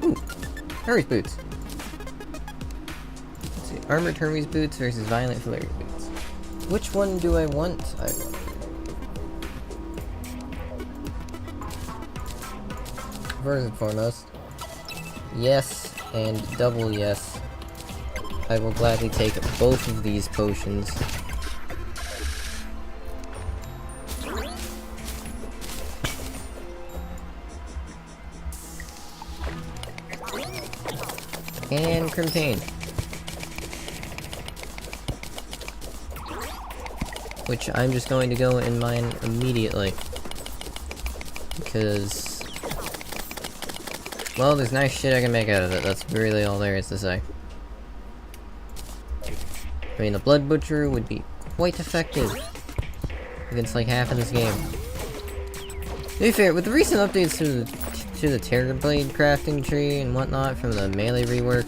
Ooh, Hermes boots. Armored Hermes boots versus violent flurry boots. Which one do I want? First and foremost, yes and double yes. I will gladly take both of these potions. And Crimtane. Which I'm just going to go in mine immediately. Because, well, there's nice shit I can make out of it. That's really all there is to say. I mean, the Blood Butcher would be quite effective against like half of this game. To be fair, with the recent updates to the Terror Blade crafting tree and whatnot from the melee rework,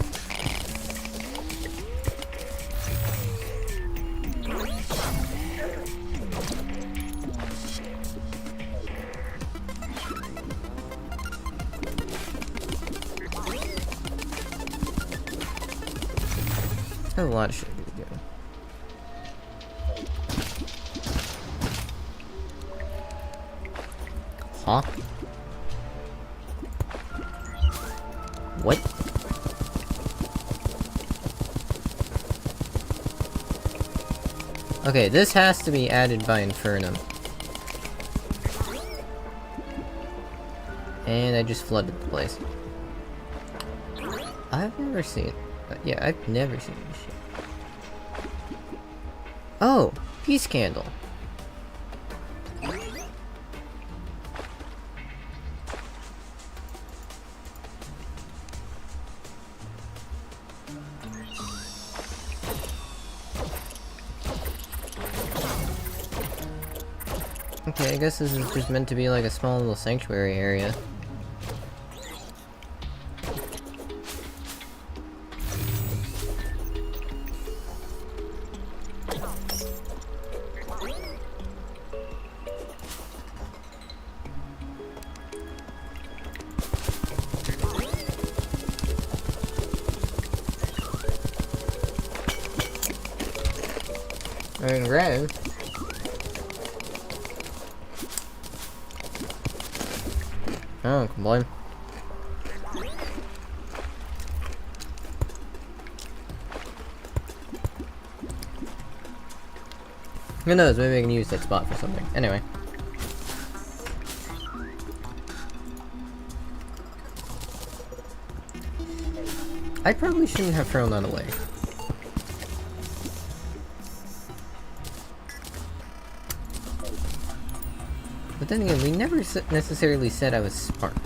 a lot of shit to be doing. Huh? What? Okay, this has to be added by infernum. And I just flooded the place. I've never seen... yeah, I've never seen this shit. Oh! Peace Candle! Okay, I guess this is just meant to be like a small little sanctuary area. And red. Oh, come on. Who knows, maybe I can use that spot for something. Anyway. I probably shouldn't have thrown that away. But then again, we never necessarily said I was smart.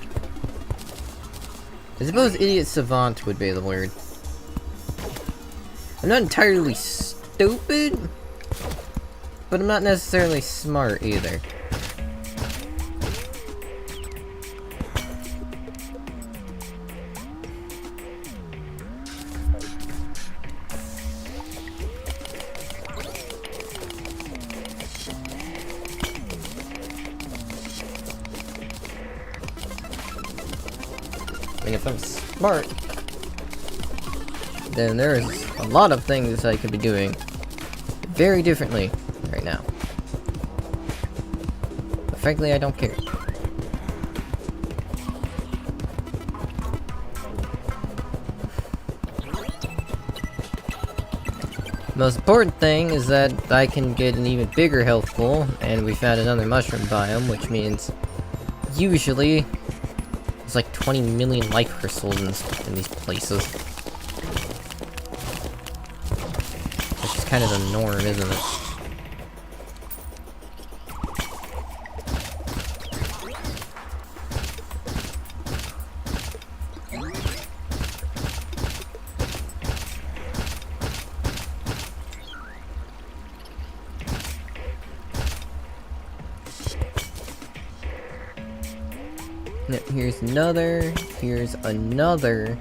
I suppose idiot savant would be the word. I'm not entirely stupid, but I'm not necessarily smart either. if I'm smart, then there's a lot of things I could be doing very differently right now. But frankly, I don't care. The most important thing is that I can get an even bigger health pool, and we found another mushroom biome, which means usually there's like 20 million life crystals in these places. Which is kind of the norm, isn't it? Yep, here's another. Here's another.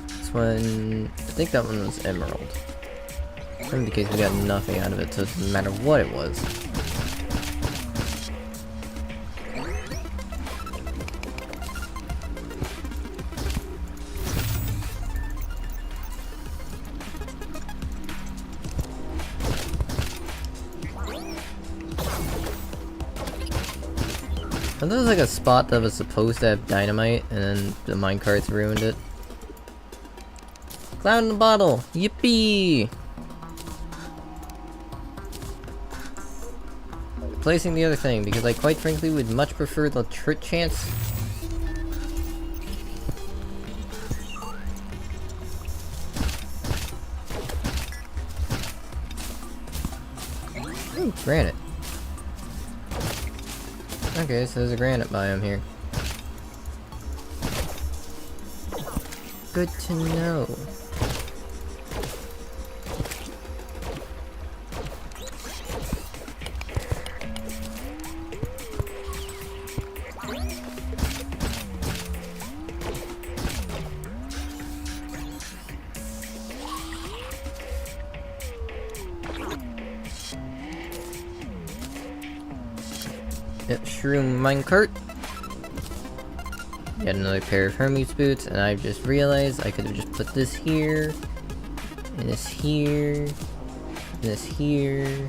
This one, I think that one was emerald. In the case we got nothing out of it, so it doesn't matter what it was. And there was like a spot that was supposed to have dynamite, and then the minecarts ruined it. Cloud in the bottle! Yippee! Replacing the other thing, because I quite frankly would much prefer the crit chance. Ooh, granite. Okay, so there's a granite biome here. Good to know. Yep, shroom minecart. Got another pair of Hermes boots, and I've just realized I could have just put this here, and this here, and this here,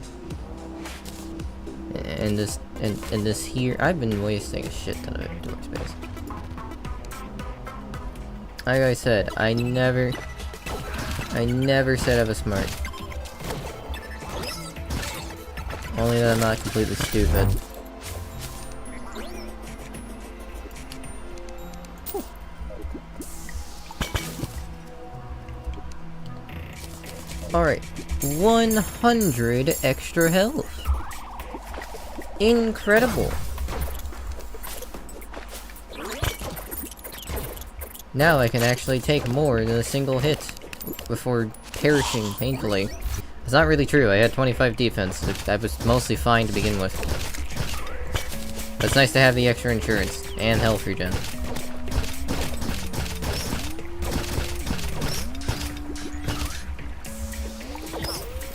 and this and this here. I've been wasting a shit ton of inventory space. Like I said, I never said I was smart. Only that I'm not completely stupid. Alright, 100 extra health. Incredible. Now I can actually take more than a single hit before perishing painfully. It's not really true, I had 25 defense. That was mostly fine to begin with. But it's nice to have the extra insurance and health regen.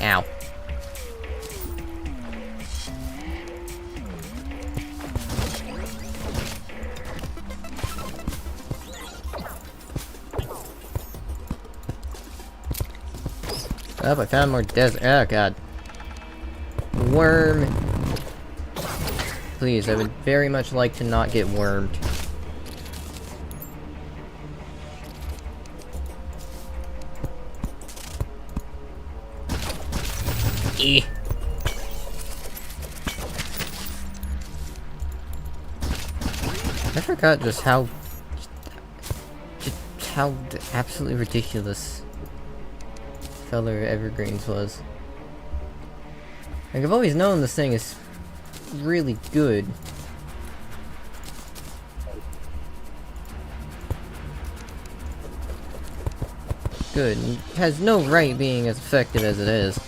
Ow. Oh, I found more desert. Oh, God. Worm. Please, I would very much like to not get wormed. I forgot just how absolutely ridiculous Feller Evergreens was. Like, I've always known this thing is really good. Good. It has no right being as effective as it is.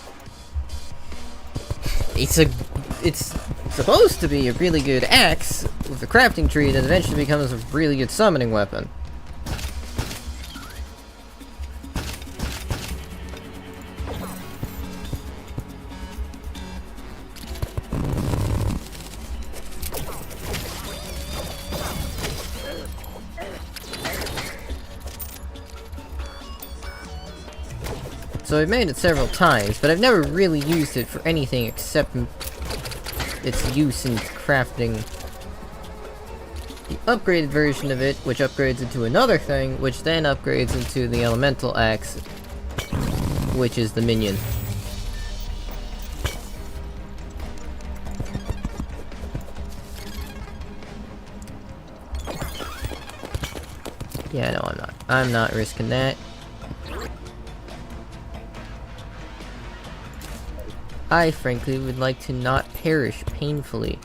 It's supposed to be a really good axe with a crafting tree that eventually becomes a really good summoning weapon. So I've made it several times, but I've never really used it for anything except its use in crafting the upgraded version of it, which upgrades into another thing, which then upgrades into the elemental axe, which is the minion. Yeah, no, I'm not risking that. I frankly would like to not perish painfully,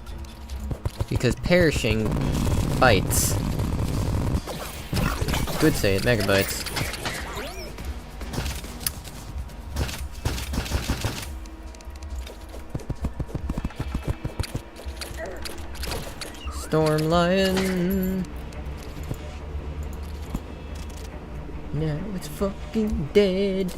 because perishing bites. Good save, megabytes. Storm Lion. Now it's fucking dead.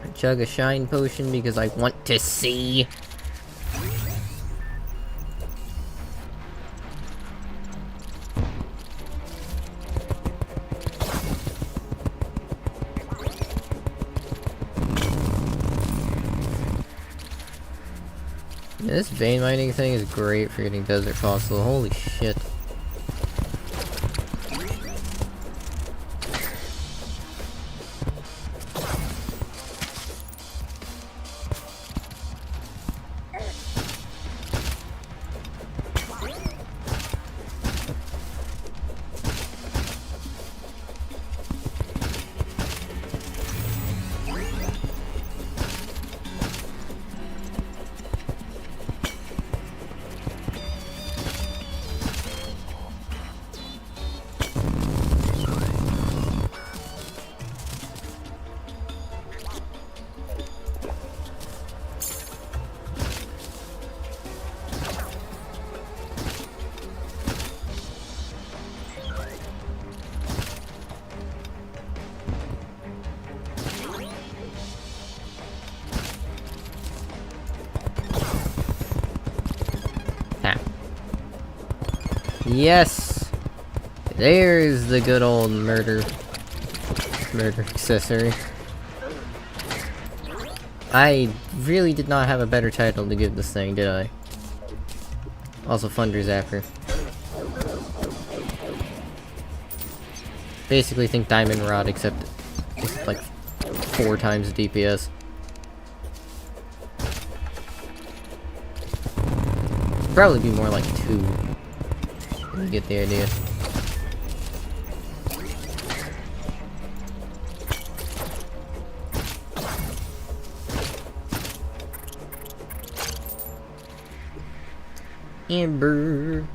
I chug a shine potion because I want to see. Yeah, this vein mining thing is great for getting desert fossil. Holy shit. Yes! There's the good old murder accessory. I really did not have a better title to give this thing, did I? Also, Thunder Zapper. Basically think Diamond Rod, except it's like 4 times the DPS. Probably be more like 2. You get the idea. Amber.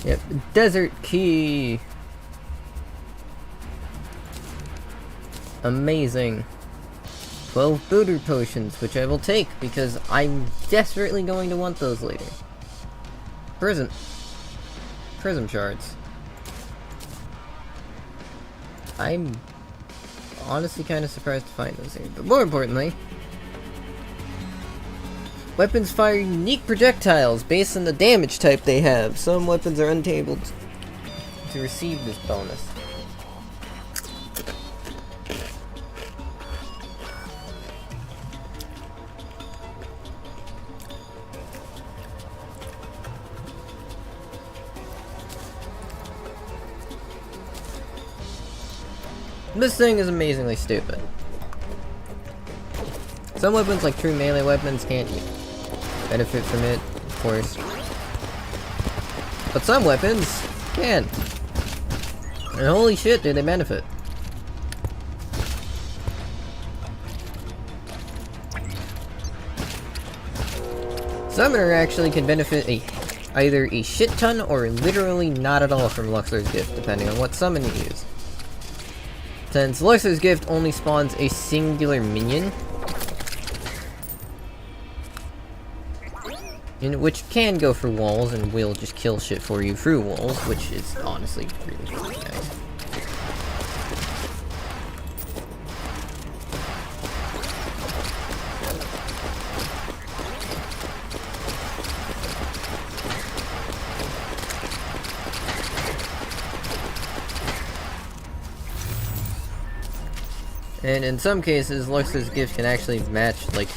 Yep, desert key. Amazing. 12 booter potions, which I will take because I'm desperately going to want those later. Prism shards. I'm honestly kind of surprised to find those here, but more importantly, weapons fire unique projectiles based on the damage type they have. Some weapons are untabled to receive this bonus. This thing is amazingly stupid. Some weapons, like true melee weapons, can't benefit from it, of course. But some weapons can. And holy shit, do they benefit. Summoner actually can benefit either a shit ton or literally not at all from Luxor's Gift, depending on what summon you use. Since Luxor's Gift only spawns a singular minion, which can go for walls and will just kill shit for you through walls, which is honestly really fucking nice. And in some cases, Luxor's gift can actually match, like,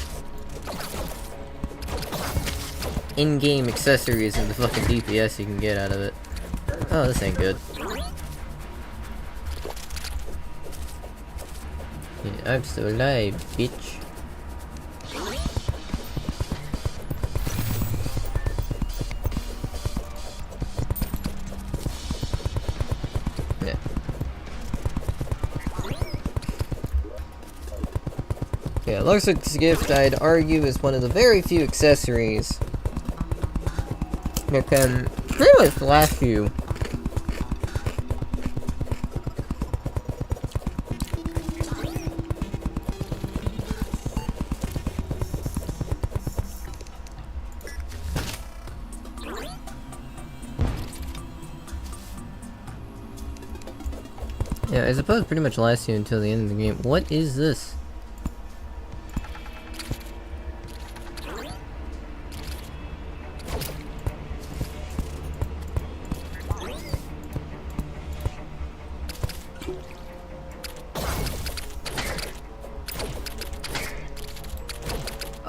in-game accessories and the fucking DPS you can get out of it. Oh, this ain't good. Yeah, I'm still alive, bitch. Yeah. Yeah, Luxor's gift, I'd argue, is one of the very few accessories that can pretty much last you. Yeah, I suppose pretty much lasts you until the end of the game. What is this?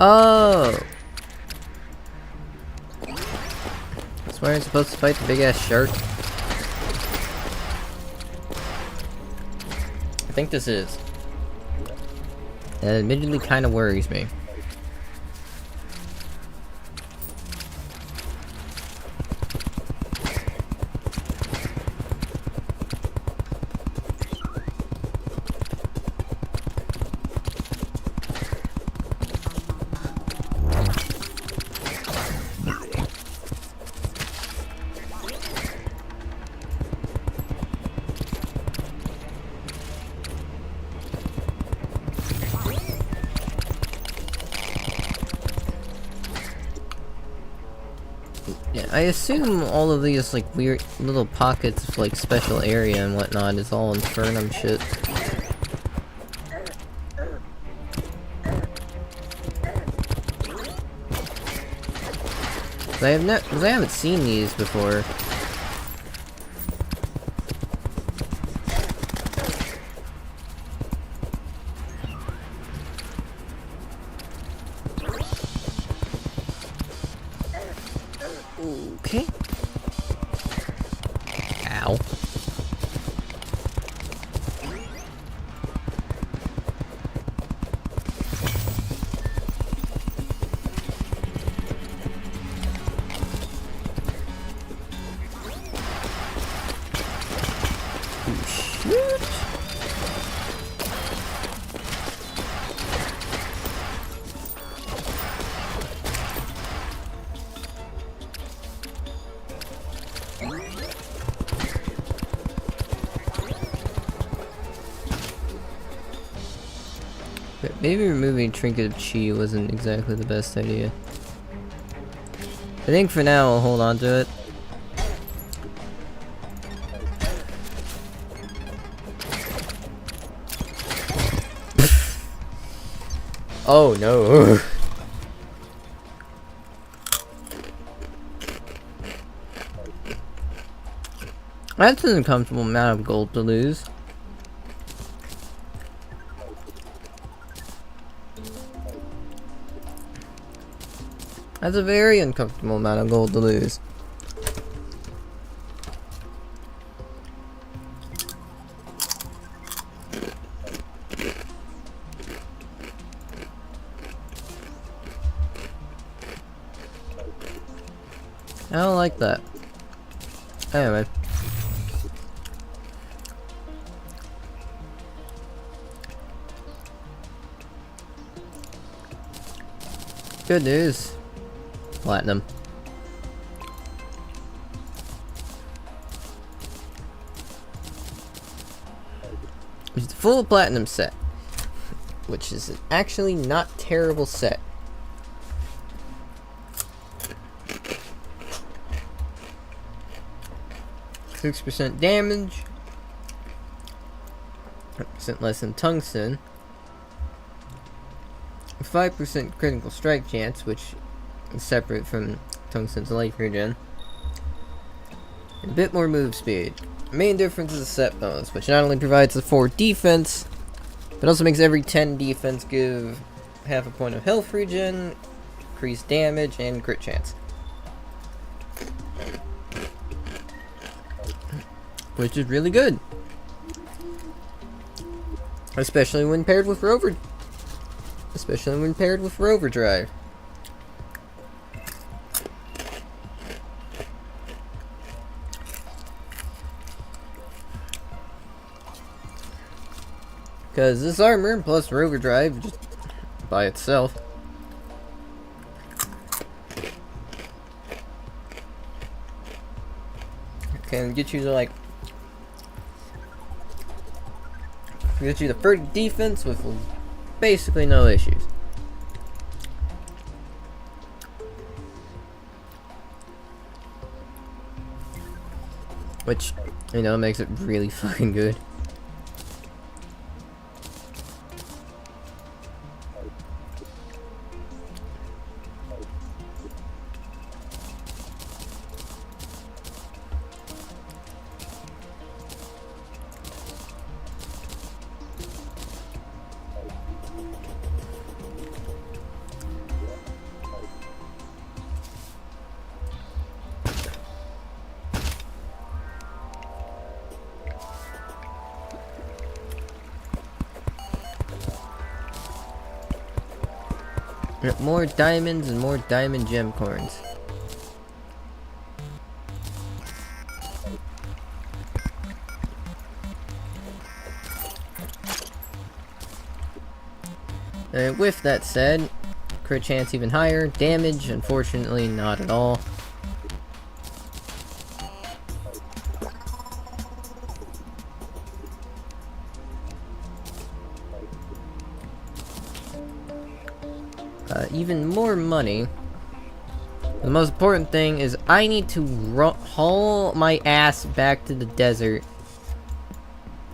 Oh! That's where I'm supposed to fight the big ass shark. I think this is. That admittedly kind of worries me. Yeah, I assume all of these, like, weird little pockets of, like, special area and whatnot is all infernum shit. Because I haven't seen these before. Okay. Ow. Oh, shit. Maybe removing Trinket of Chi wasn't exactly the best idea. I think for now I'll hold on to it. Oh no. That's an uncomfortable amount of gold to lose. That's a very uncomfortable amount of gold to lose. I don't like that. Anyway. Good news. Platinum. It's the full platinum set, which is actually not terrible set. %6 damage, 100% less than tungsten, 5% critical strike chance, which is separate from tungsten's life regen, and a bit more move speed. The main difference is the set bonus, which not only provides the 4 defense, It also makes every 10 defense give half a point of health regen, increased damage, and crit chance. Which is really good. Especially when paired with Rover. Especially when paired with Rover Drive. Because this armor plus Rover Drive just by itself can get you to like get you the 30 defense with basically no issues. Which, you know, makes it really fucking good. More diamonds and more diamond gem coins. And with that said, crit chance even higher, damage unfortunately not at all. Even more money. The most important thing is I need to haul my ass back to the desert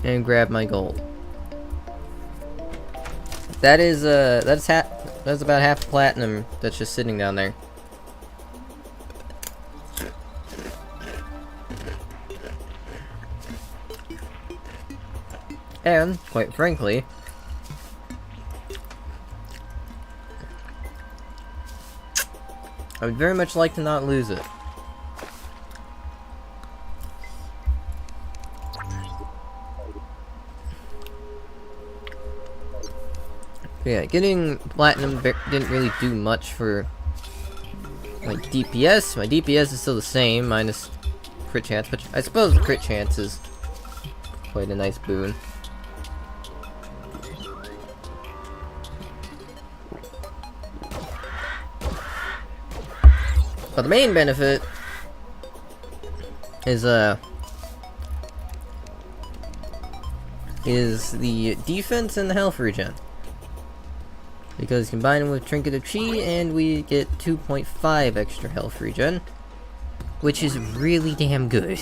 and grab my gold. That is that's about half platinum that's just sitting down there. And quite frankly, I would very much like to not lose it. Yeah, getting platinum didn't really do much for my DPS. My DPS is still the same, minus crit chance, but I suppose the crit chance is quite a nice boon. But the main benefit is the defense and the health regen. Because combined with Trinket of Chi, and we get 2.5 extra health regen, which is really damn good.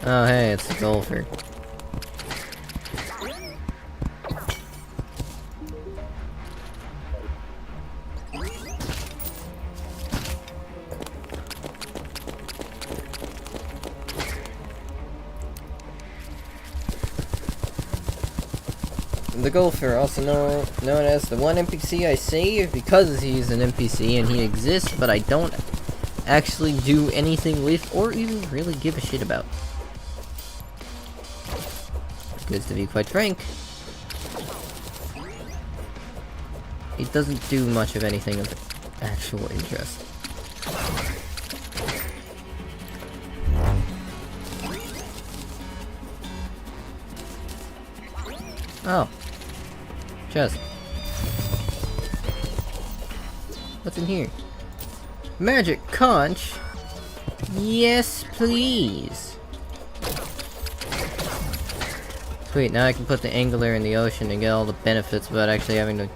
Oh hey, it's a golfer. The golfer, also known as the one NPC I save because he's an NPC and he exists, but I don't actually do anything with or even really give a shit about. Because to be quite frank, he doesn't do much of anything of actual interest. Oh. Chest. What's in here? Magic conch? Yes, please. Sweet, now I can put the angler in the ocean and get all the benefits without actually having to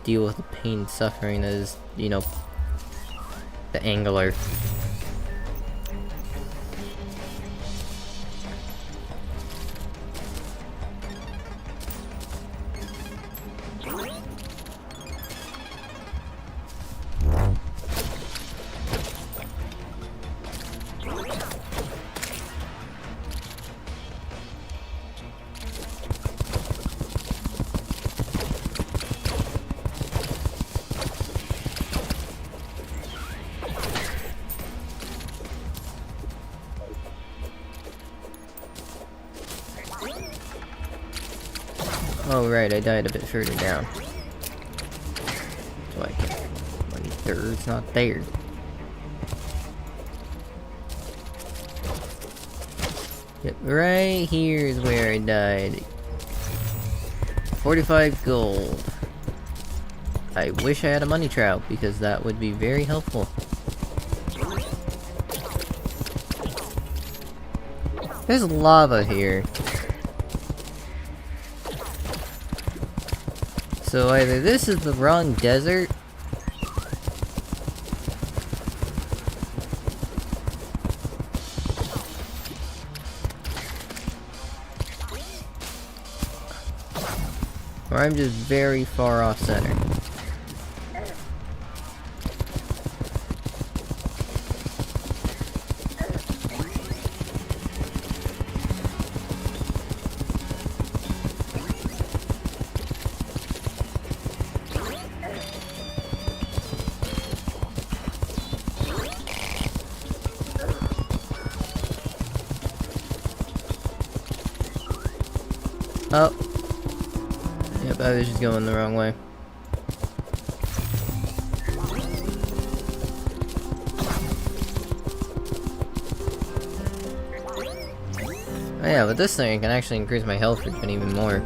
deal with the pain and suffering that is, you know, the angler. Oh right, I died a bit further down. So I can... It's not there. Yep, right here is where I died. 45 gold. I wish I had a money trout, because that would be very helpful. There's lava here. So either this is the wrong desert, or I'm just very far off center. Oh. Yep, I was just going the wrong way. Oh yeah, but this thing can actually increase my health regen even more.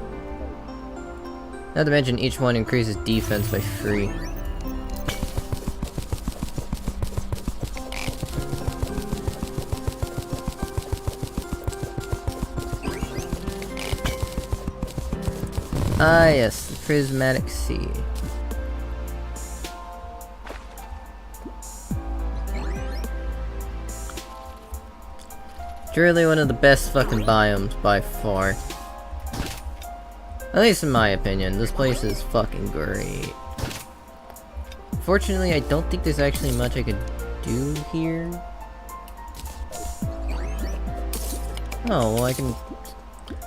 Not to mention each one increases defense by 3. Ah yes, the prismatic sea. Truly one of the best fucking biomes by far. At least in my opinion, this place is fucking great. Fortunately, I don't think there's actually much I could do here. Oh, well I can...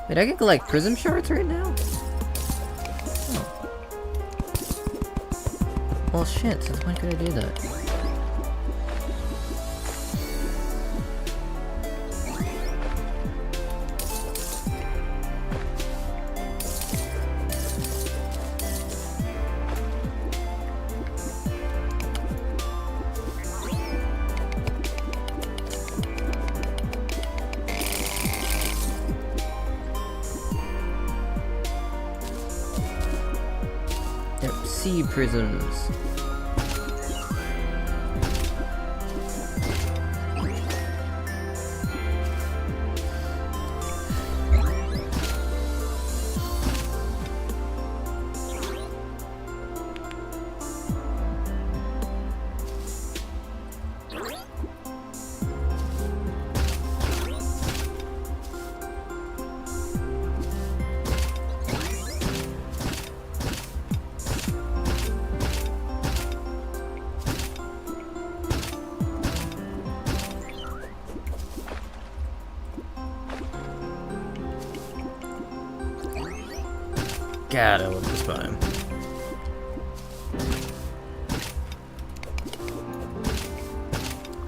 Wait, I can collect prism shards right now? Well shit, since when could I do that? Yep, sea prisms. God, I love this biome.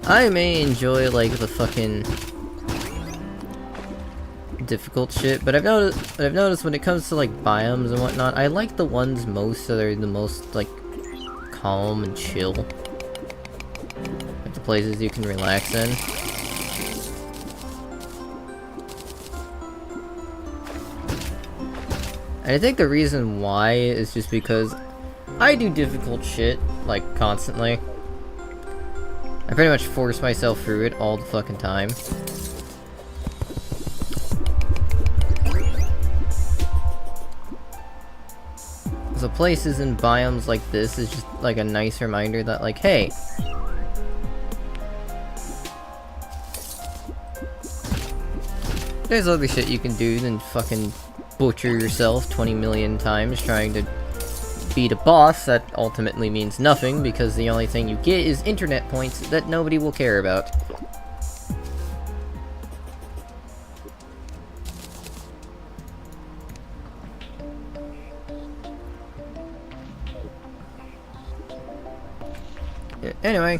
I may enjoy, like, the fucking difficult shit, but I've noticed when it comes to, like, biomes and whatnot, I like the ones most that are the most, like, calm and chill. Like the places you can relax in. And I think the reason why is just because I do difficult shit, like, constantly. I pretty much force myself through it all the fucking time. So places and biomes like this is just, like, a nice reminder that, like, hey, there's other shit you can do than fucking butcher yourself 20 million times trying to beat a boss that ultimately means nothing because the only thing you get is internet points that nobody will care about. Yeah, anyway.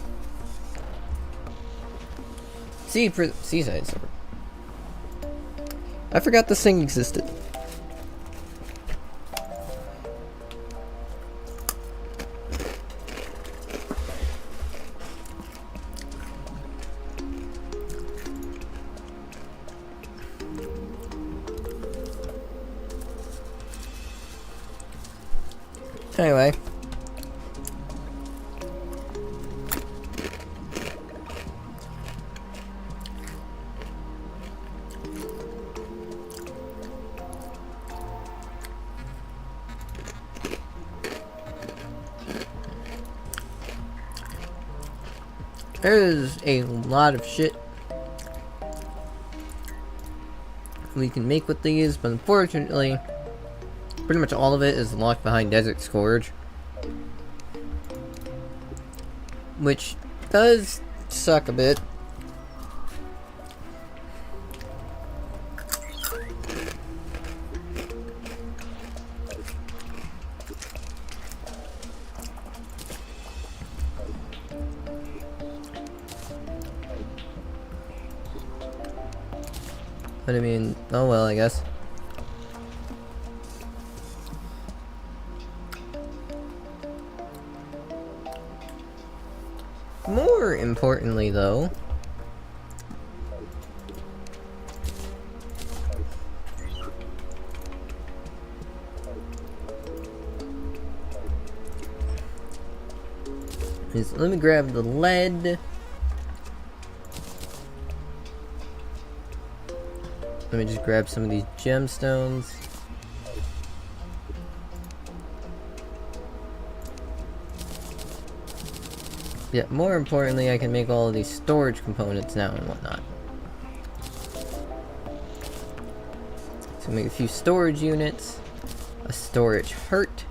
Seaside server. I forgot this thing existed. Anyway. There's a lot of shit we can make with these, but unfortunately, pretty much all of it is locked behind Desert Scourge. Which does suck a bit. But I mean, oh well, I guess. More importantly, though, is let me grab the lead. Let me just grab some of these gemstones. Yeah, more importantly, I can make all of these storage components now and whatnot. So make a few storage units, a storage hurt,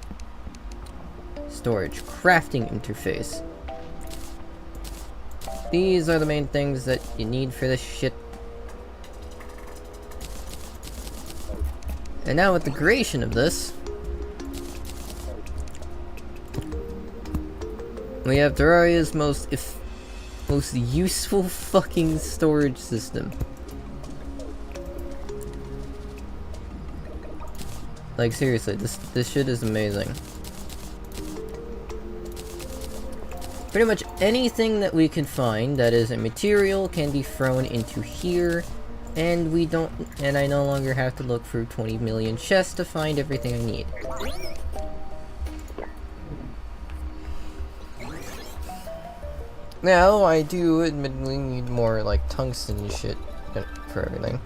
storage crafting interface. These are the main things that you need for this shit. And now with the creation of this, we have Terraria's most useful fucking storage system. Like seriously, this shit is amazing. Pretty much anything that we can find that is a material can be thrown into here. And I no longer have to look through 20 million chests to find everything I need. Now, I do admittedly need more, like, tungsten and shit for everything.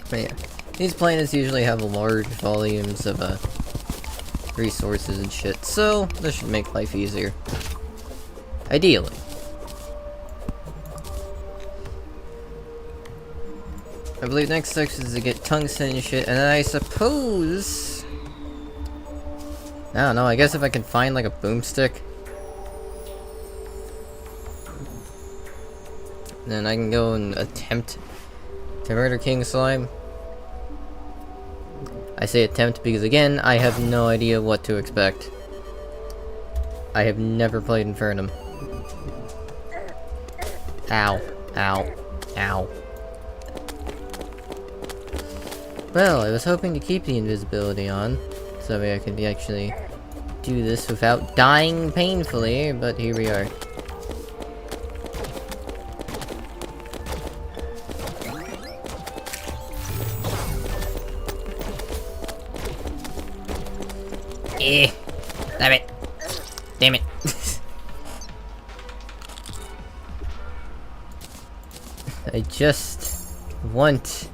But yeah, these planets usually have large volumes of resources and shit, so this should make life easier. Ideally. I believe next section is to get tungsten and shit, and then I suppose... I don't know, I guess if I can find like a boomstick, then I can go and attempt to murder King Slime. I say attempt because, again, I have no idea what to expect. I have never played Infernum. Ow. Ow. Ow. Well, I was hoping to keep the invisibility on, so I could actually do this without dying painfully, but here we are. Damn it. Damn it. I just want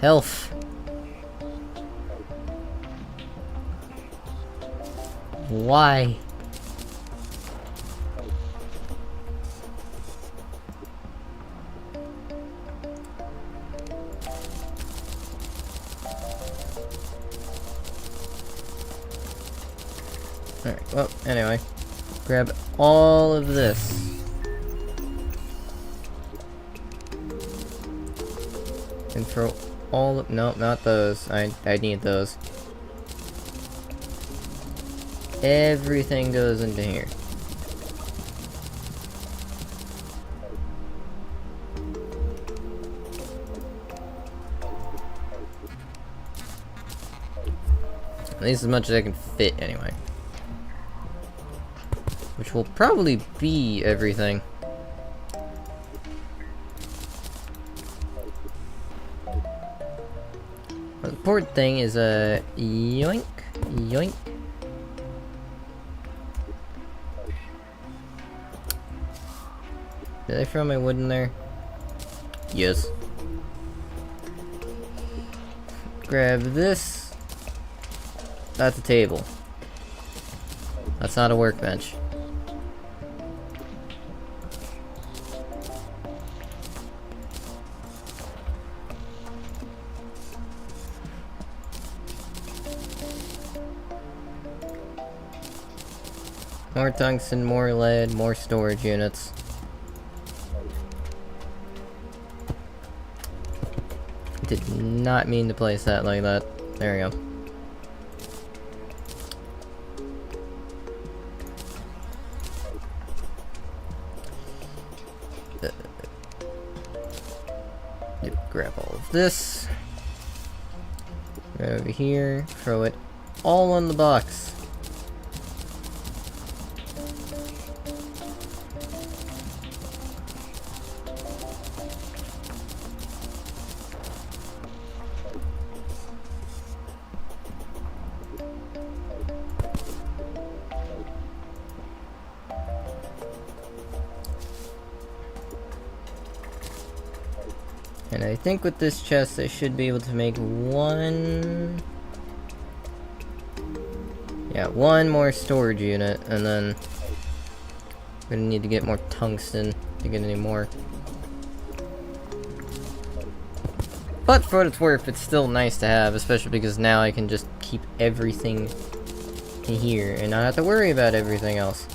health. Why? Alright, well, anyway. Grab all of this. And throw all of... No, not those. I need those. Everything goes into here. At least as much as I can fit, anyway. Which will probably be everything. The important thing is yoink, yoink. Did I throw my wood in there? Yes. Grab this. That's a table. That's not a workbench. More tungsten, more lead, more storage units. Did not mean to place that like that. There we go. Grab all of this. Right over here. Throw it all in the box. And I think with this chest I should be able to make one... Yeah, one more storage unit, and then... I'm gonna need to get more tungsten to get any more. But for what it's worth, it's still nice to have, especially because now I can just keep everything in here and not have to worry about everything else.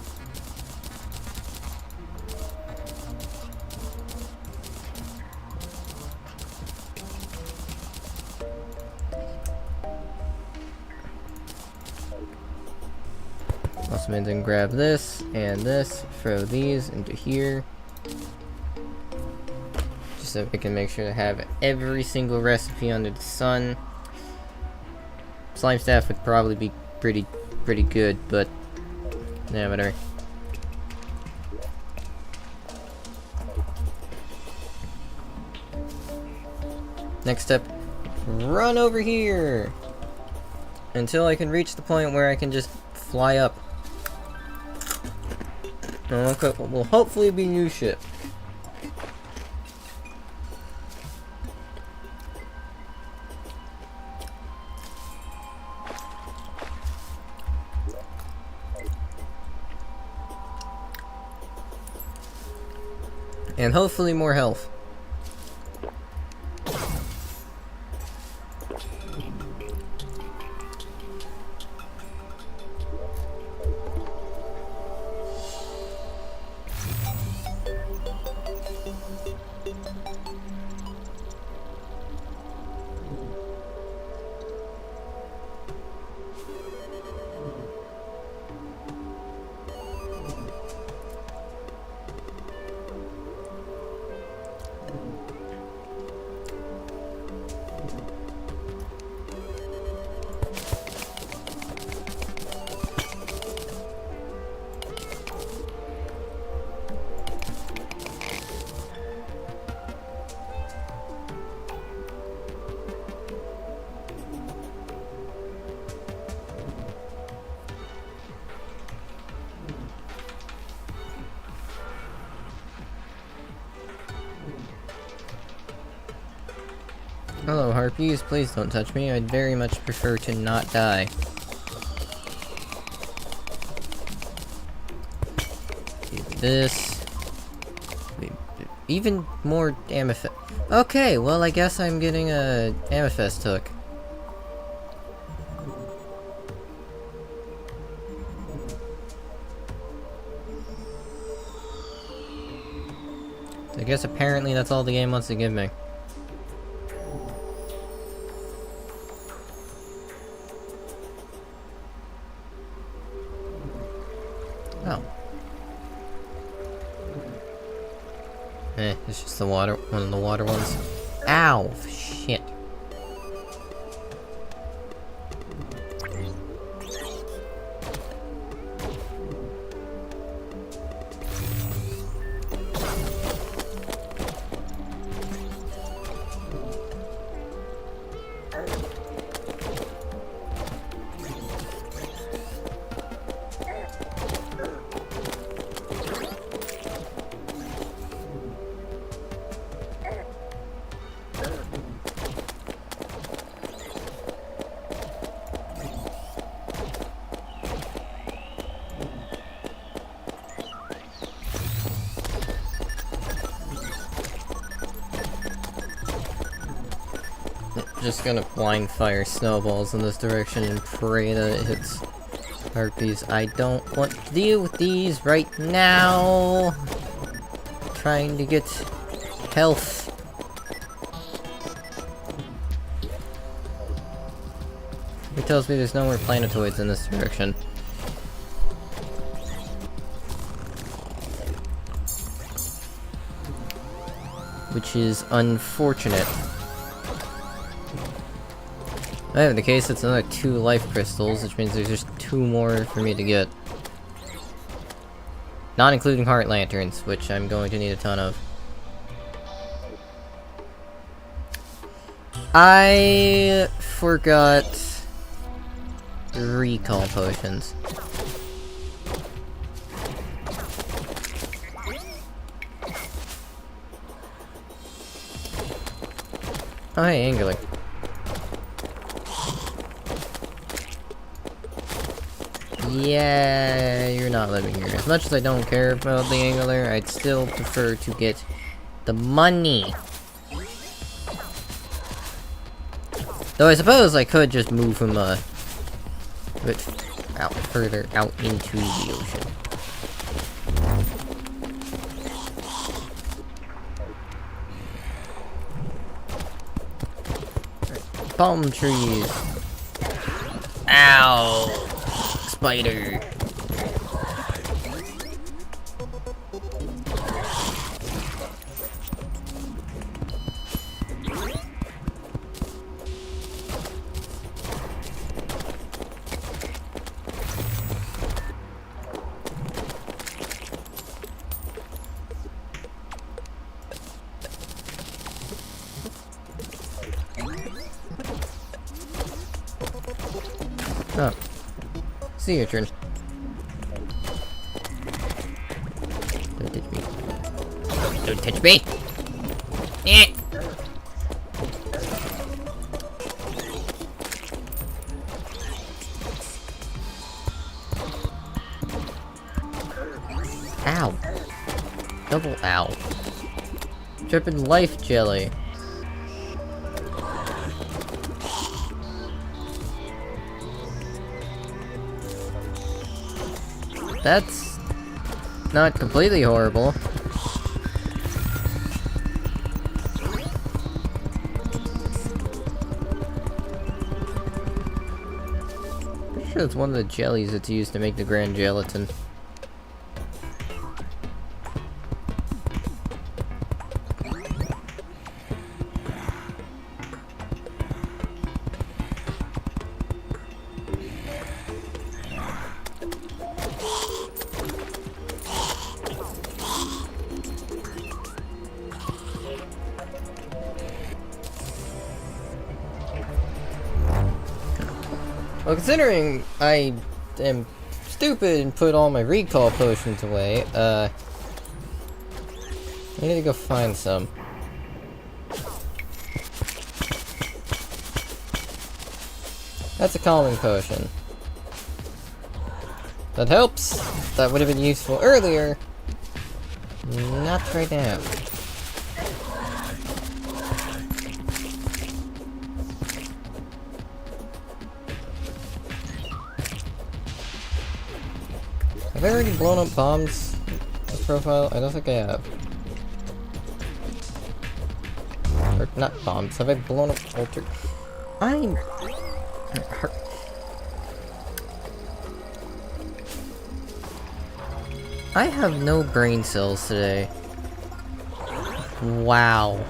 Also means I can grab this and this, throw these into here. Just so we can make sure to have every single recipe under the sun. Slime staff would probably be pretty good, but yeah, whatever. Next step, run over here until I can reach the point where I can just fly up. Okay, will hopefully be new ship. And hopefully more health. Hello, harpies. Please don't touch me. I'd very much prefer to not die. This. Even more amethyst. Okay, well, I guess I'm getting a amethyst hook. guess apparently that's all the game wants to give me. Oh. It's just the water, one of the water ones. Ow! Shit. Just gonna blind fire snowballs in this direction and pray that it hits harpies. I don't want to deal with these right now. Trying to get health. It tells me there's no more planetoids in this direction. Which is unfortunate. In the case, it's another 2 life crystals, which means there's just 2 more for me to get. Not including heart lanterns, which I'm going to need a ton of. I forgot recall potions. Oh hey, Angular. Yeah, you're not living here. As much as I don't care about the Angler, I'd still prefer to get the money. Though I suppose I could just move him a bit out further out into the ocean. Palm trees. Ow! Spider. Oh. See your turn. Don't touch me. Don't touch me! Eh! Ow. Double ow. Dripping life jelly. That's not completely horrible. Pretty sure it's one of the jellies that's used to make the grand gelatin. Well, considering I am stupid and put all my recall potions away, I need to go find some. That's a calming potion. That helps! That would have been useful earlier. Not right now. Have I already blown up bombs? This profile? I don't think I have. Not bombs. Have I blown up altar? I'm... I have no brain cells today. Wow.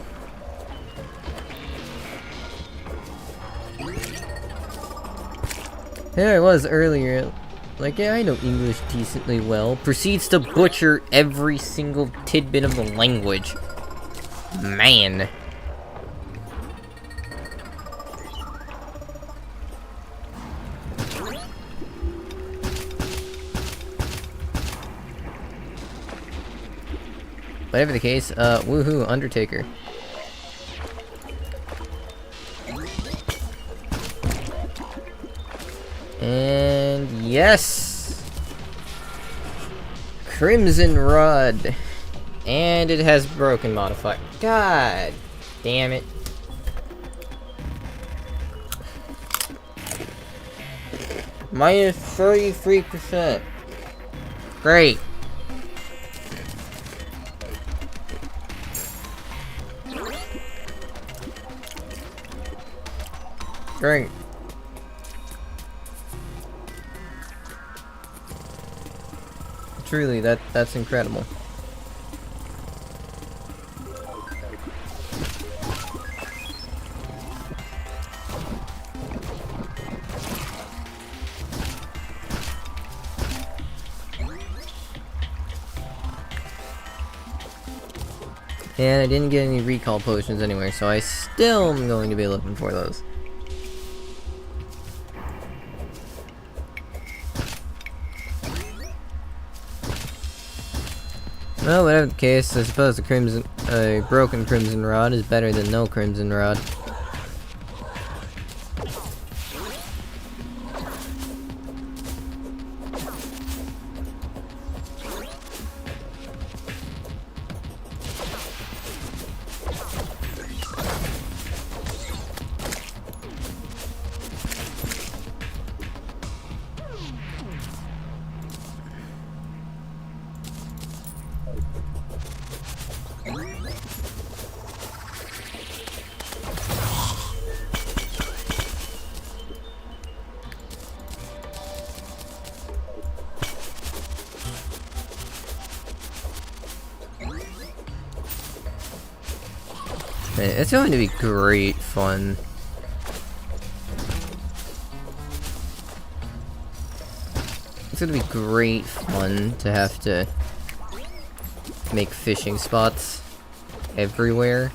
There I was earlier. Like, yeah, I know English decently well. Proceeds to butcher every single tidbit of the language. Man. Whatever the case, woohoo, Undertaker. And yes! Crimson Rod. And it has broken modifier. God damn it. Minus 33%. Great. Great. Truly, that's incredible. And I didn't get any recall potions anyway, so I still am going to be looking for those. Well, whatever the case, I suppose a broken Crimson Rod is better than no Crimson Rod. It's going to be great fun. It's going to be great fun to have to make fishing spots everywhere.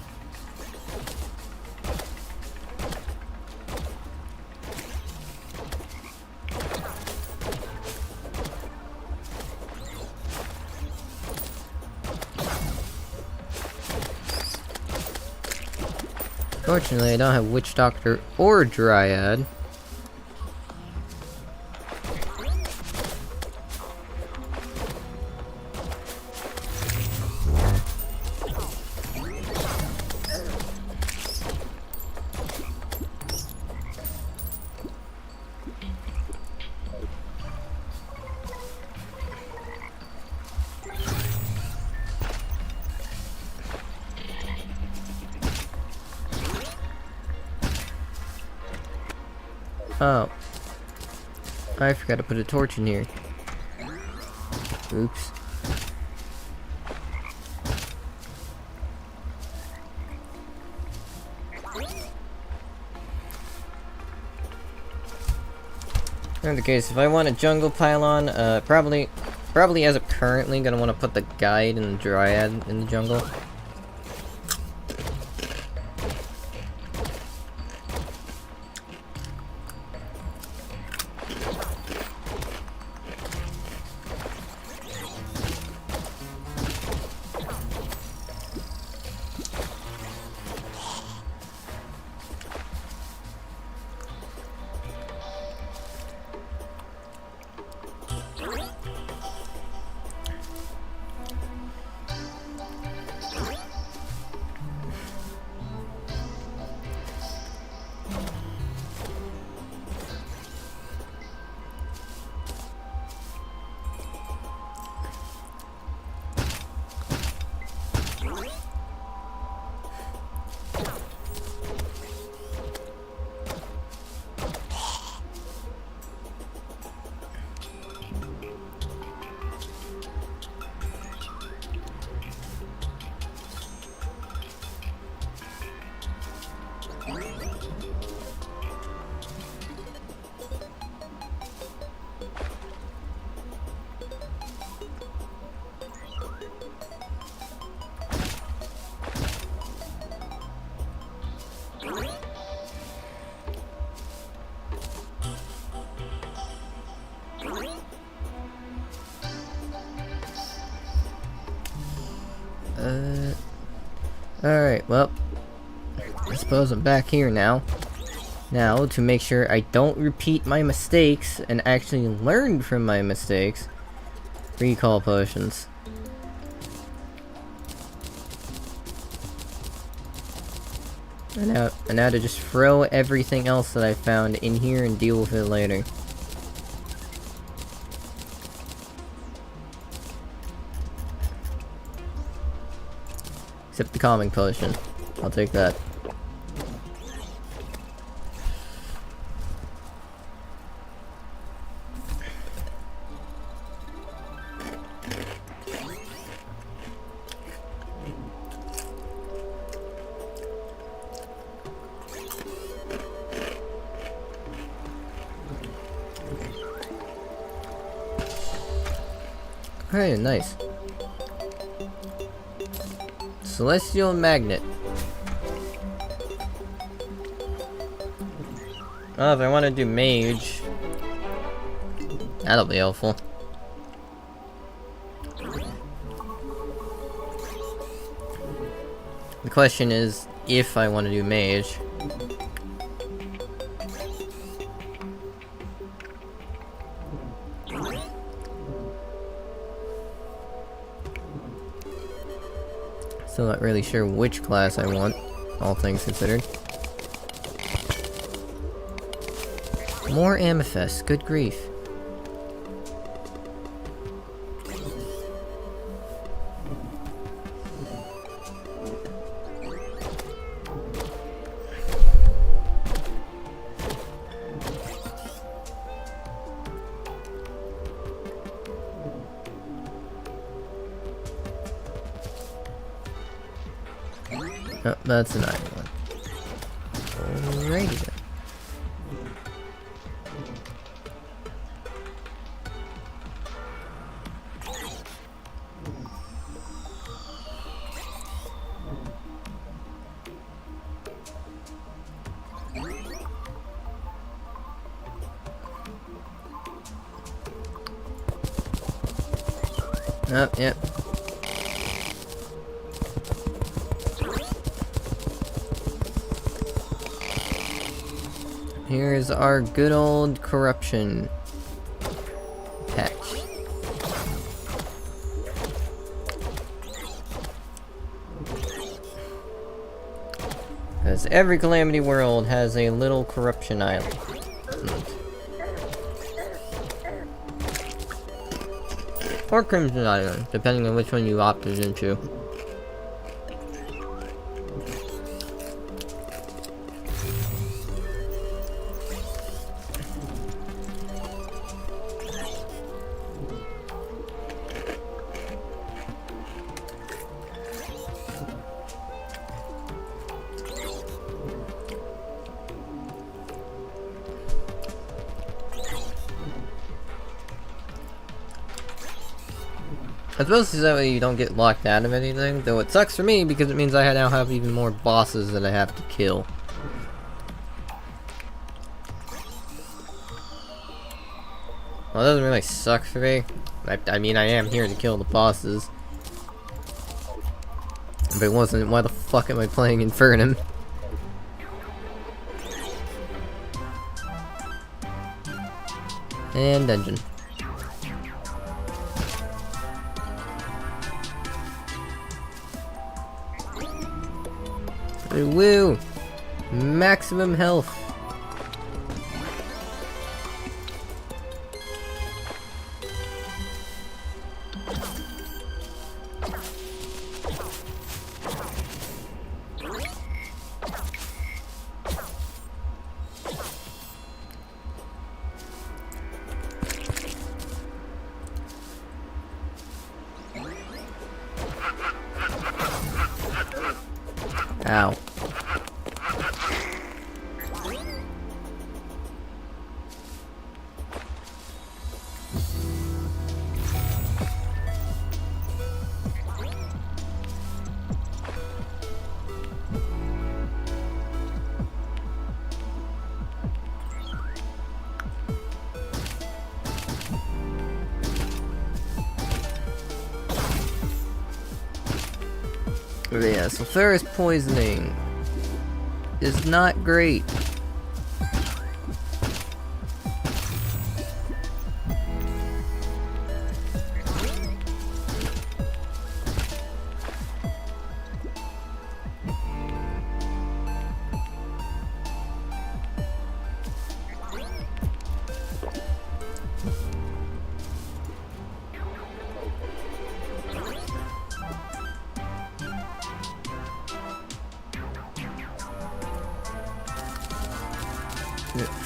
Fortunately, I don't have Witch Doctor or Dryad. Oh. I forgot to put a torch in here. Oops. In the case, if I want a jungle pylon, probably as of currently, gonna want to put the guide and the dryad in the jungle. Alright, well, I suppose I'm back here now. Now, to make sure I don't repeat my mistakes and actually learn from my mistakes, recall potions. And now to just throw everything else that I found in here and deal with it later. Except the calming potion. I'll take that. Alright, nice. Celestial Magnet. Oh, if I want to do Mage, that'll be helpful. The question is, if I want to do Mage. Still not really sure which class I want, all things considered. More amethysts, good grief. Oh, that's an iron one. Alrighty then. Oh, yep. Here's our good old corruption patch. Because every Calamity world has a little corruption island. Or Crimson Island, depending on which one you opted into. I suppose that way you don't get locked out of anything, though it sucks for me because it means I now have even more bosses that I have to kill. Well, it doesn't really suck for me. I mean, I am here to kill the bosses. If it wasn't, why the fuck am I playing Infernum? And dungeon. Woo! Maximum health! Ow. Yeah, so ferrous poisoning is not great.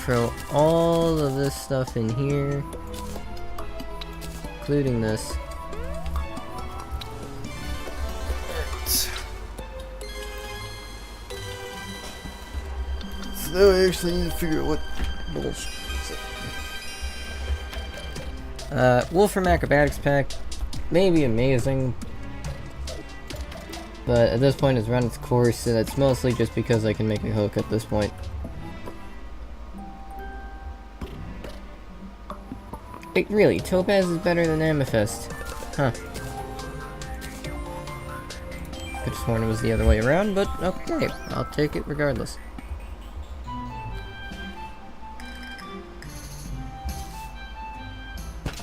Throw all of this stuff in here, including this. So now I actually need to figure out what bullshit is it. Wolfram Acrobatics Pack may be amazing, but at this point it's run its course, and it's mostly just because I can make a hook at this point. Wait, really? Topaz is better than Amethyst? Huh. Could've sworn it was the other way around, but okay, I'll take it regardless.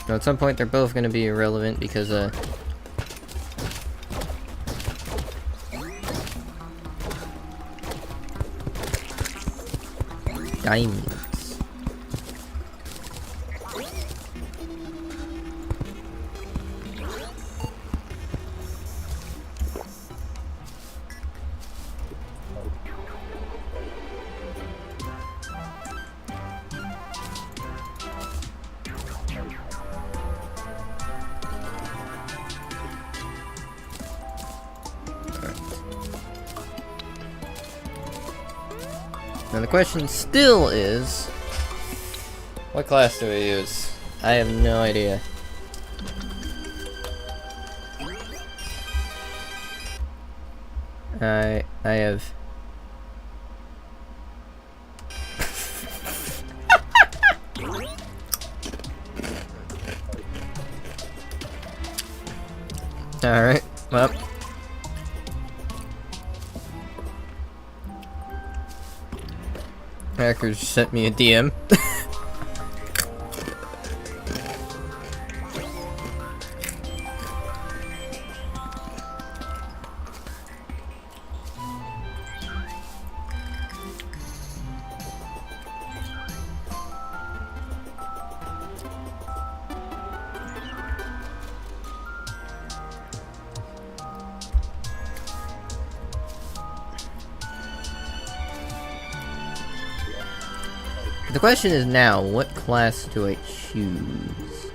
Now, at some point they're both gonna be irrelevant because, diamonds. Now the question still is, what class do I use? I have no idea. I have... Alright, well... Hackers sent me a DM. The question is now, what class do I choose?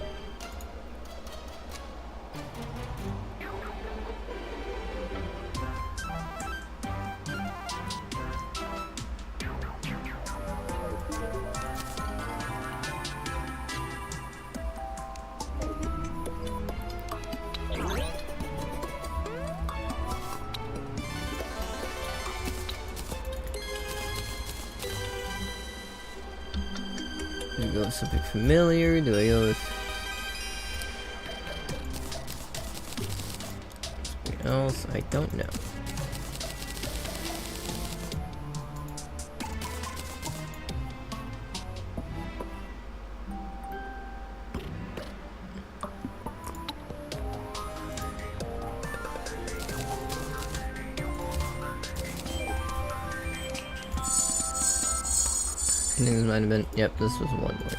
Do I go with something familiar? Do I go with something else? I don't know. I think this might have been, yep, this was one more.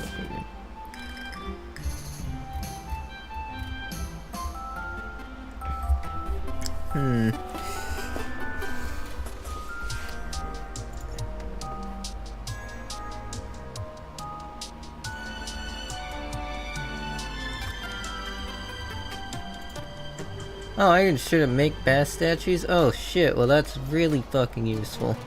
Oh, I can shoot and make bass statues? Oh shit, well that's really fucking useful.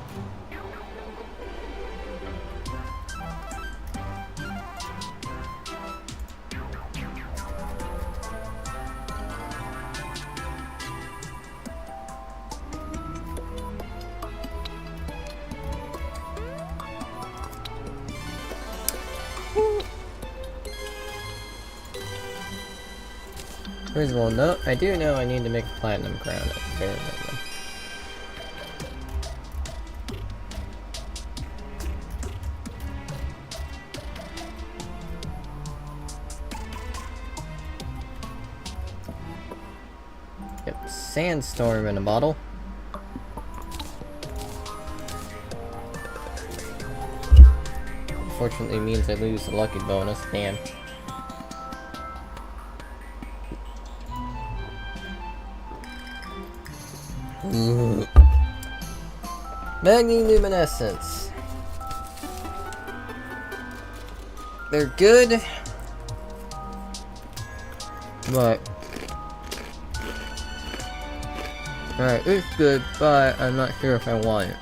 First of all, no, I do know I need to make a platinum crown at the bare minimum. Yep, sandstorm in a bottle. Unfortunately means I lose the lucky bonus, damn. Magnoluminescence. They're good, but alright, it's good, but I'm not sure if I want it.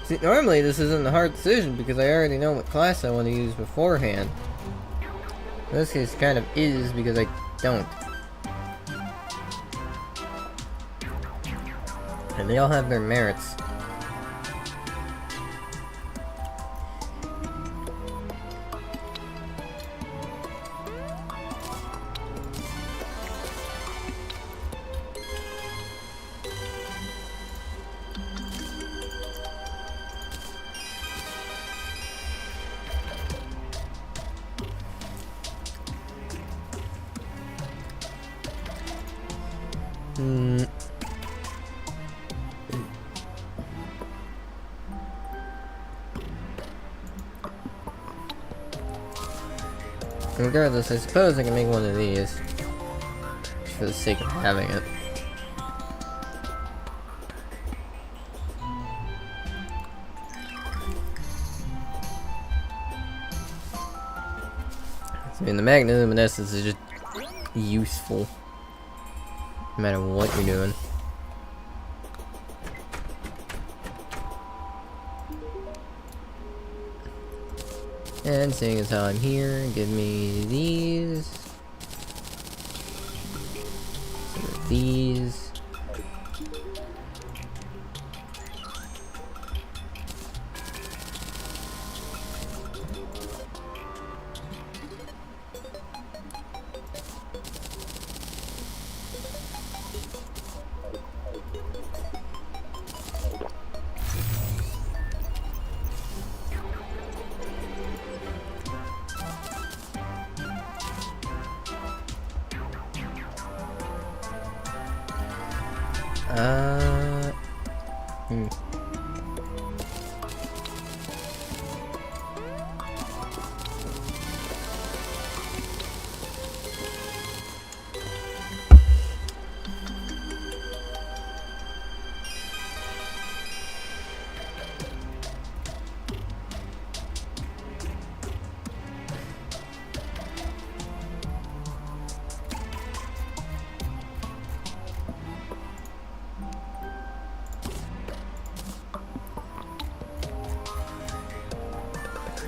See, normally this isn't a hard decision because I already know what class I want to use beforehand. In this case, it kind of is because I don't. And they all have their merits. Regardless, I suppose I can make one of these. Just for the sake of having it. I mean, the magnoluminescence is just useful. No matter what you're doing. And seeing as how I'm here, give me these. Some of these.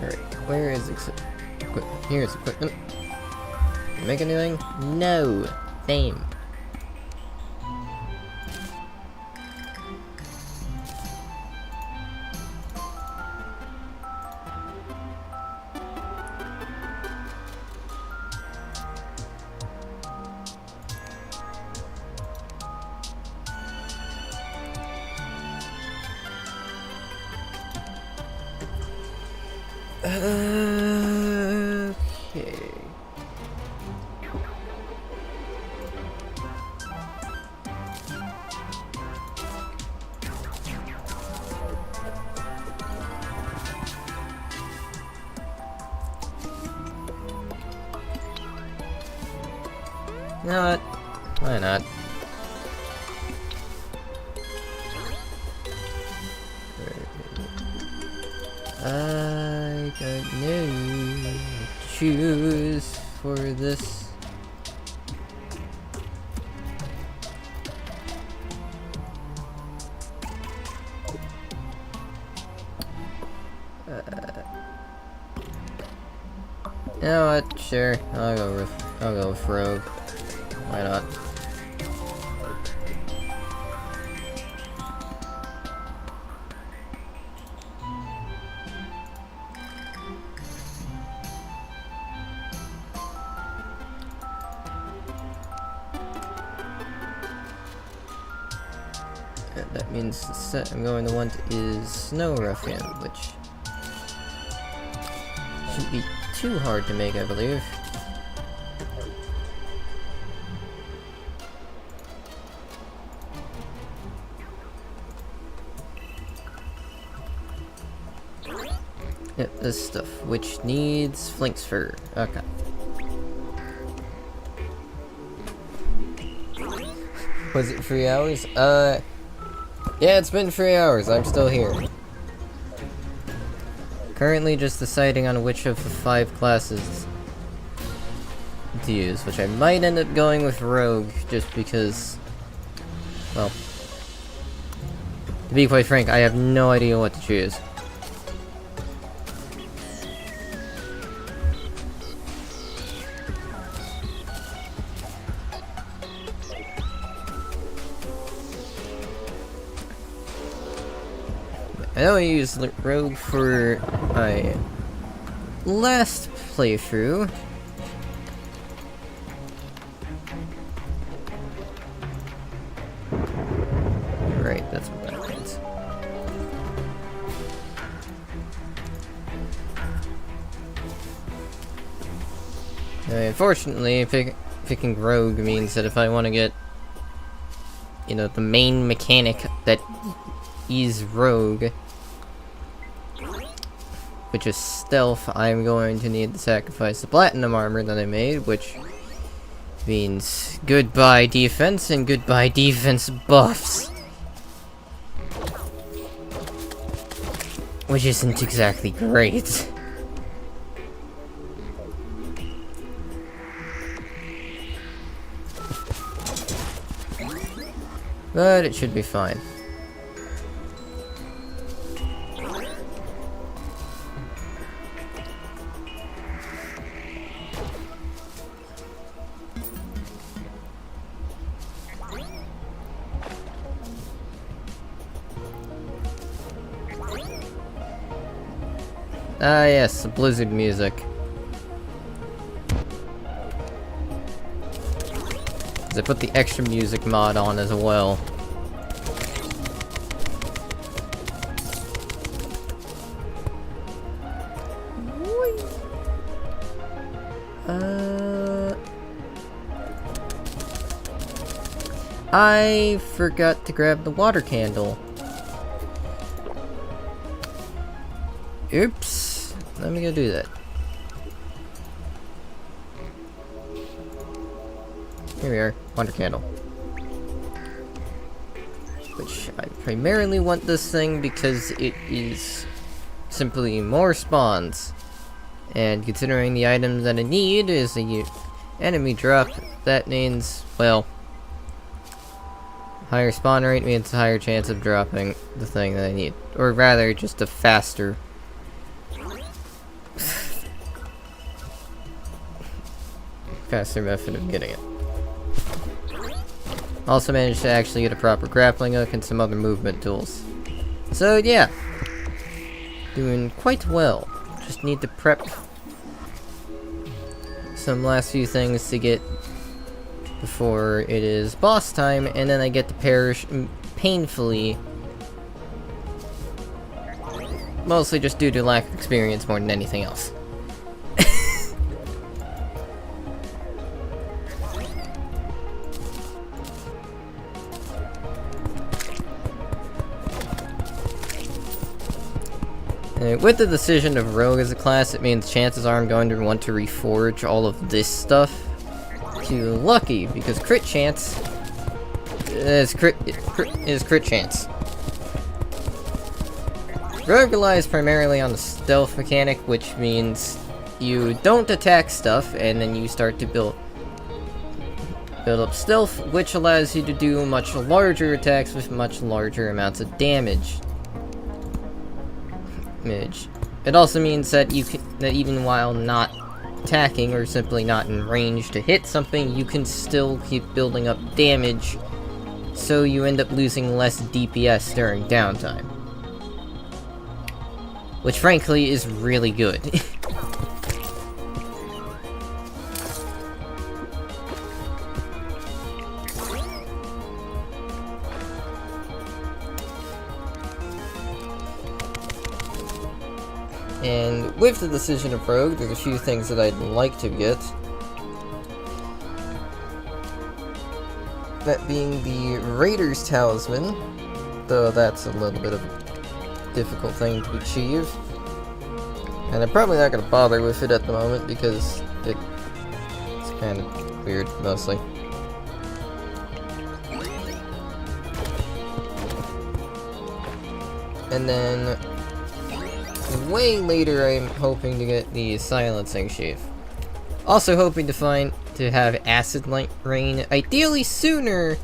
Alright, where is equipment? Here's equipment. Make anything? No! Fame. You know what? Why not? I don't know what to choose for this. You know what? Sure, I'll go with Rogue. Why not? That means the set I'm going to want is Snow Ruffian, which shouldn't be too hard to make, I believe. Yep, this stuff, which needs Flink's fur. Okay. Was it 3 hours? Yeah, it's been 3 hours. I'm still here. Currently just deciding on which of the 5 classes to use, which I might end up going with Rogue, just because, well, to be quite frank, I have no idea what to choose. I know I used Rogue for my last playthrough. Right, that's what that means. Unfortunately, picking Rogue means that if I want to get, you know, the main mechanic that is Rogue, which is stealth, I'm going to need to sacrifice the platinum armor that I made, which means goodbye defense and goodbye defense buffs. Which isn't exactly great. But it should be fine. Ah yes, the Blizzard music. I put the extra music mod on as well. I forgot to grab the water candle. Oops. Let me go do that. Here we are. Water candle. Which I primarily want this thing because it is simply more spawns. And considering the items that I need is a enemy drop, that means, well, higher spawn rate means a higher chance of dropping the thing that I need. Or rather, just a faster method of getting it. Also managed to actually get a proper grappling hook and some other movement tools. So yeah, doing quite well. Just need to prep some last few things to get before it is boss time, and then I get to perish painfully. Mostly just due to lack of experience more than anything else. With the decision of Rogue as a class, it means chances are I'm going to want to reforge all of this stuff. to lucky, because crit chance is crit chance. Rogue relies primarily on the stealth mechanic, which means you don't attack stuff, and then you start to build up stealth, which allows you to do much larger attacks with much larger amounts of damage. It also means that that even while not attacking or simply not in range to hit something, you can still keep building up damage, so you end up losing less DPS during downtime. Which frankly is really good. And with the decision of Rogue, there's a few things that I'd like to get. That being the Raider's Talisman, though that's a little bit of a difficult thing to achieve. And I'm probably not going to bother with it at the moment because it's kind of weird, mostly. And then way later, I'm hoping to get the Silencing Sheath. Also hoping to have Acid Rain, ideally sooner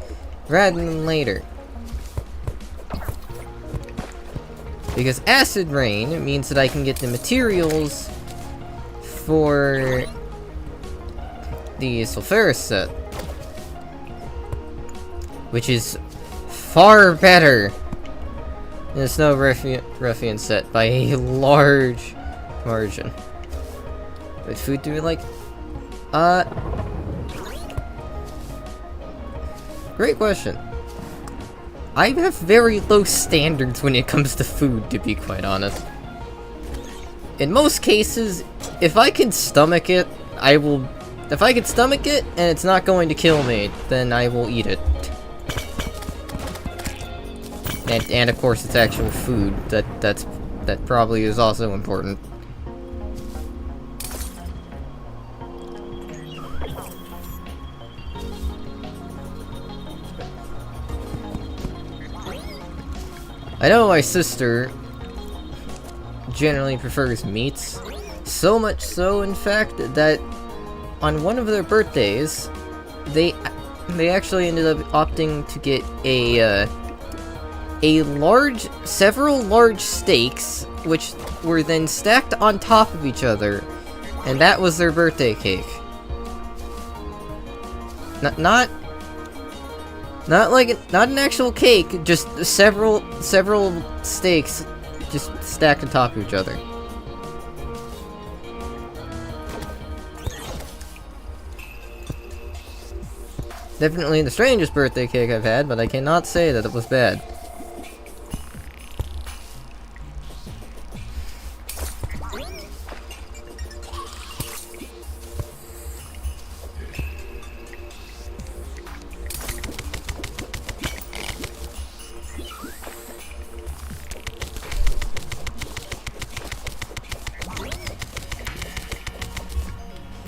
rather than later. Because Acid Rain means that I can get the materials for the Sulfuris set. Which is far better than the Snow Ruffian set by a large margin. What food do we like? Great question. I have very low standards when it comes to food, to be quite honest. In most cases, if I can stomach it, I will... If I can stomach it, and it's not going to kill me, then I will eat it. And of course, it's actual food. That probably is also important. I know my sister generally prefers meats. So much so, in fact, that on one of their birthdays, they actually ended up opting to get several large steaks, which were then stacked on top of each other, and that was their birthday cake. Not an actual cake, just several steaks just stacked on top of each other. Definitely the strangest birthday cake I've had, but I cannot say that it was bad.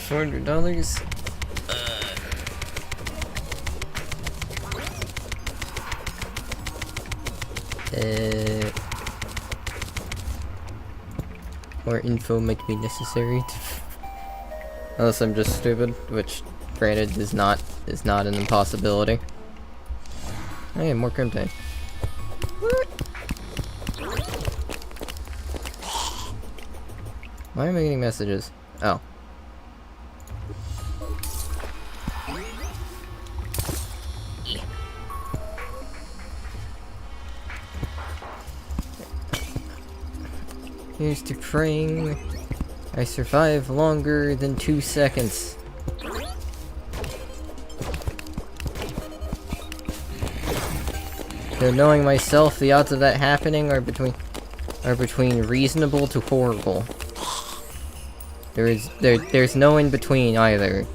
$400. More info might be necessary. Unless I'm just stupid, which, granted, is not an impossibility. Oh yeah, more Crimtane. Why am I getting messages? Oh. Here's to praying I survive longer than 2 seconds. Though knowing myself, the odds of that happening are between reasonable to horrible. There's no in between either.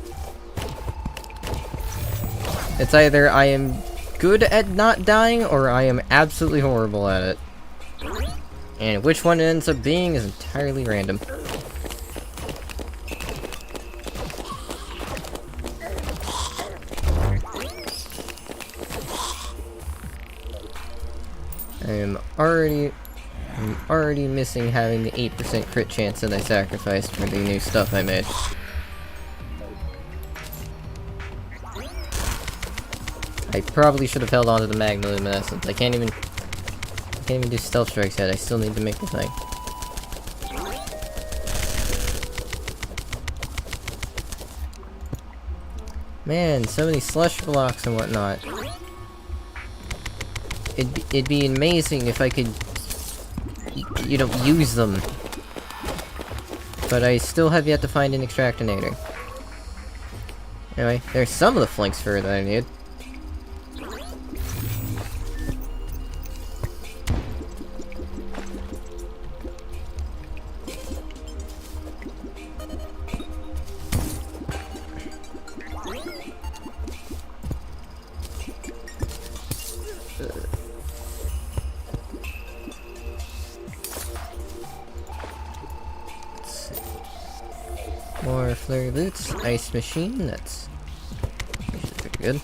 It's either I am good at not dying, or I am absolutely horrible at it. And which one it ends up being is entirely random. I'm already missing having the 8% crit chance that I sacrificed for the new stuff I made. I probably should have held on to the magnoluminescence. I can't even do stealth strikes yet. I still need to make the thing. Man, so many slush blocks and whatnot. It'd be amazing if I could, you know, use them. But I still have yet to find an extractinator. Anyway, there's some of the flanks fur that I need. More flurry boots, ice machine, that's pretty good.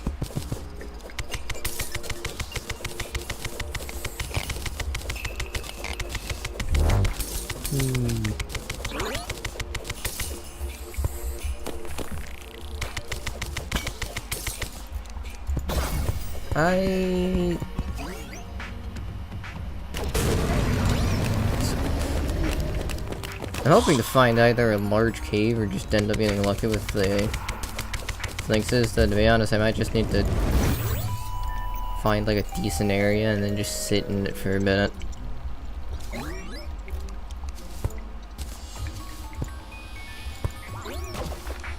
I'm hoping to find either a large cave or just end up getting lucky with the lynxes, though to be honest I might just need to find like a decent area and then just sit in it for a minute.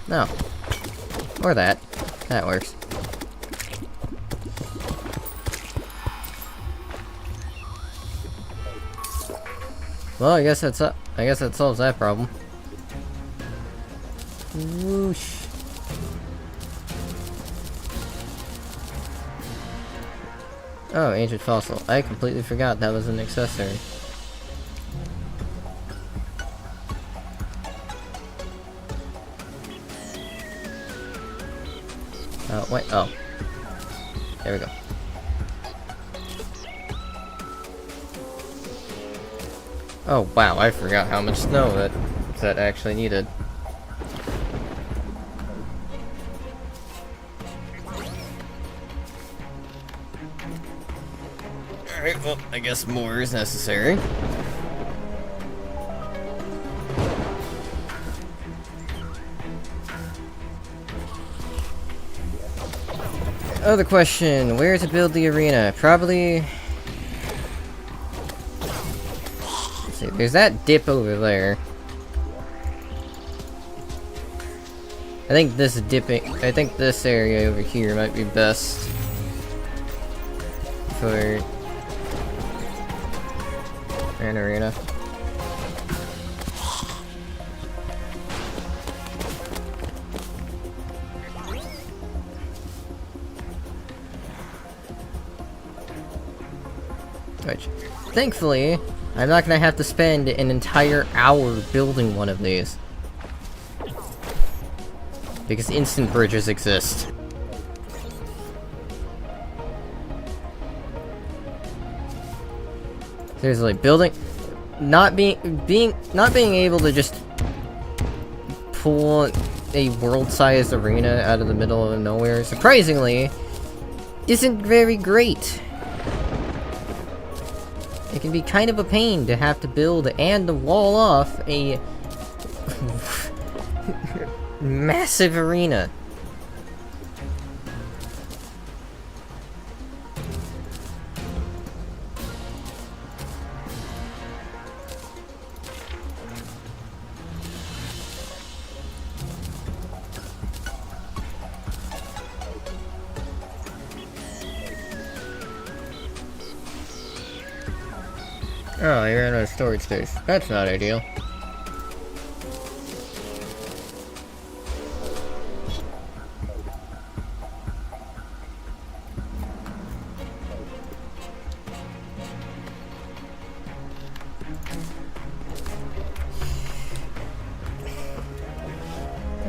No. Or that. That works. Well, I guess that's I guess that solves that problem. Whoosh. Oh, ancient fossil. I completely forgot that was an accessory. Wait, oh. There we go. Oh wow, I forgot how much snow that actually needed. Alright, well, I guess more is necessary. Other question, where to build the arena? Probably... Let's see, there's that dip over there. I think this area over here might be best for an arena. Which, thankfully, I'm not gonna have to spend an entire hour building one of these. Because instant bridges exist. Seriously, not being able to just pull a world-sized arena out of the middle of nowhere, surprisingly, isn't very great. It can be kind of a pain to have to build and to wall off a massive arena. Oh, you're in a storage space. That's not ideal.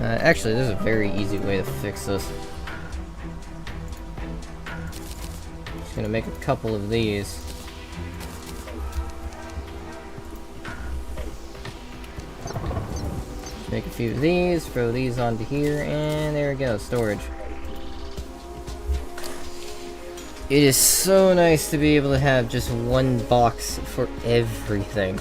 Actually, there's a very easy way to fix this. Just gonna make a couple of these. Make a few of these, throw these onto here, and there we go, storage. It is so nice to be able to have just one box for everything.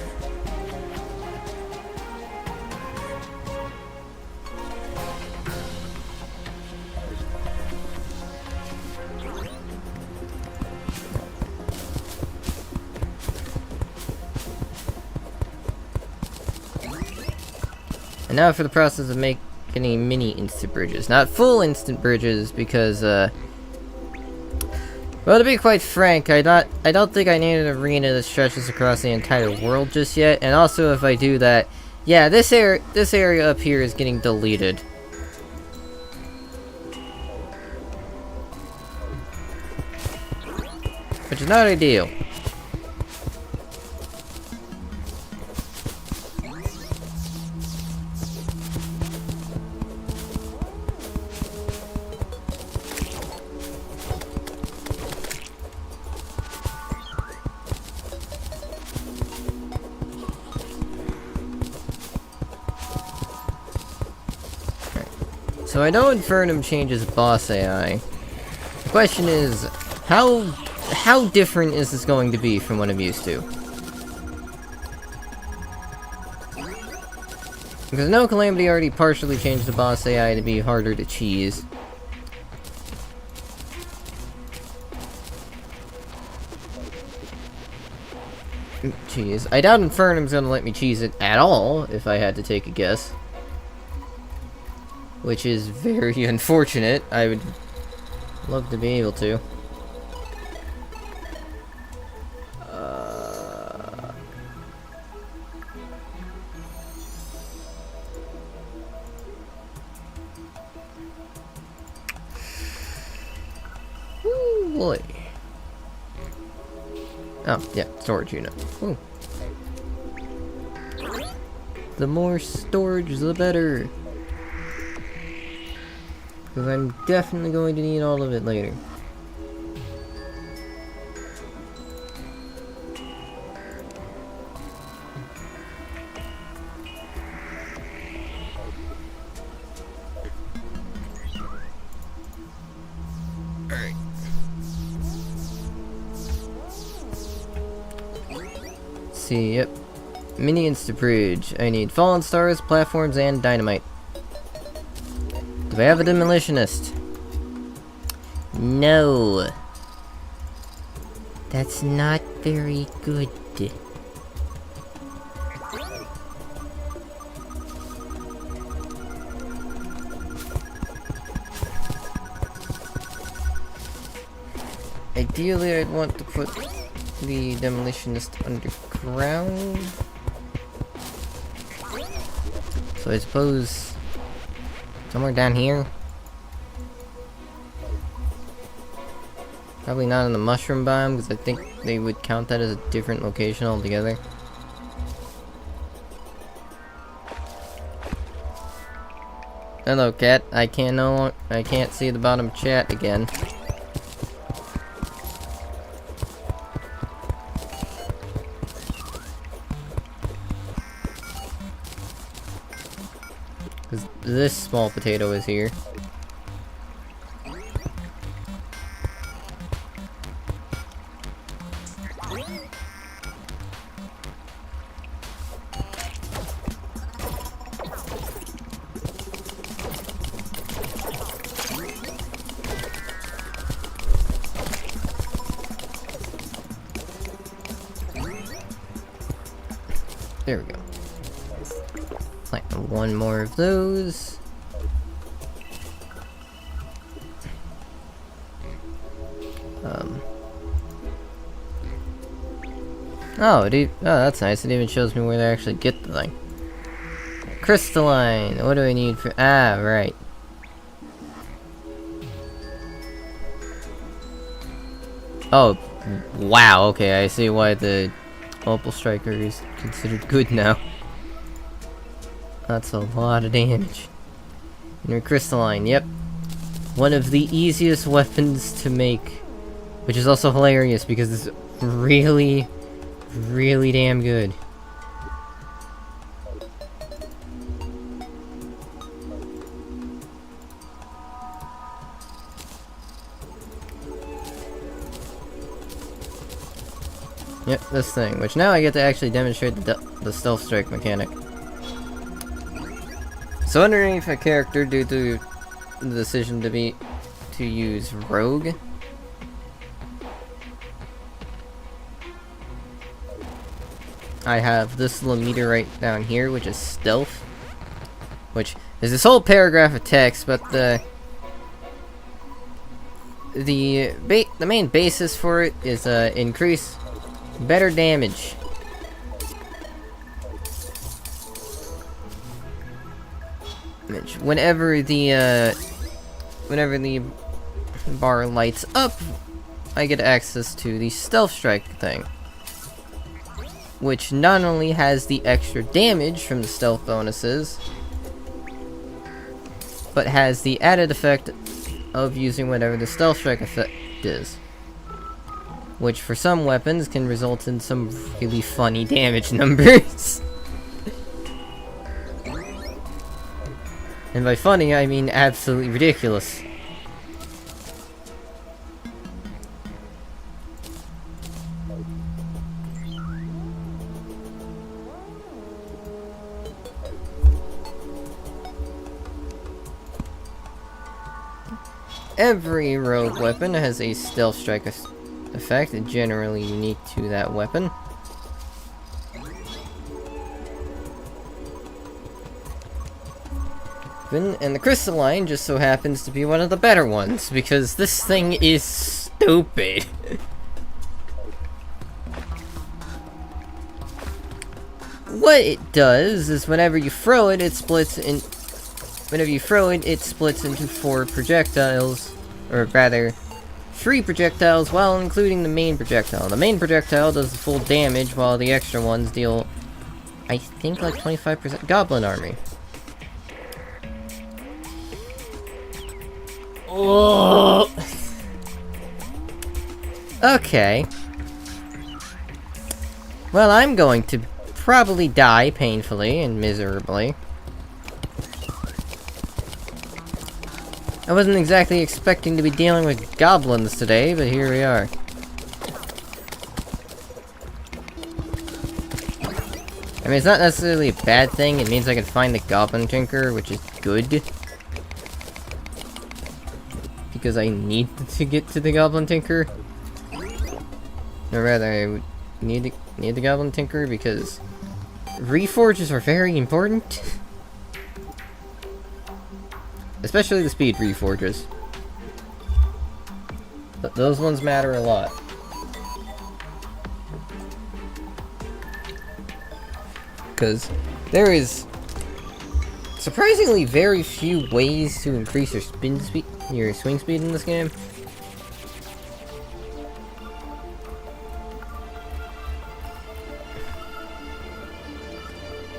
And now for the process of making mini instant bridges. Not full instant bridges, because, well, to be quite frank, I don't think I need an arena that stretches across the entire world just yet. And also, if I do that, yeah, this area up here is getting deleted. Which is not ideal. So I know Infernum changes boss AI. The question is, how different is this going to be from what I'm used to? Because I know Calamity already partially changed the boss AI to be harder to cheese. Cheese. I doubt Infernum's gonna let me cheese it at all, if I had to take a guess. Which is very unfortunate. I would love to be able to. Ooh, boy. Oh, yeah, storage unit. Ooh. The more storage, the better. Because I'm definitely going to need all of it later. Alright. See, yep. Mini Insta Bridge. I need fallen stars, platforms, and dynamite. Do I have a demolitionist? No. That's not very good. Ideally, I'd want to put the demolitionist underground. So I suppose somewhere down here? Probably not in the mushroom biome, because I think they would count that as a different location altogether. Hello, cat. I can't see the bottom chat again. Because this small potato is here. There we go. Plant one more of those. Oh, that's nice. It even shows me where they actually get the thing. Crystalline. What do I need for? Ah, right. Oh, wow. Okay, I see why the Opal Striker is considered good now. That's a lot of damage. And your crystalline, yep. One of the easiest weapons to make Which is also hilarious because it's really, really damn good. Yep, this thing, which now I get to actually demonstrate the stealth strike mechanic. So underneath a character, due to the decision to use rogue, I have this little meter right down here, which is stealth. Which is this whole paragraph of text, but the main basis for it is increase better damage. Whenever the bar lights up, I get access to the stealth strike thing, which not only has the extra damage from the stealth bonuses, but has the added effect of using whatever the stealth strike effect is, which for some weapons can result in some really funny damage numbers. And by funny, I mean absolutely ridiculous. Every rogue weapon has a stealth strike effect, generally unique to that weapon. And the crystalline just so happens to be one of the better ones, because this thing is stupid. What it does is whenever you throw it, it splits into 4 projectiles, or rather, 3 projectiles while including the main projectile. The main projectile does the full damage, while the extra ones deal, I think, like 25% goblin army. Oh. Okay. Well, I'm going to probably die painfully and miserably. I wasn't exactly expecting to be dealing with goblins today, but here we are. I mean, it's not necessarily a bad thing. It means I can find the goblin tinker, which is good. Because I need to get to the goblin tinker. Or rather, I need the goblin tinker because reforges are very important. Especially the speed reforges. Those ones matter a lot. Because there is surprisingly very few ways to increase your swing speed in this game.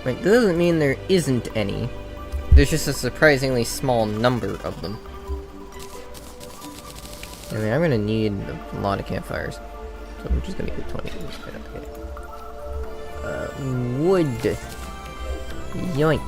Like, that doesn't mean there isn't any. There's just a surprisingly small number of them. I mean, I'm gonna need a lot of campfires. So I'm just gonna get 20. Wood. Yoink.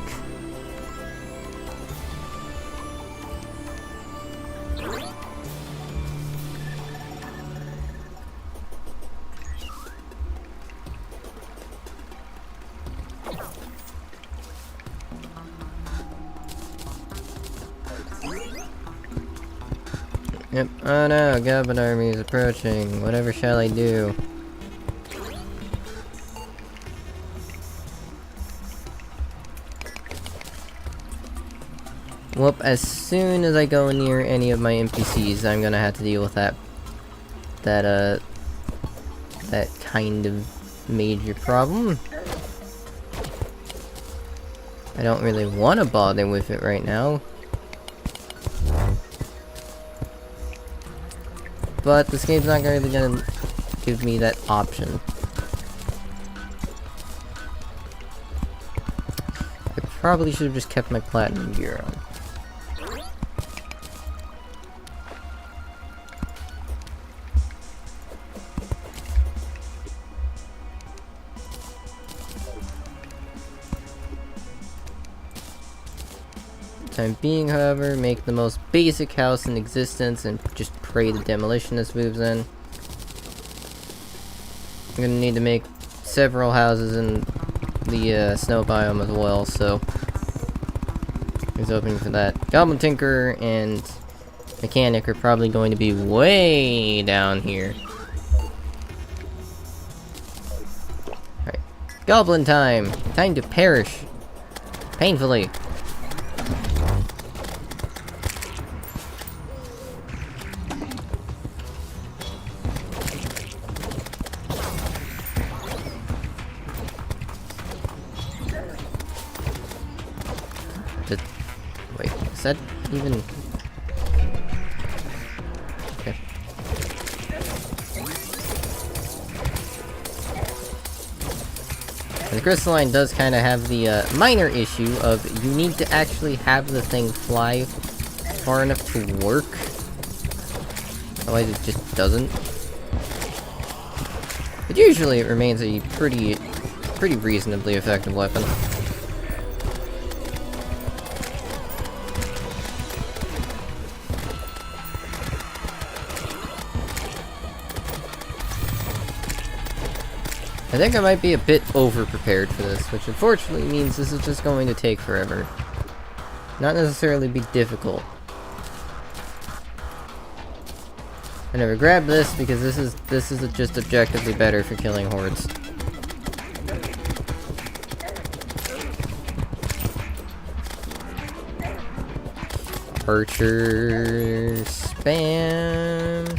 Yep. Oh no, Goblin army is approaching. Whatever shall I do? Whoop, as soon as I go near any of my NPCs, I'm gonna have to deal with that kind of major problem. I don't really want to bother with it right now. But this game's not really gonna give me that option. I probably should have just kept my platinum gear on. time being, however, make the most basic house in existence and just pray the demolitionist moves in. I'm gonna need to make several houses in the snow biome as well, so he's opening for that. Goblin Tinker and Mechanic are probably going to be way down here. Alright. Goblin time! Time to perish! Painfully! Wait, is that even... Okay. The crystalline does kind of have the minor issue of you need to actually have the thing fly far enough to work. Otherwise it just doesn't. But usually it remains a pretty reasonably effective weapon. I think I might be a bit over-prepared for this, which unfortunately means this is just going to take forever. Not necessarily be difficult. I never grabbed this because this is just objectively better for killing hordes. Archer spam.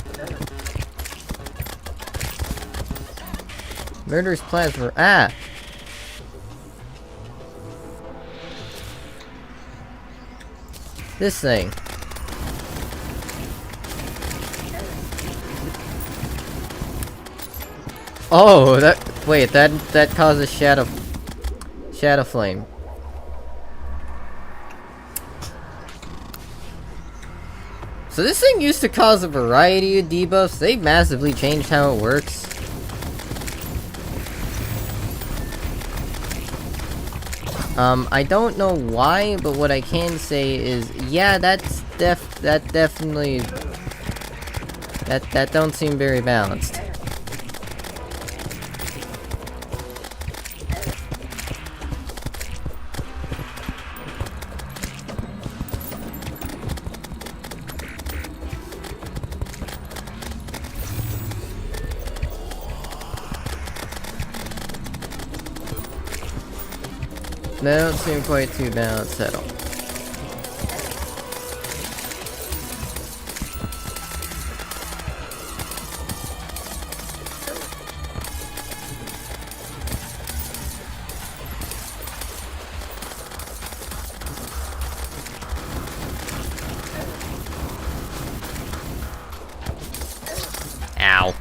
Murderous plasma. Ah! This thing. Oh, wait, that causes shadow flame. So this thing used to cause a variety of debuffs. They massively changed how it works. I don't know why, but what I can say is, yeah, that definitely don't seem very balanced. They don't seem quite too balanced at all. Ow.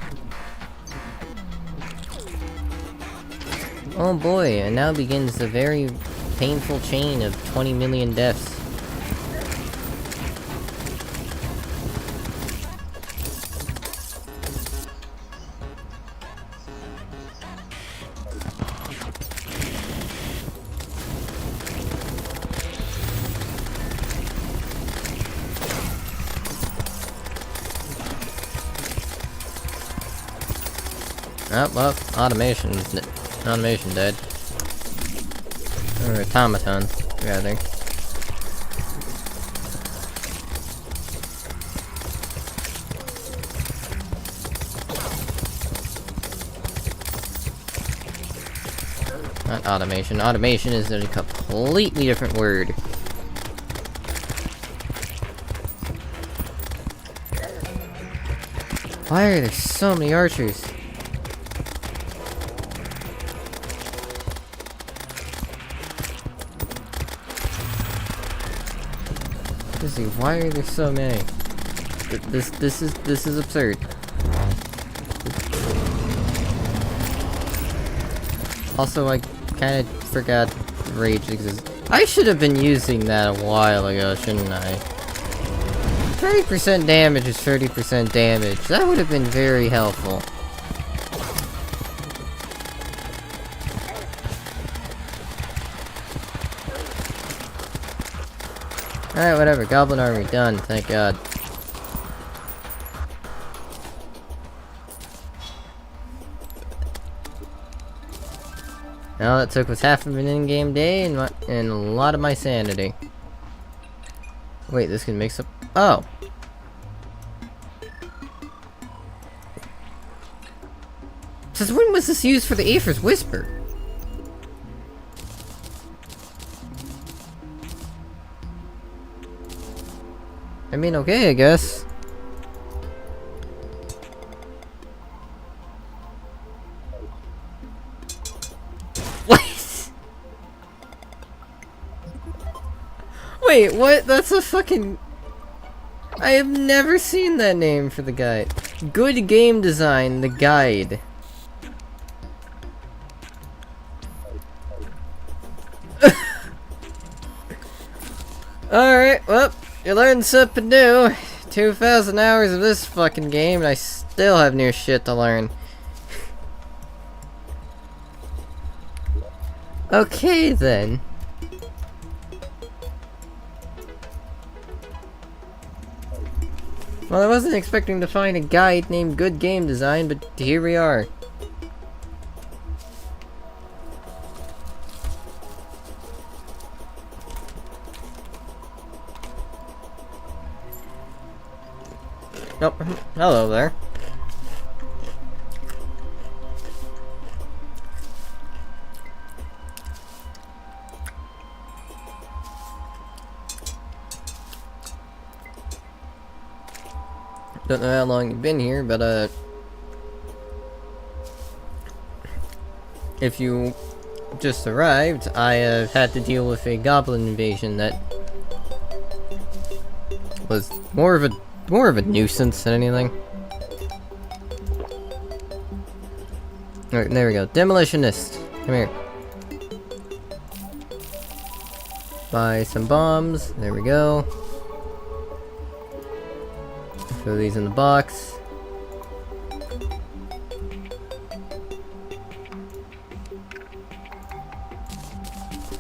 Oh boy, and now begins the very painful chain of 20 million deaths. Oh, well, automation dead. Or automaton, rather. Not automation. Automation is a completely different word. Why are there so many archers? Why are there so many? This is absurd. Also, I kind of forgot rage exists. I should have been using that a while ago, shouldn't I? 30% damage is 30% damage. That would have been very helpful. Alright, whatever. Goblin army done. Thank God. All it took was half of an in-game day and a lot of my sanity. Wait, this can mix up. Oh. Since when was this used for the Aether's Whisper? I mean, okay, I guess. What? Wait, what? That's a fucking... I have never seen that name for the guide. Good Game Design, the guide. Alright, well, you learned something new. 2,000 hours of this fucking game, and I still have new shit to learn. Okay, then. Well, I wasn't expecting to find a guide named Good Game Design, but here we are. Nope. Hello there. Don't know how long you've been here, but if you just arrived, I have had to deal with a goblin invasion that was more of a nuisance than anything. Alright, there we go. Demolitionist. Come here. Buy some bombs. There we go. Throw these in the box.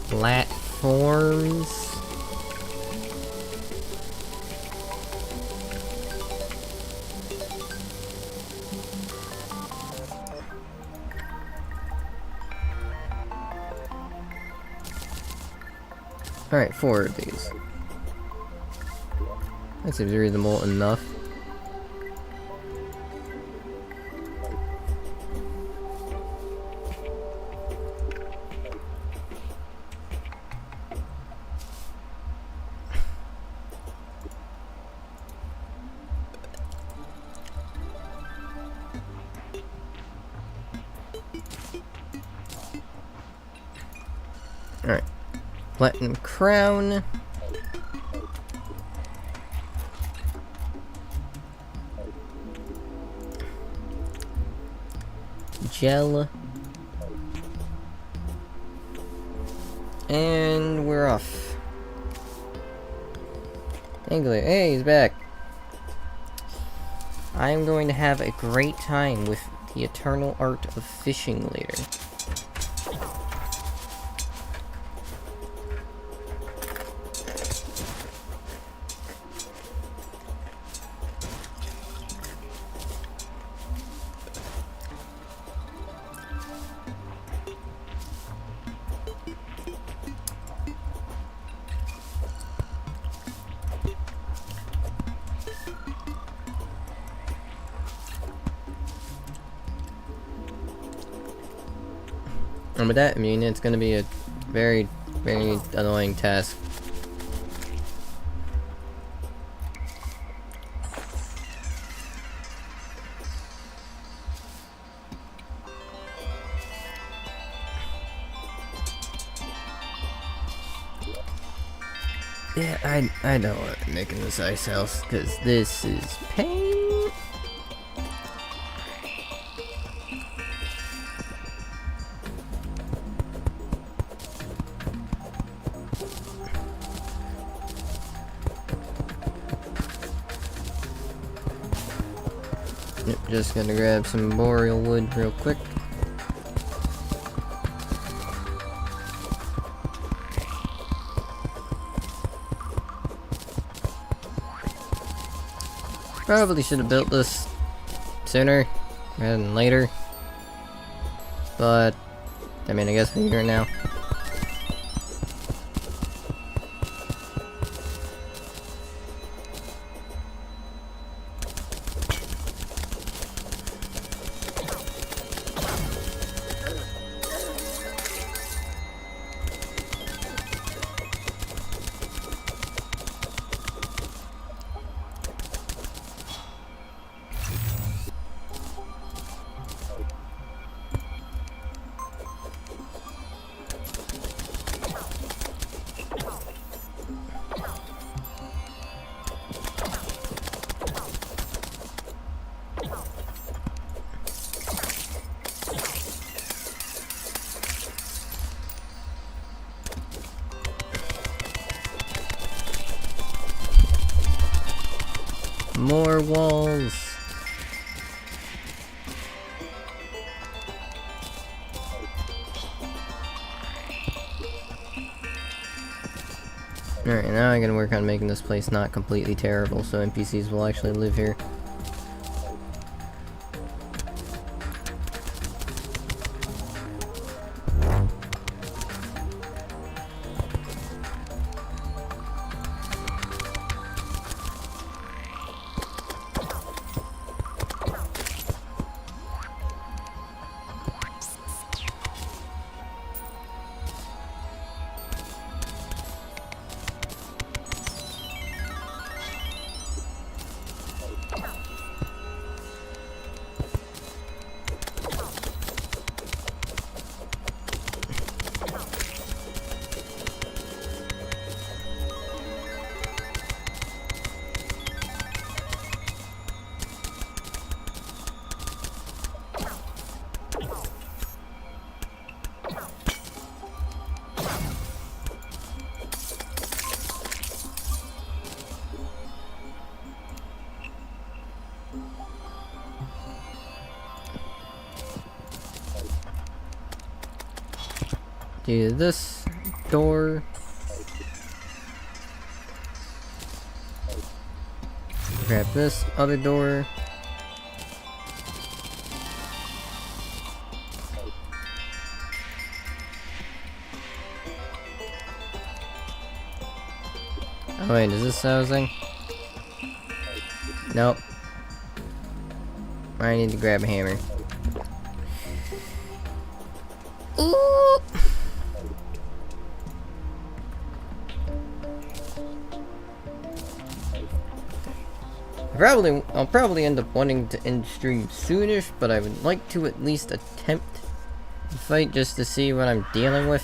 Platforms. Alright, 4 of these. That seems reasonable enough. Alright. Platinum crown. Gel. And we're off. Angler, hey, he's back. I'm going to have a great time with the eternal art of fishing later. And with that, I mean, it's gonna be a very, very annoying task. Yeah, I don't want to make this ice house, because this is pain. Yep, just gonna grab some boreal wood real quick. Probably should have built this sooner rather than later. But, I mean, I guess we're here now. More walls. Alright, now I gotta work on making this place not completely terrible so NPCs will actually live here. Do this door. Grab this other door. Oh wait, is this housing? Nope. I need to grab a hammer. Ooh. I'll probably end up wanting to end stream soonish, but I would like to at least attempt the fight just to see what I'm dealing with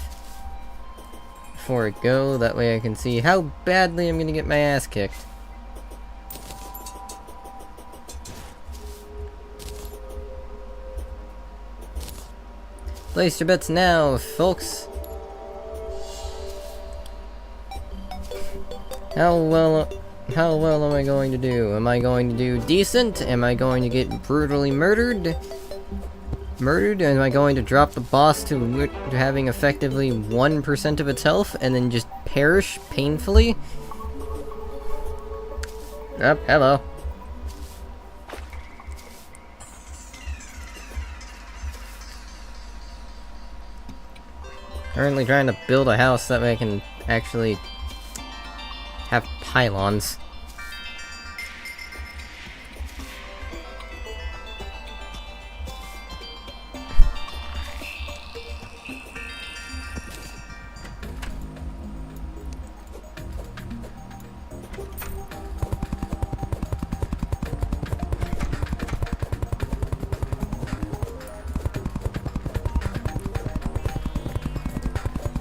before I go. That way I can see how badly I'm gonna get my ass kicked. Place your bets now, folks. How well am I going to do? Am I going to do decent? Am I going to get brutally murdered? Am I going to drop the boss to having effectively 1% of its health and then just perish painfully? Oh, hello. Currently trying to build a house that way I can actually have pylons.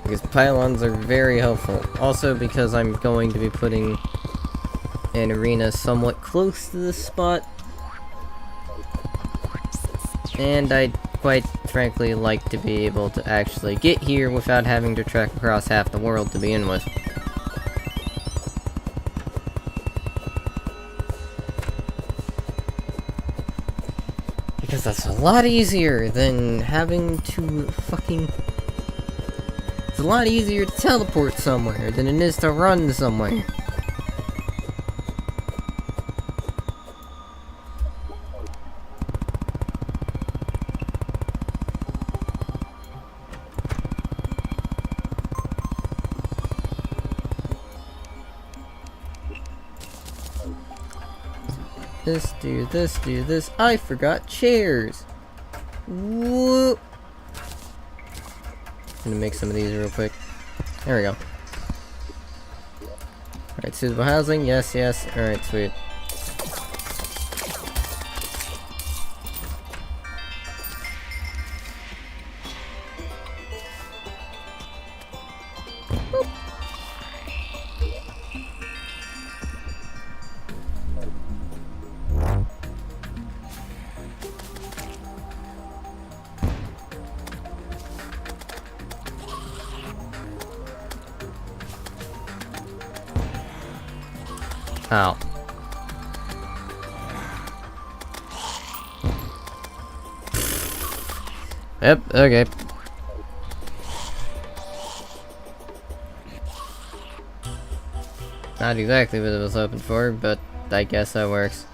Because pylons are very helpful. Also because I'm going to be putting an arena somewhat close to this spot. And I'd quite frankly like to be able to actually get here without having to trek across half the world to begin with. Because that's a lot easier than having to fucking... It's a lot easier to teleport somewhere than it is to run somewhere. this, do this, do this. I forgot chairs! Whoop! I'm gonna make some of these real quick. There we go. Alright, suitable housing. Yes, yes. Alright, sweet. Ow. Yep, okay. Not exactly what I was hoping for, but I guess that works.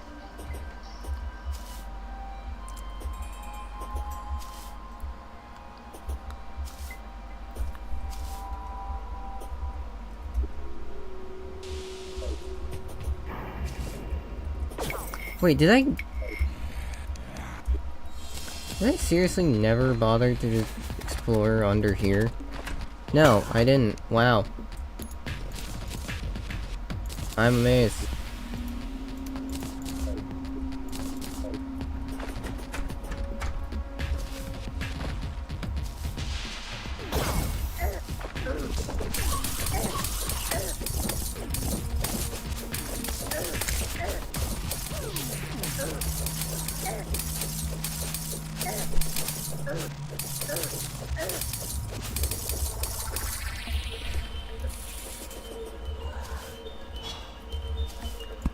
Wait, did I seriously never bother to just explore under here? No, I didn't. Wow. I'm amazed.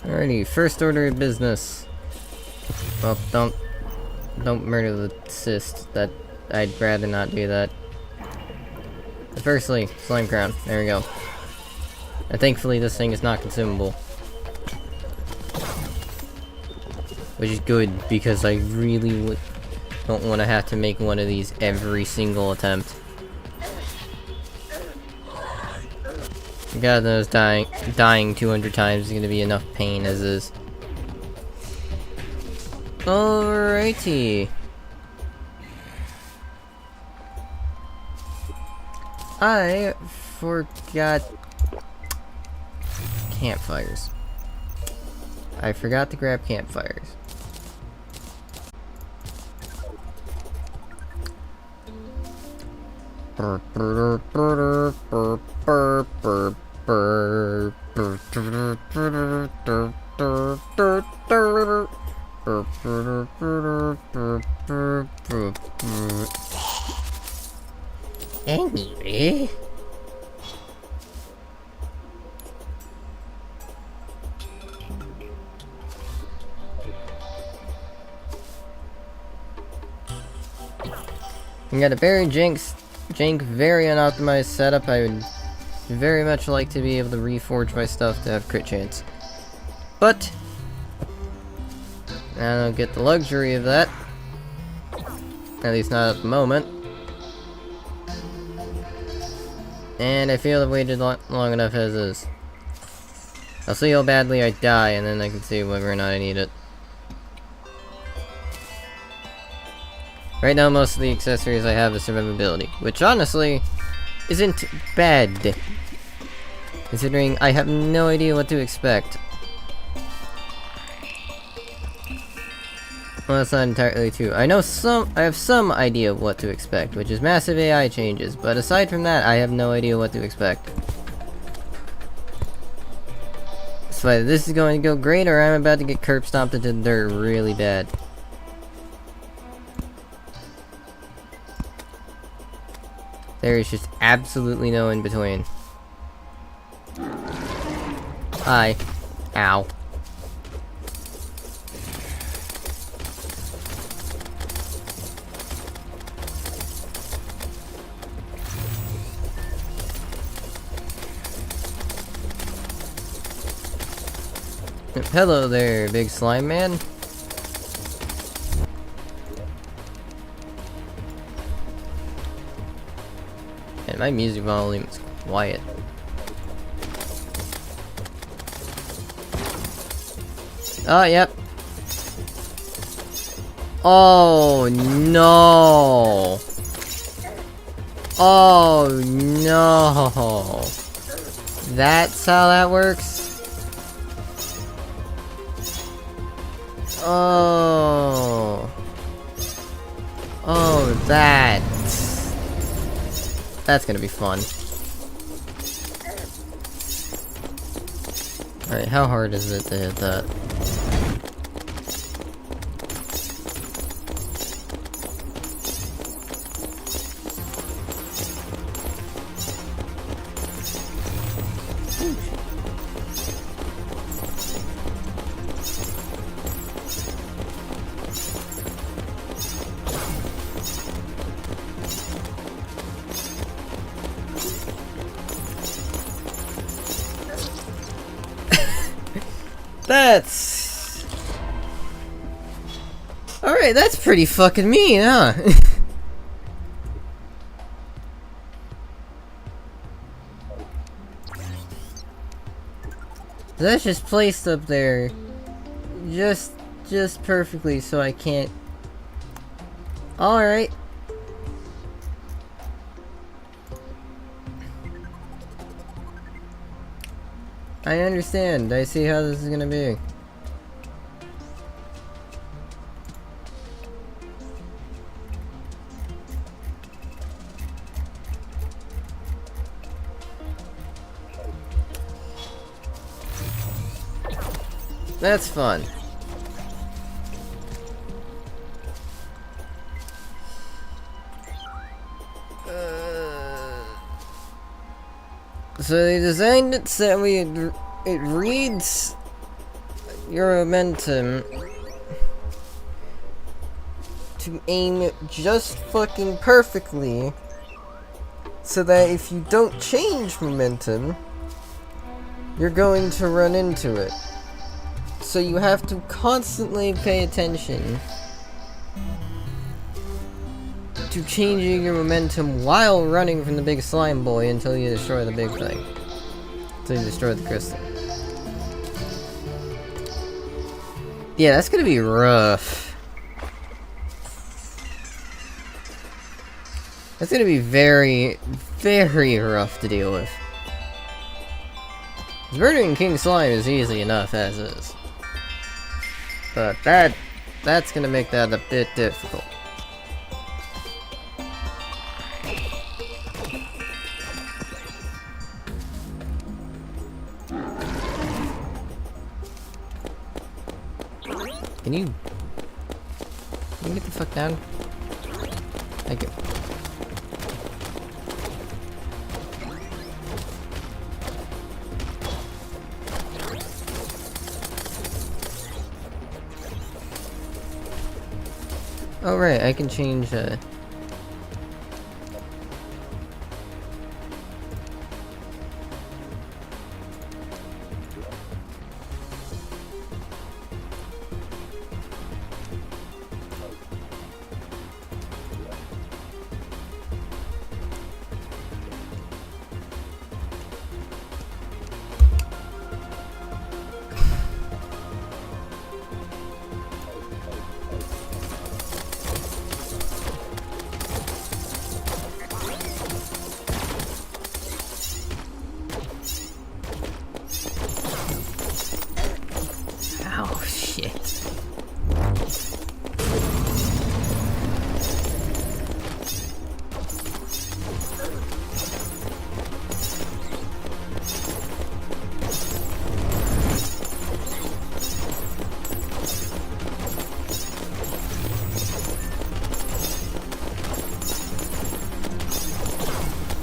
Alrighty, first order of business. Well, don't murder the cyst. That I'd rather not do that. But firstly, slime crown. There we go. And thankfully, this thing is not consumable, which is good because I really don't want to have to make one of these every single attempt. God knows dying 200 times is going to be enough pain as is. Alrighty. I forgot campfires. I forgot to grab campfires. Anyway. We got a very jank, very unoptimized setup. I would very much like to be able to reforge my stuff to have crit chance. But I don't get the luxury of that. At least not at the moment. And I feel I've waited long enough as is. I'll see how badly I die, and then I can see whether or not I need it. Right now, most of the accessories I have is survivability, which honestly isn't bad, considering I have no idea what to expect. Well, that's not entirely true. I have some idea of what to expect, which is massive AI changes, but aside from that, I have no idea what to expect. So either this is going to go great, or I'm about to get curb stomped into the dirt really bad. There is just absolutely no in between. Hi. Ow. Hello there, big slime man. And my music volume is quiet. Oh, yep. Oh no! Oh no! That's how that works? Oh. Oh, that's gonna be fun. Alright, how hard is it to hit that? That's... Alright, that's pretty fucking mean, huh? That's just placed up there. Just perfectly so I can't... Alright. I understand. I see how this is gonna be. That's fun. So they designed it so it reads your momentum to aim it just fucking perfectly, so that if you don't change momentum, you're going to run into it. So you have to constantly pay attention to changing your momentum while running from the big slime boy until you destroy the big thing. Until you destroy the crystal. Yeah, that's gonna be rough. That's gonna be very, very rough to deal with. Murdering King Slime is easy enough as is. But that's gonna make that a bit difficult. Can you get the fuck down? Thank you. Oh right, I can change Oh shit.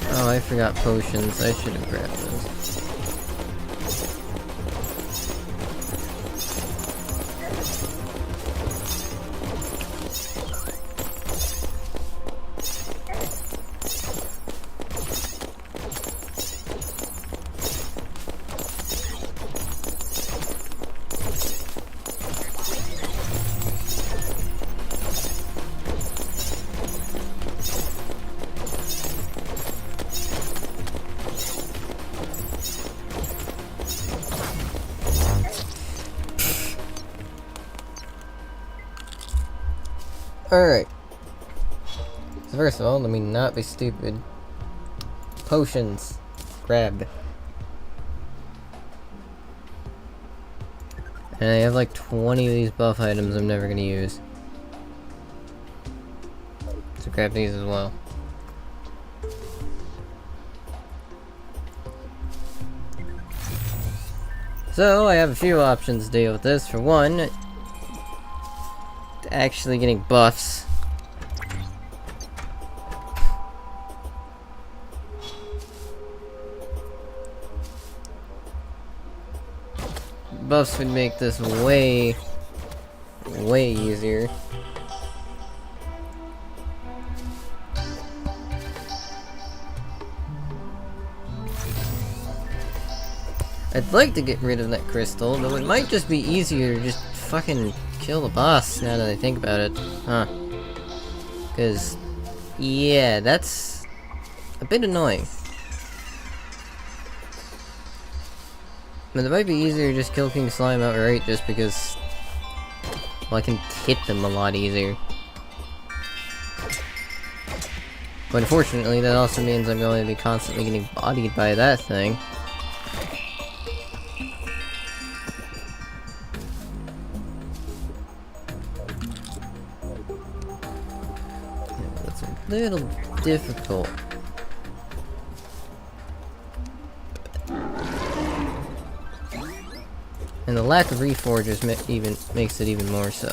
Oh, I forgot potions. I should have grabbed those. Alright. So first of all, let me not be stupid. Potions. Grab. And I have like 20 of these buff items I'm never gonna use. So grab these as well. So I have a few options to deal with this. For one, actually getting buffs. Buffs would make this way easier. I'd like to get rid of that crystal, though it might just be easier to just fucking kill the boss now that I think about it. Huh. Because, yeah, that's a bit annoying. But it might be easier to just kill King Slime outright just because, well, I can hit them a lot easier. But unfortunately, that also means I'm going to be constantly getting bodied by that thing. Little difficult. And the lack of reforges makes it even more so.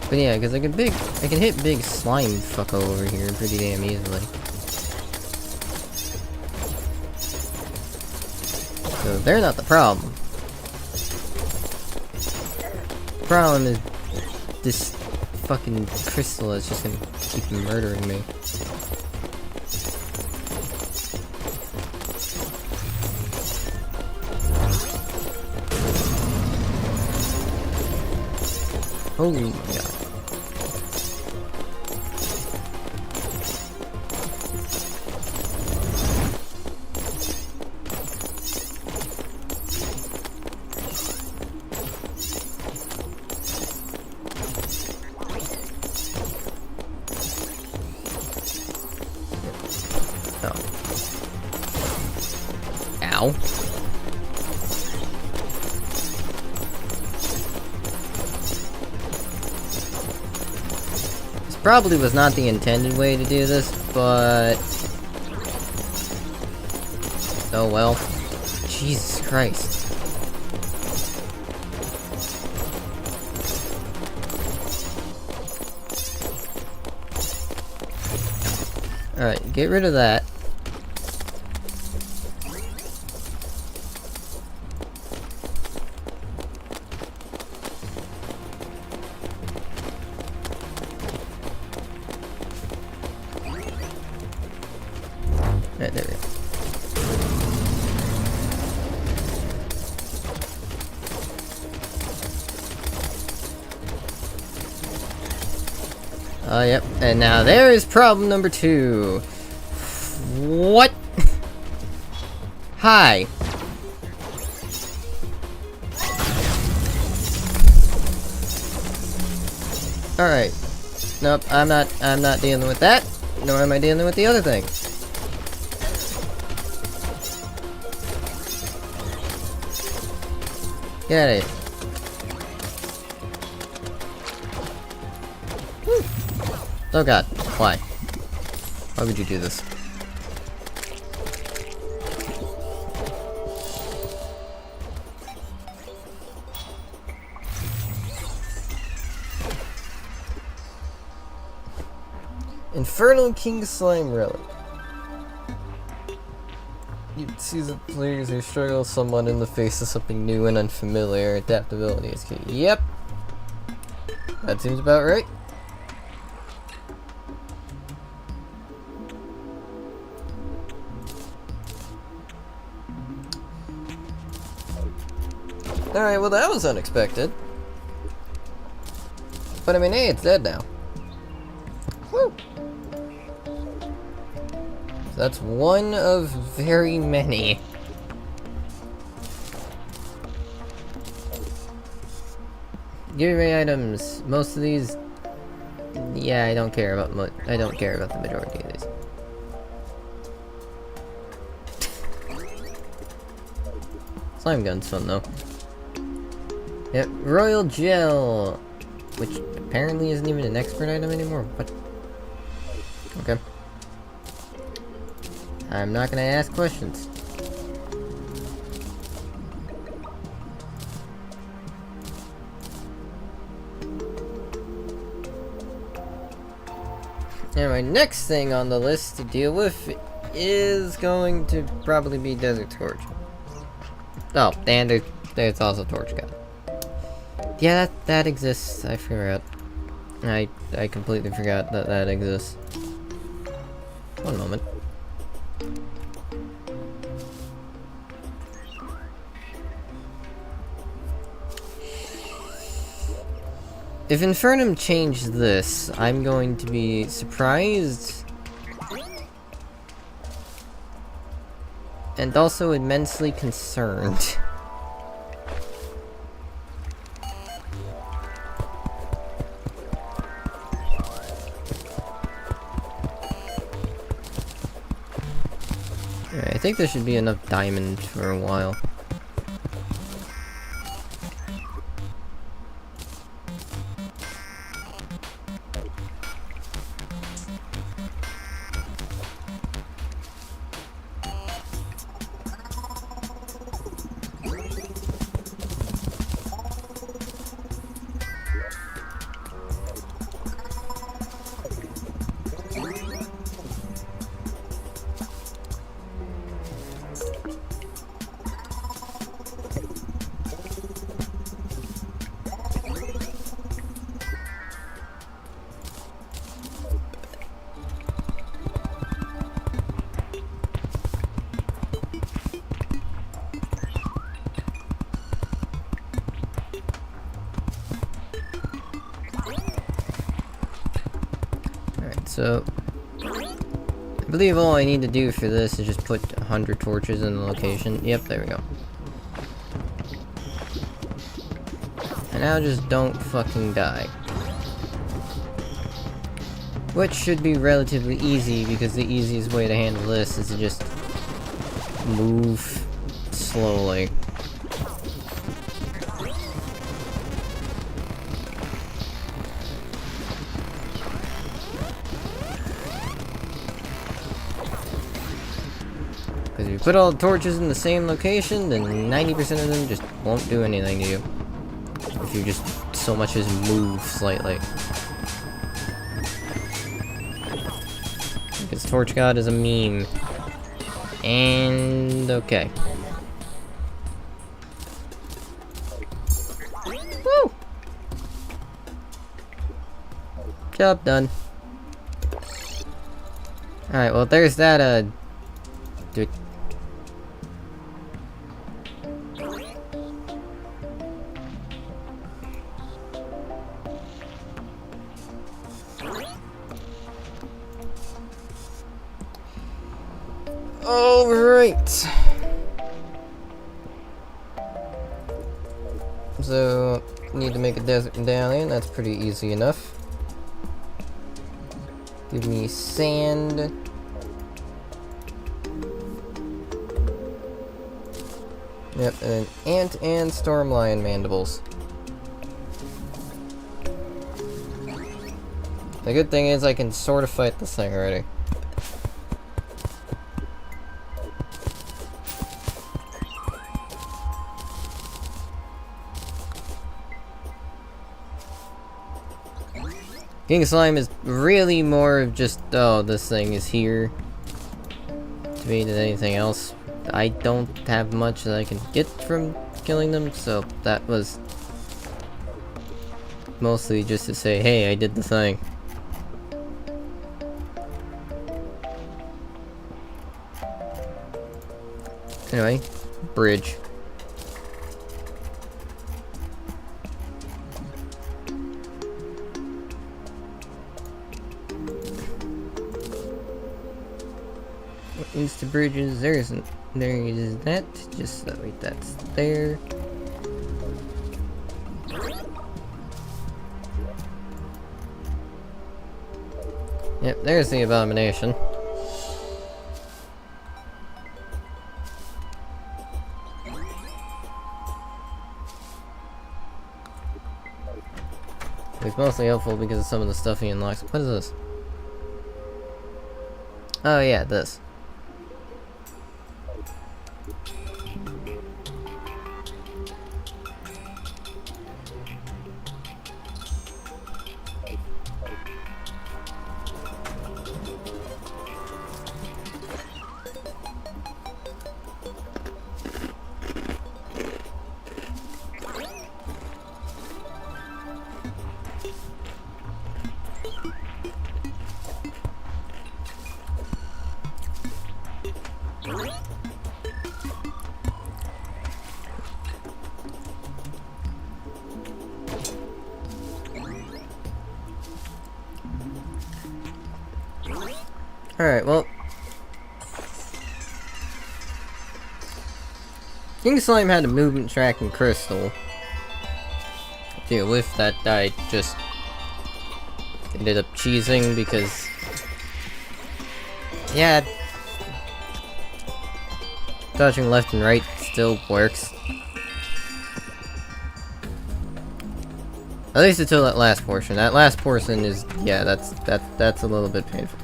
But yeah, because I can hit big slime fucko over here pretty damn easily. So they're not the problem. The problem is this fucking crystal is just gonna keep murdering me. Holy god. Ow. This probably was not the intended way to do this, but... oh well. Jesus Christ. Alright, get rid of that. Right, there we go. Oh, yep. And now there is problem number 2. What? Hi. Alright. Nope, I'm not dealing with that. Nor am I dealing with the other thing. Get out of here. Oh god, why? Why would you do this? Infernal King Slime Relic. You see the players who struggle somewhat in the face of something new and unfamiliar. Adaptability is key. Yep. That seems about right. Alright, well that was unexpected. But I mean, hey, it's dead now. So that's one of very many. Give me items. Most of these, yeah, I don't care about I don't care about the majority of these. Slime gun's fun though. Yep, Royal Gel, which apparently isn't even an expert item anymore. What? Okay. I'm not gonna ask questions. Anyway, next thing on the list to deal with is going to probably be Desert Torch. Oh, and there's also Torch God. Yeah, that exists. I forgot. I completely forgot that exists. One moment. If Infernum changed this, I'm going to be surprised and also immensely concerned. Alright, I think there should be enough diamond for a while. So, I believe all I need to do for this is just put 100 torches in the location. Yep, there we go. And now just don't fucking die. Which should be relatively easy, because the easiest way to handle this is to just move slowly. Because if you put all the torches in the same location, then 90% of them just won't do anything to you. If you just so much as move slightly. Because Torch God is a meme. And okay. Woo! Job done. Alright, well there's that dude. Alright. So, need to make a desert medallion. That's pretty easy enough. Give me sand. Yep, and an ant and storm lion mandibles. The good thing is I can sort of fight this thing already. King Slime is really more of just, oh, this thing is here, to me than anything else. I don't have much that I can get from killing them, so that was mostly just to say, hey, I did the thing. Anyway, bridge. What needs to bridges? There is that. Just wait, that's there. Yep, there's the abomination. It's mostly helpful because of some of the stuff he unlocks. What is this? Oh yeah, this. Alright, well. King Slime had a movement tracking crystal. To deal with that, I just ended up cheesing because. Yeah. Dodging left and right still works. At least until that last portion. That last portion is, yeah, that's a little bit painful.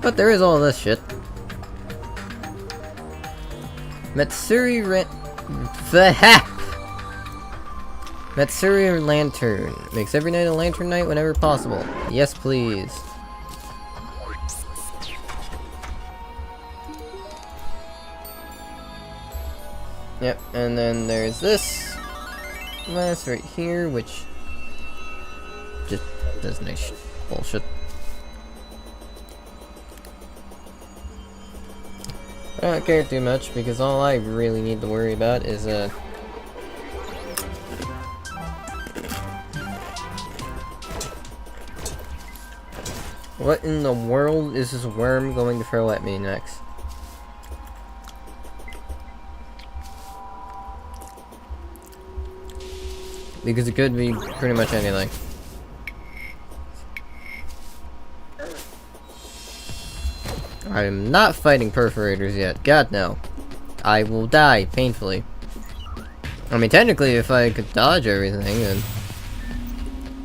But there is all this shit. Matsuri Matsuri Lantern. Makes every night a lantern night whenever possible. Yes, please. Yep, and then there's this last right here, which just does nice bullshit. I don't care too much because all I really need to worry about is what in the world is this worm going to throw at me next? Because it could be pretty much anything. I'm not fighting perforators yet. God, no. I will die painfully. I mean, technically, if I could dodge everything, then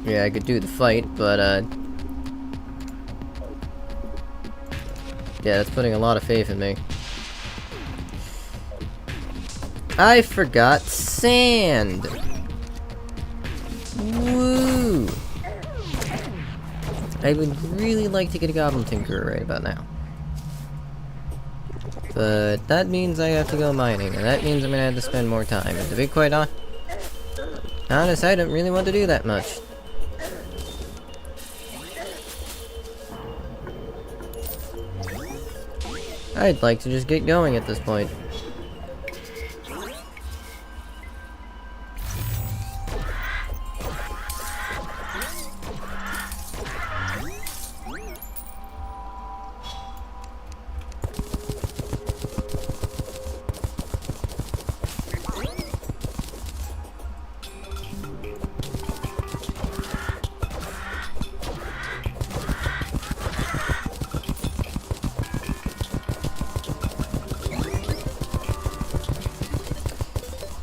yeah, I could do the fight, but yeah, that's putting a lot of faith in me. I forgot sand! Woo! I would really like to get a Goblin Tinkerer right about now. But that means I have to go mining, and that means I'm gonna have to spend more time. And to be quite honest, I don't really want to do that much. I'd like to just get going at this point.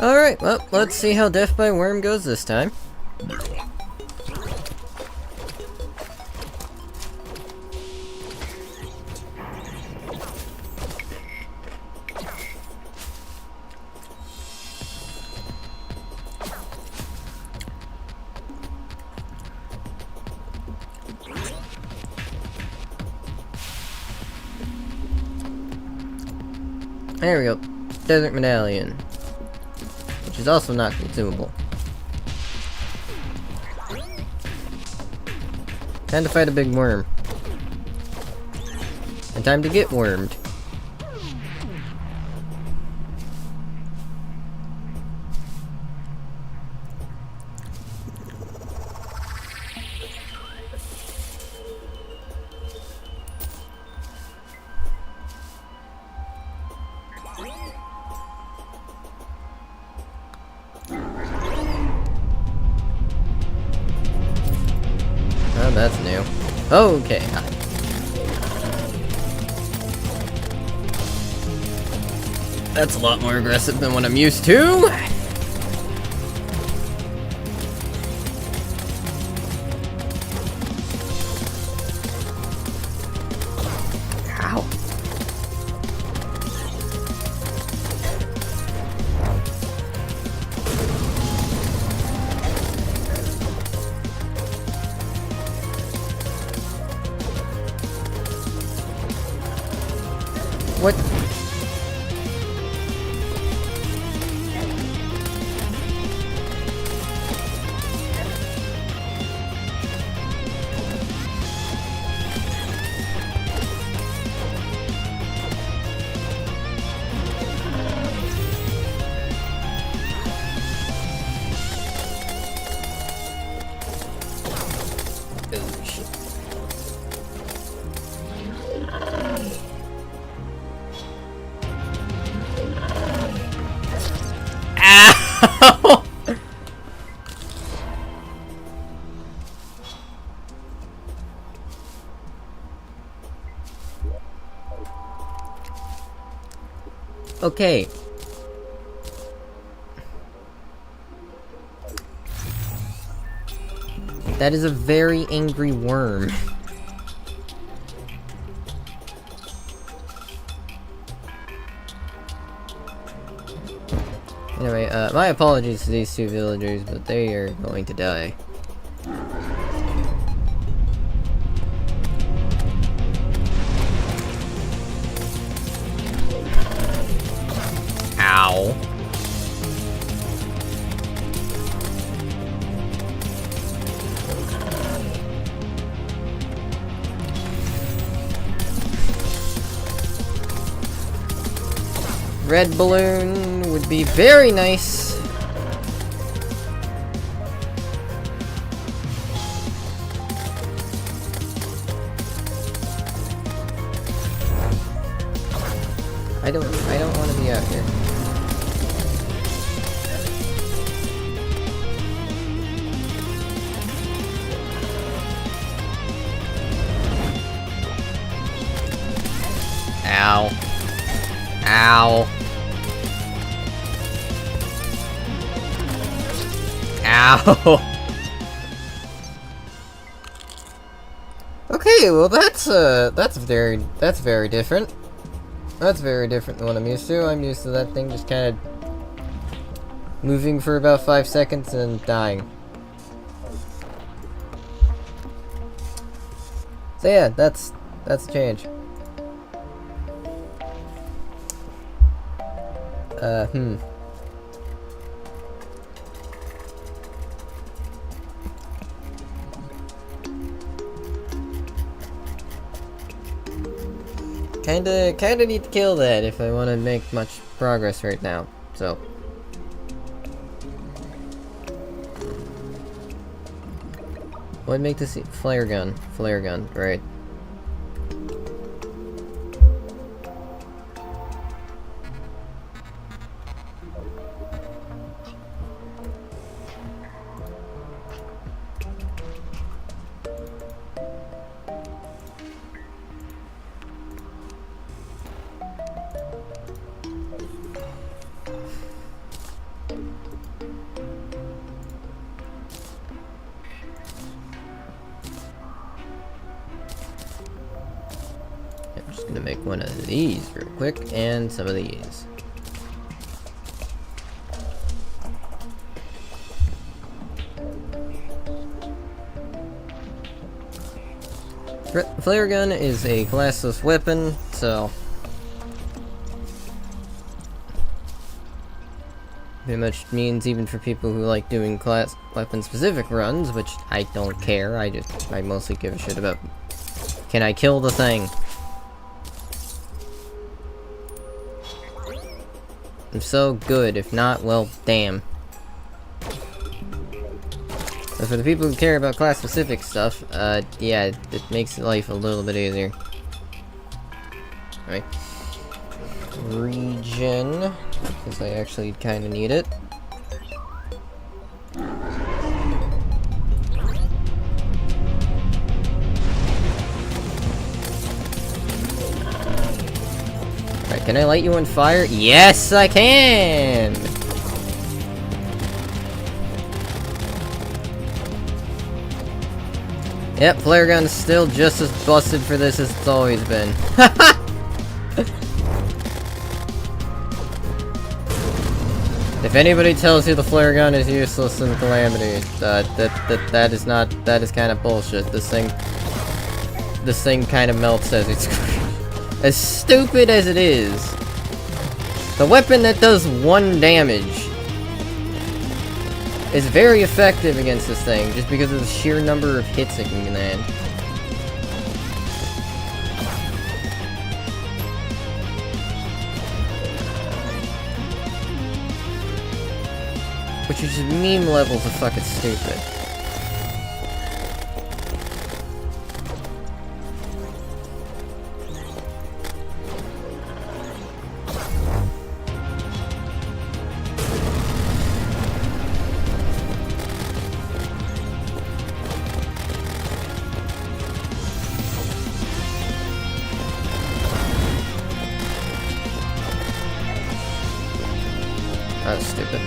Alright, well, let's see how Death by Worm goes this time. There we go. Desert Medallion. Which is also not consumable. Time to fight a big worm. And time to get wormed. Okay. That's a lot more aggressive than what I'm used to. Ow. What? Oh, shit. Ow! Okay. That is a very angry worm. Anyway, my apologies to these two villagers, but they are going to die. Ow. Red balloon would be very nice. I don't want to be out here. Ow. Ow. Ow. Okay, well that's very different. That's very different than what I'm used to. I'm used to that thing just kind of moving for about 5 seconds and dying. So yeah, that's a change. Kinda need to kill that if I want to make much progress right now, so. What'd make this flare gun? Flare gun, right. I'm just gonna make one of these real quick, and some of these. Flare gun is a classless weapon, so pretty much means even for people who like doing class weapon specific runs, which I don't care. I mostly give a shit about, can I kill the thing? I'm so good. If not, well, damn. But for the people who care about class-specific stuff, yeah, it makes life a little bit easier. Alright. Regen, because I actually kind of need it. Can I light you on fire? Yes, I can! Yep, flare gun is still just as busted for this as it's always been. If anybody tells you the flare gun is useless in Calamity, that is kind of bullshit. This thing kind of melts as it's as stupid as it is. The weapon that does 1 damage is very effective against this thing, just because of the sheer number of hits it can land. Which is just meme levels of fucking stupid. That's stupid.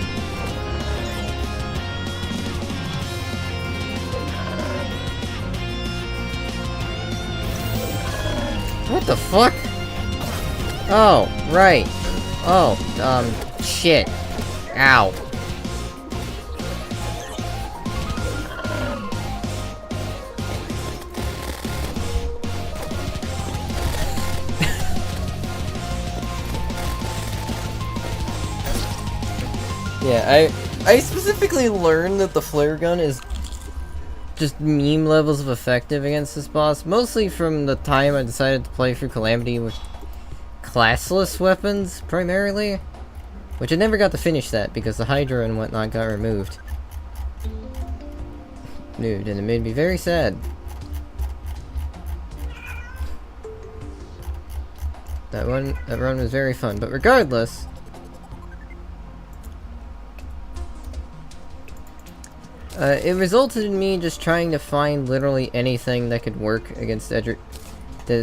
What the fuck? Oh, right. Oh, shit. Ow. Yeah, I specifically learned that the flare gun is just meme levels of effective against this boss, mostly from the time I decided to play through Calamity with classless weapons, primarily. Which I never got to finish that, because the Hydra and whatnot got removed. And it made me very sad. That run was very fun, but regardless... it resulted in me just trying to find literally anything that could work against Desert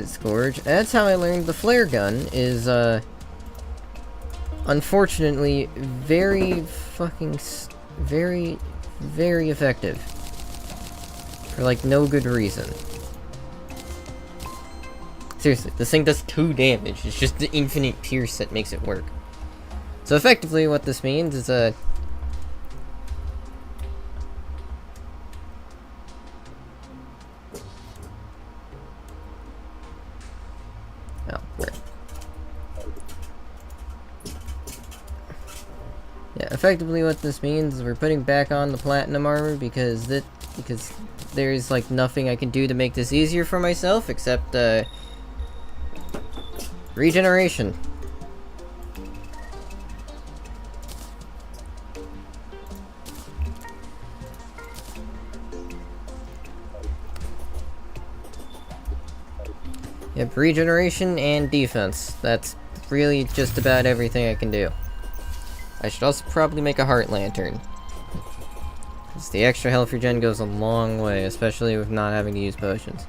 Scourge. And that's how I learned the flare gun is, unfortunately, very fucking very effective. For, like, no good reason. Seriously, this thing does 2 damage. It's just the infinite pierce that makes it work. So effectively what this means is, effectively what this means is we're putting back on the platinum armor because there's like nothing I can do to make this easier for myself except regeneration. Yep, regeneration and defense. That's really just about everything I can do. I should also probably make a heart lantern. Because the extra health regen goes a long way, especially with not having to use potions.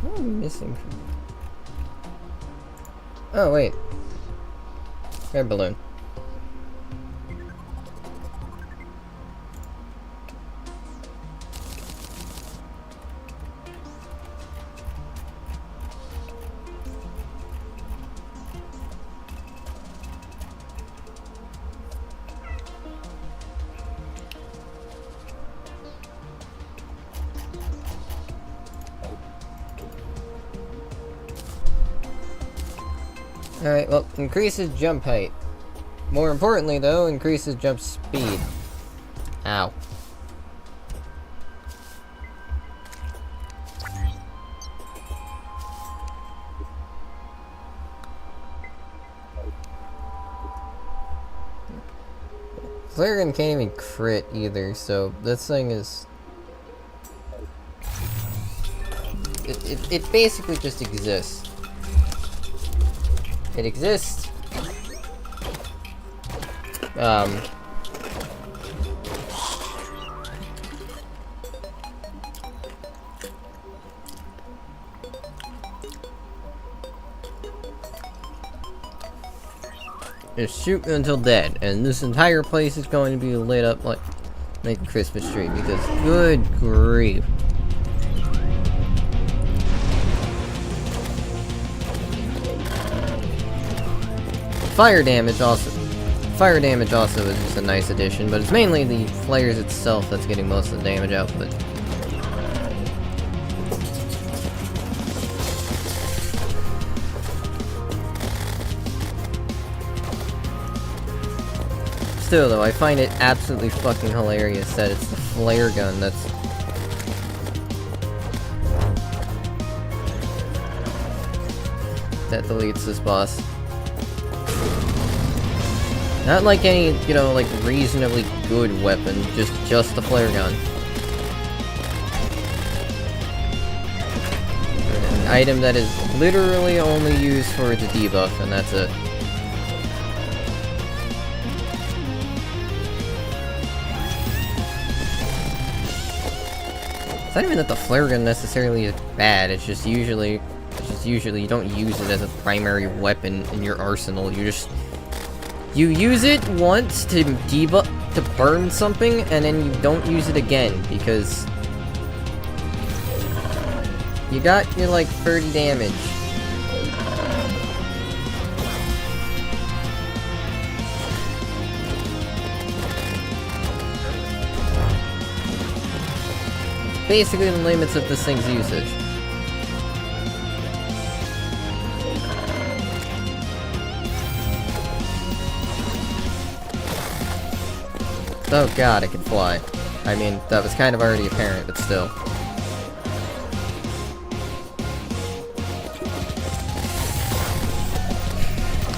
What am I missing? Oh, wait. Air balloon. Alright, well, increases jump height. More importantly, though, increases jump speed. Ow. flare gun can't even crit either, so this thing is... It basically just exists. It exists. Just shoot until dead, and this entire place is going to be lit up like a Christmas tree, because good grief. Fire damage also is just a nice addition, but it's mainly the flares itself that's getting most of the damage output. Still though, I find it absolutely fucking hilarious that it's the flare gun that deletes this boss. Not like any, you know, like reasonably good weapon, just the flare gun. An item that is literally only used for the debuff, and that's it. It's not even that the flare gun necessarily is bad, it's just usually you don't use it as a primary weapon in your arsenal, you use it once to debuff, to burn something, and then you don't use it again, because you got your, like, 30 damage. Basically the limits of this thing's usage. Oh god, it can fly. I mean, that was kind of already apparent, but still.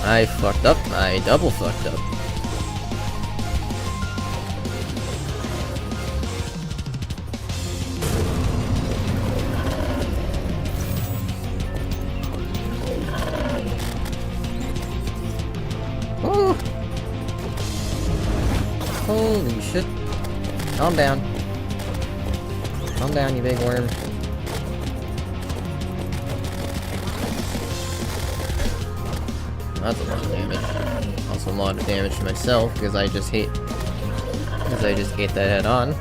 I fucked up. I double fucked up. Ooh. Holy shit. Calm down. Calm down, you big worm. That's a lot of damage. Also a lot of damage to myself, because I just hate that head on.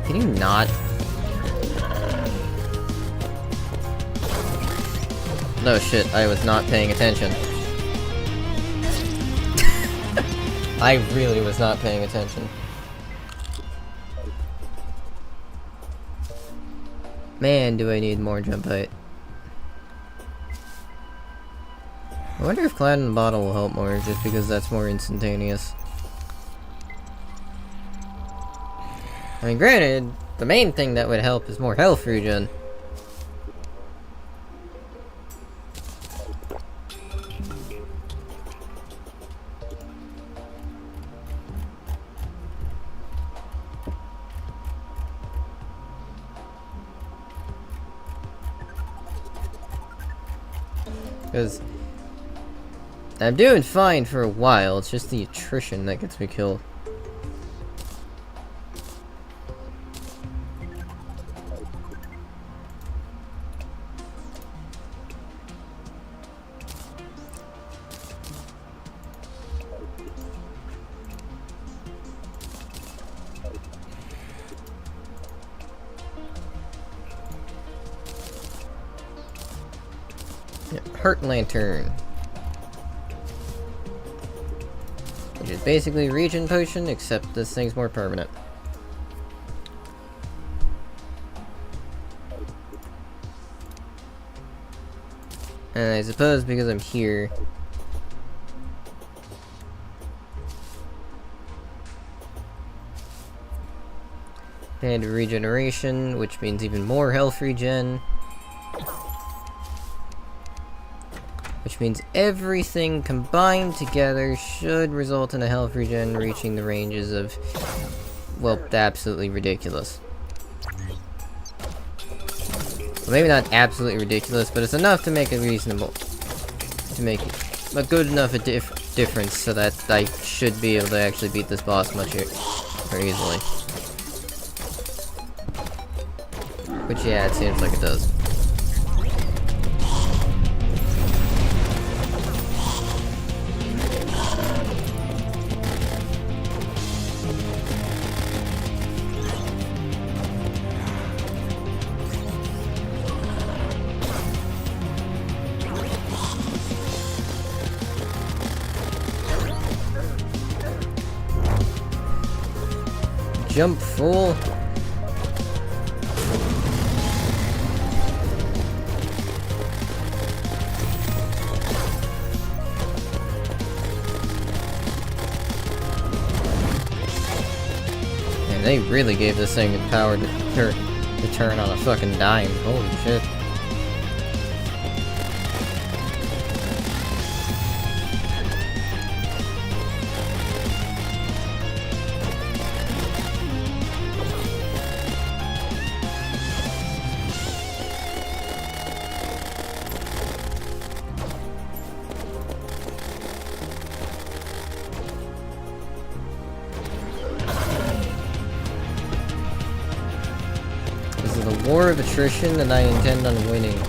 Can you not? No shit, I was not paying attention. I really was not paying attention. Man, do I need more jump height. I wonder if Cloud in the Bottle will help more, just because that's more instantaneous. I mean, granted, the main thing that would help is more health regen. Because I'm doing fine for a while, it's just the attrition that gets me killed. Hurt Lantern, which is basically a regen potion, except this thing's more permanent. And I suppose because I'm here, and regeneration, which means even more health regen. Which means everything combined together should result in a health regen reaching the ranges of, well, absolutely ridiculous. Well, maybe not absolutely ridiculous, but it's enough to make it reasonable. To make it a good enough difference so that I should be able to actually beat this boss much more easily. Which, yeah, it seems like it does. Jump, fool! And they really gave this thing the power to turn on a fucking dime. Holy shit. This is a war of attrition and I intend on winning.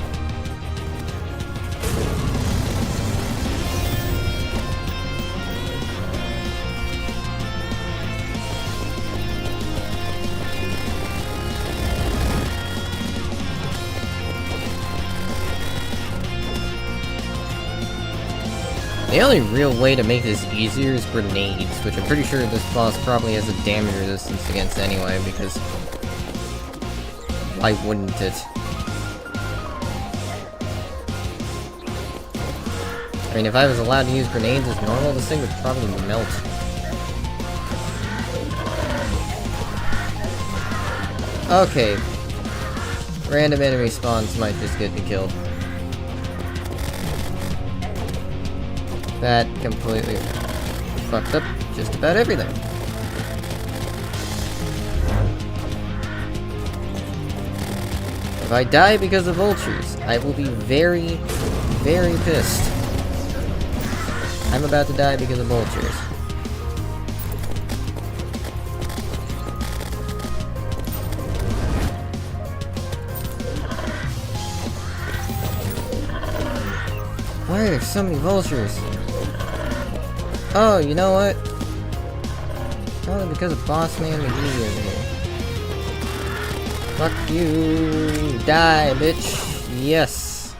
The only real way to make this easier is grenades, which I'm pretty sure this boss probably has a damage resistance against anyway, because why wouldn't it? I mean, if I was allowed to use grenades as normal, this thing would probably melt. Okay. Random enemy spawns might just get me killed. That completely fucked up just about everything. If I die because of vultures, I will be very, very pissed. I'm about to die because of vultures. Why are there so many vultures? Oh, you know what? Probably because of Boss Man McGee over here. Fuck you! Die, bitch! Yes!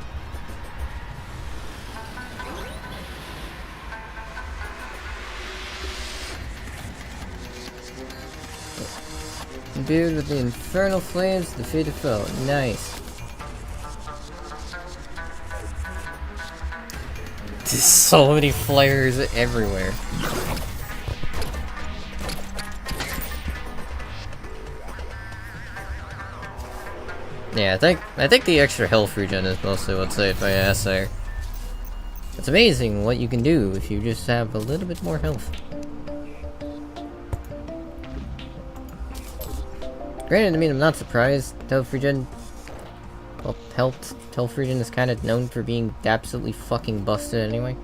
Dude with the infernal flames defeat a foe. Nice. There's so many flares everywhere. Yeah, I think the extra health regen is mostly what saved my ass there. It's amazing what you can do if you just have a little bit more health. Granted, I mean, I'm not surprised. Health regen, well, health regen is kind of known for being absolutely fucking busted anyway.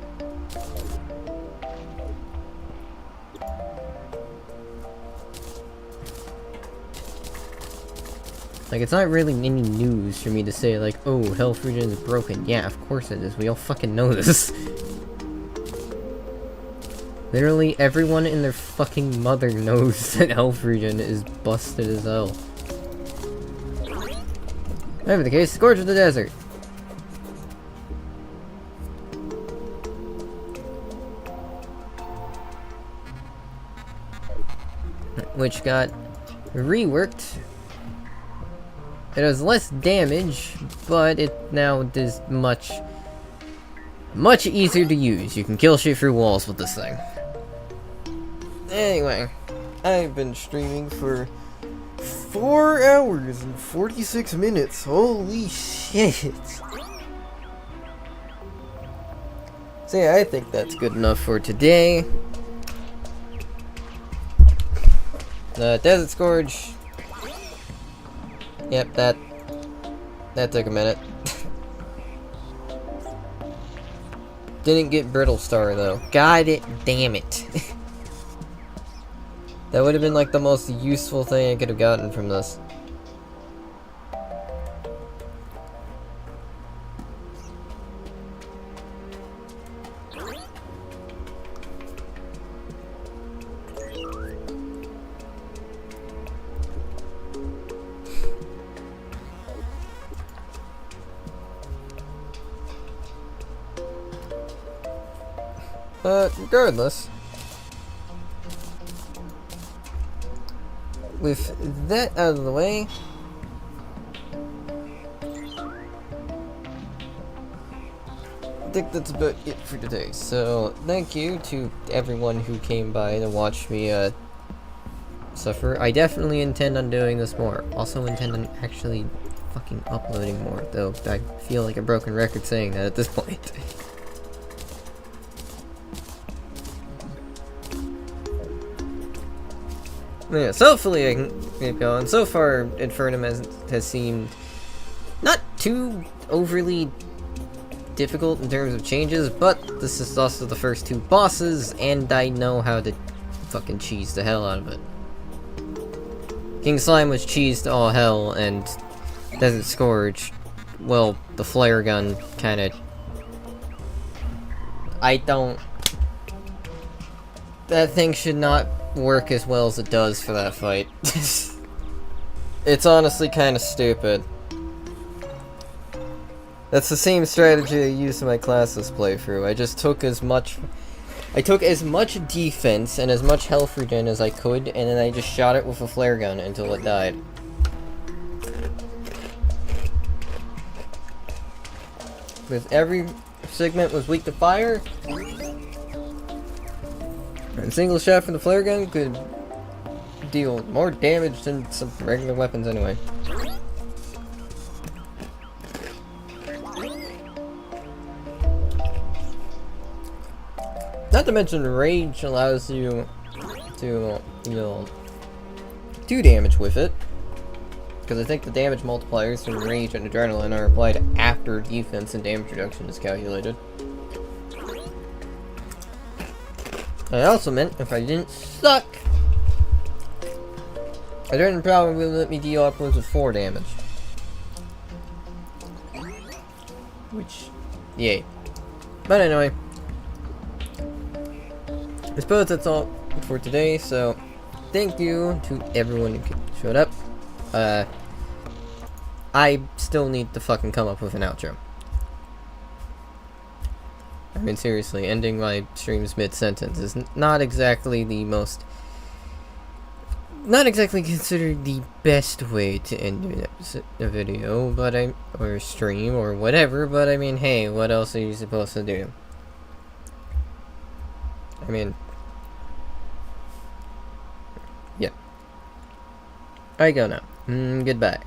Like, it's not really any news for me to say, like, oh, health regen is broken. Yeah, of course it is. We all fucking know this. Literally everyone and their fucking mother knows that health regen is busted as hell. Whatever the case, Scourge of the Desert. Which got reworked. It has less damage, but it now is much easier to use. You can kill shit through walls with this thing. Anyway, I've been streaming for 4 hours and 46 minutes. Holy shit. So yeah, I think that's good enough for today. Desert Scourge. Yep, that took a minute. Didn't get Brittle Star though. God damn it. That would have been like the most useful thing I could have gotten from this. But regardless, with that out of the way, I think that's about it for today. So thank you to everyone who came by to watch me suffer. I definitely intend on doing this more. Also intend on actually fucking uploading more, though I feel like a broken record saying that at this point. Yeah, so hopefully I can keep going. So far, Infernum has seemed not too overly difficult in terms of changes, but this is also the first 2 bosses, and I know how to fucking cheese the hell out of it. King Slime was cheesed to all hell, and Desert Scourge, well, the flare gun kinda... That thing should not work as well as it does for that fight. It's honestly kind of stupid. That's the same strategy I used in my classes playthrough. I just took as much defense and as much health regen as I could, and then I just shot it with a flare gun until it died. With every segment was weak to fire, and single shot from the flare gun could deal more damage than some regular weapons anyway. Not to mention Rage allows you to deal 2 damage with it, because I think the damage multipliers from Rage and Adrenaline are applied after defense and damage reduction is calculated. It also meant if I didn't suck, Adrenaline probably would let me deal upwards of 4 damage. Which, yay. But anyway, I suppose that's all for today, so thank you to everyone who showed up. I still need to fucking come up with an outro. I mean, seriously, ending my streams mid-sentence is not exactly the most... Not exactly considered the best way to end a video, but or a stream, or whatever, but I mean, hey, what else are you supposed to do? I mean... Yeah. I go now. Goodbye.